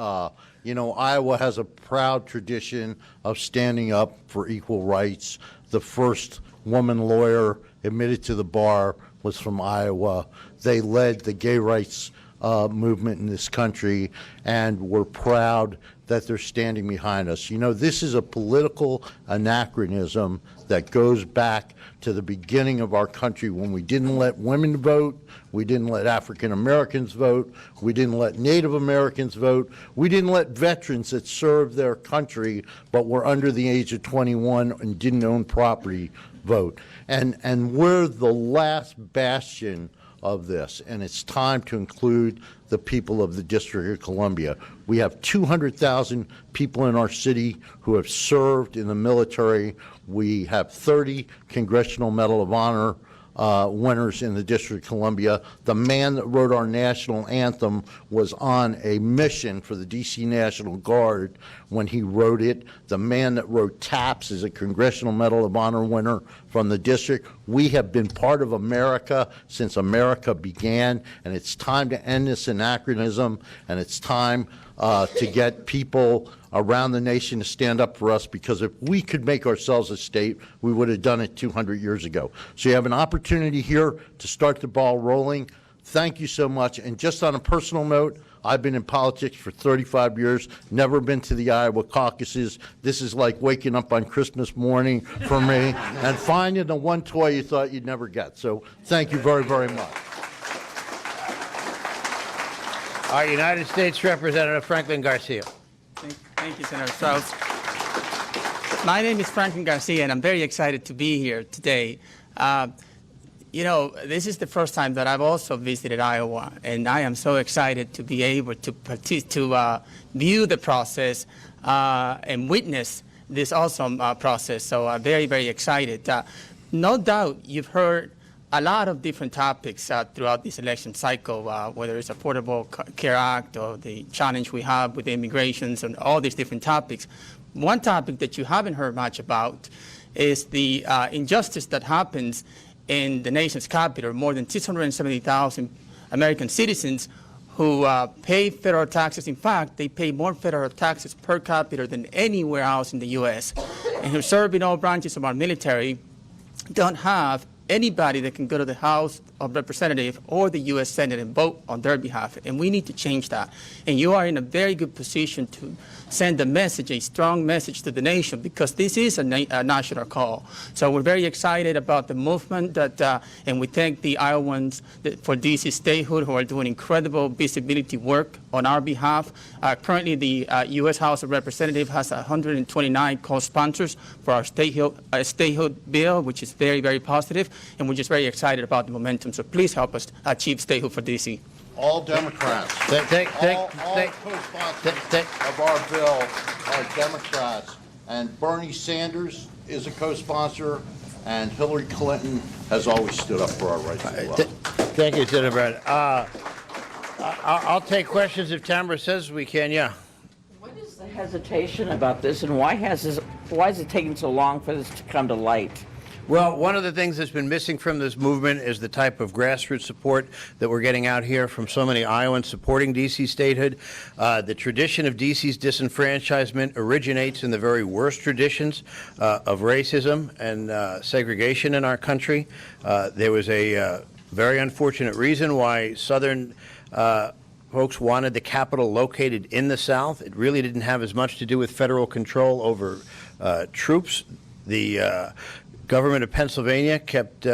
You know, Iowa has a proud tradition of standing up for equal rights. The first woman lawyer admitted to the bar was from Iowa. They led the gay rights movement in this country, and we're proud that they're standing behind us. You know, this is a political anachronism that goes back to the beginning of our country when we didn't let women vote, we didn't let African Americans vote, we didn't let Native Americans vote, we didn't let veterans that served their country but were under the age of 21 and didn't own property vote. And we're the last bastion of this, and it's time to include the people of the District of Columbia. We have 200,000 people in our city who have served in the military. We have 30 Congressional Medal of Honor winners in the District of Columbia. The man that wrote our national anthem was on a mission for the D.C. National Guard when he wrote it. The man that wrote TAPS is a Congressional Medal of Honor winner from the district. We have been part of America since America began, and it's time to end this anachronism, and it's time to get people around the nation to stand up for us, because if we could make ourselves a state, we would have done it 200 years ago. So you have an opportunity here to start the ball rolling. Thank you so much. And just on a personal note, I've been in politics for 35 years, never been to the Iowa caucuses. This is like waking up on Christmas morning for me and finding the one toy you thought you'd never get. So thank you very, very much. Our United States Representative Franklin Garcia. Thank you, Senator Strauss. My name is Franklin Garcia, and I'm very excited to be here today. You know, this is the first time that I've also visited Iowa, and I am so excited to be able to view the process and witness this awesome process. So I'm very, very excited. No doubt you've heard a lot of different topics throughout this election cycle, whether it's Affordable Care Act or the challenge we have with immigrations and all these different topics. One topic that you haven't heard much about is the injustice that happens in the nation's capital. More than 670,000 American citizens who pay federal taxes. In fact, they pay more federal taxes per capita than anywhere else in the U.S. and who serve in all branches of our military don't have anybody that can go to the House of Representatives or the U.S. Senate and vote on their behalf, and we need to change that. And you are in a very good position to send a message, a strong message to the nation, because this is a national call. So we're very excited about the movement, and we thank the Iowans for D.C. statehood who are doing incredible visibility work on our behalf. Currently, the U.S. House of Representatives has 129 co-sponsors for our statehood bill, which is very, very positive, and we're just very excited about the momentum. So please help us achieve statehood for D.C. All Democrats. All co-sponsors of our bill are Democrats. And Bernie Sanders is a co-sponsor, and Hillary Clinton has always stood up for our rights as well. Thank you, Senator Brad. I'll take questions if Tamara says we can, yeah. What is the hesitation about this, and why is it taking so long for this to come to light? Well, one of the things that's been missing from this movement is the type of grassroots support that we're getting out here from so many Iowans supporting D.C. statehood. The tradition of D.C.'s disenfranchisement originates in the very worst traditions of racism and segregation in our country. There was a very unfortunate reason why Southern folks wanted the capital located in the South. It really didn't have as much to do with federal control over troops. The government of Pennsylvania kept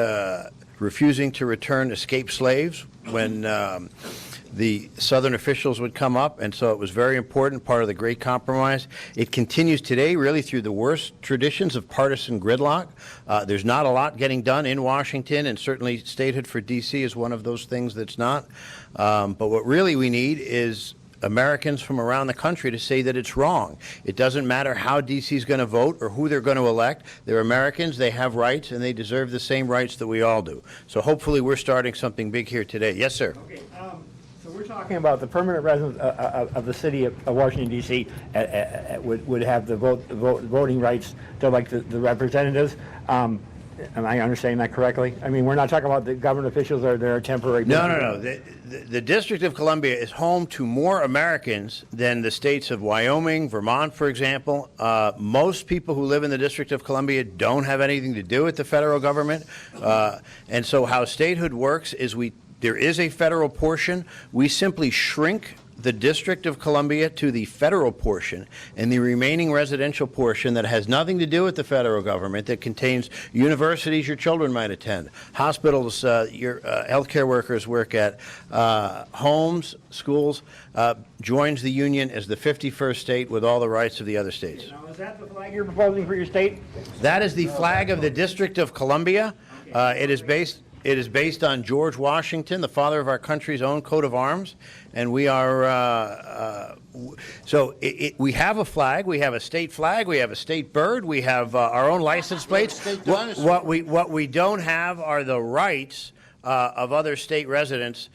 refusing to return escaped slaves when the Southern officials would come up, and so it was very important, part of the Great Compromise. It continues today really through the worst traditions of partisan gridlock. There's not a lot getting done in Washington, and certainly statehood for D.C. is one of those things that's not. But what really we need is Americans from around the country to say that it's wrong. It doesn't matter how D.C. is going to vote or who they're going to elect. They're Americans, they have rights, and they deserve the same rights that we all do. So hopefully we're starting something big here today. Yes, sir. Okay, so we're talking about the permanent residents of the city of Washington, D.C. Would have the voting rights to elect the representatives. Am I understanding that correctly? I mean, we're not talking about the government officials or their temporary... No. The District of Columbia is home to more Americans than the states of Wyoming, Vermont, for example. Most people who live in the District of Columbia don't have anything to do with the federal government. And so how statehood works is there is a federal portion. We simply shrink the District of Columbia to the federal portion, and the remaining residential portion that has nothing to do with the federal government, that contains universities your children might attend, hospitals your healthcare workers work at, homes, schools, joins the Union as the 51st state with all the rights of the other states. Now, is that the flag you're proposing for your state? That is the flag of the District of Columbia. It is based on George Washington, the father of our country's own coat of arms, and we are we have a flag, we have a state flag, we have a state bird, we have our own license plates. What we don't have are the rights of other state residents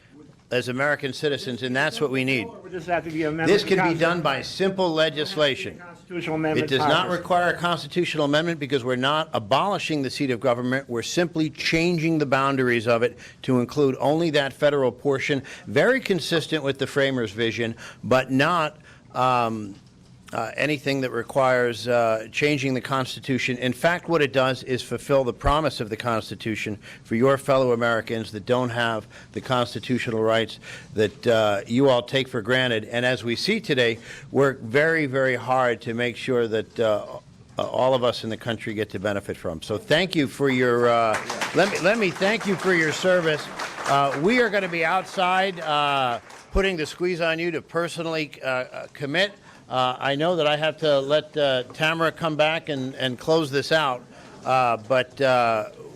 as American citizens, and that's what we need. This can be done by simple legislation. It does not require a constitutional amendment because we're not abolishing the seat of government. We're simply changing the boundaries of it to include only that federal portion, very consistent with the framers' vision, but not anything that requires changing the Constitution. In fact, what it does is fulfill the promise of the Constitution for your fellow Americans that don't have the constitutional rights that you all take for granted. And as we see today, work very, very hard to make sure that all of us in the country get to benefit from. So thank you for your, let me thank you for your service. We are going to be outside putting the squeeze on you to personally commit. I know that I have to let Tamara come back and close this out, but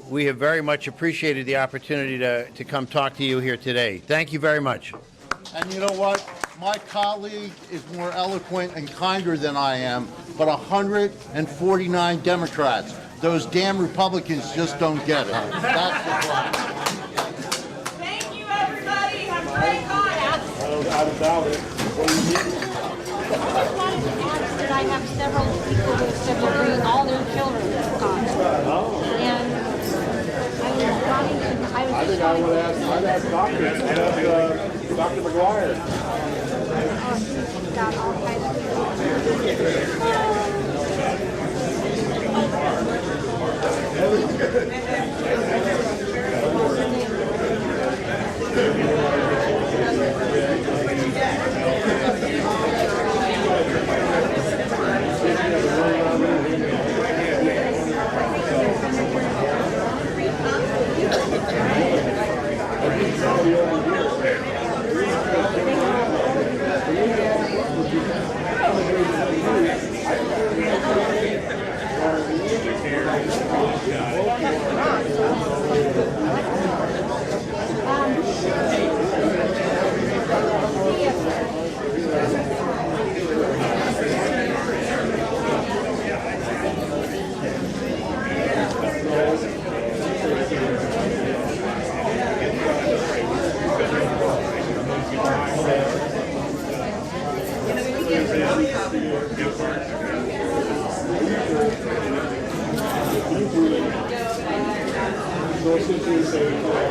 we have very much appreciated the opportunity to come talk to you here today. Thank you very much. And you know what? My colleague is more eloquent and kinder than I am, but 149 Democrats. Those damn Republicans just don't get it. That's the problem. Thank you, everybody. Have a great night. I have several people who said they're bringing all their children to Caucus. And I was just trying to ask Dr. McGuire. Got all kinds Thank you.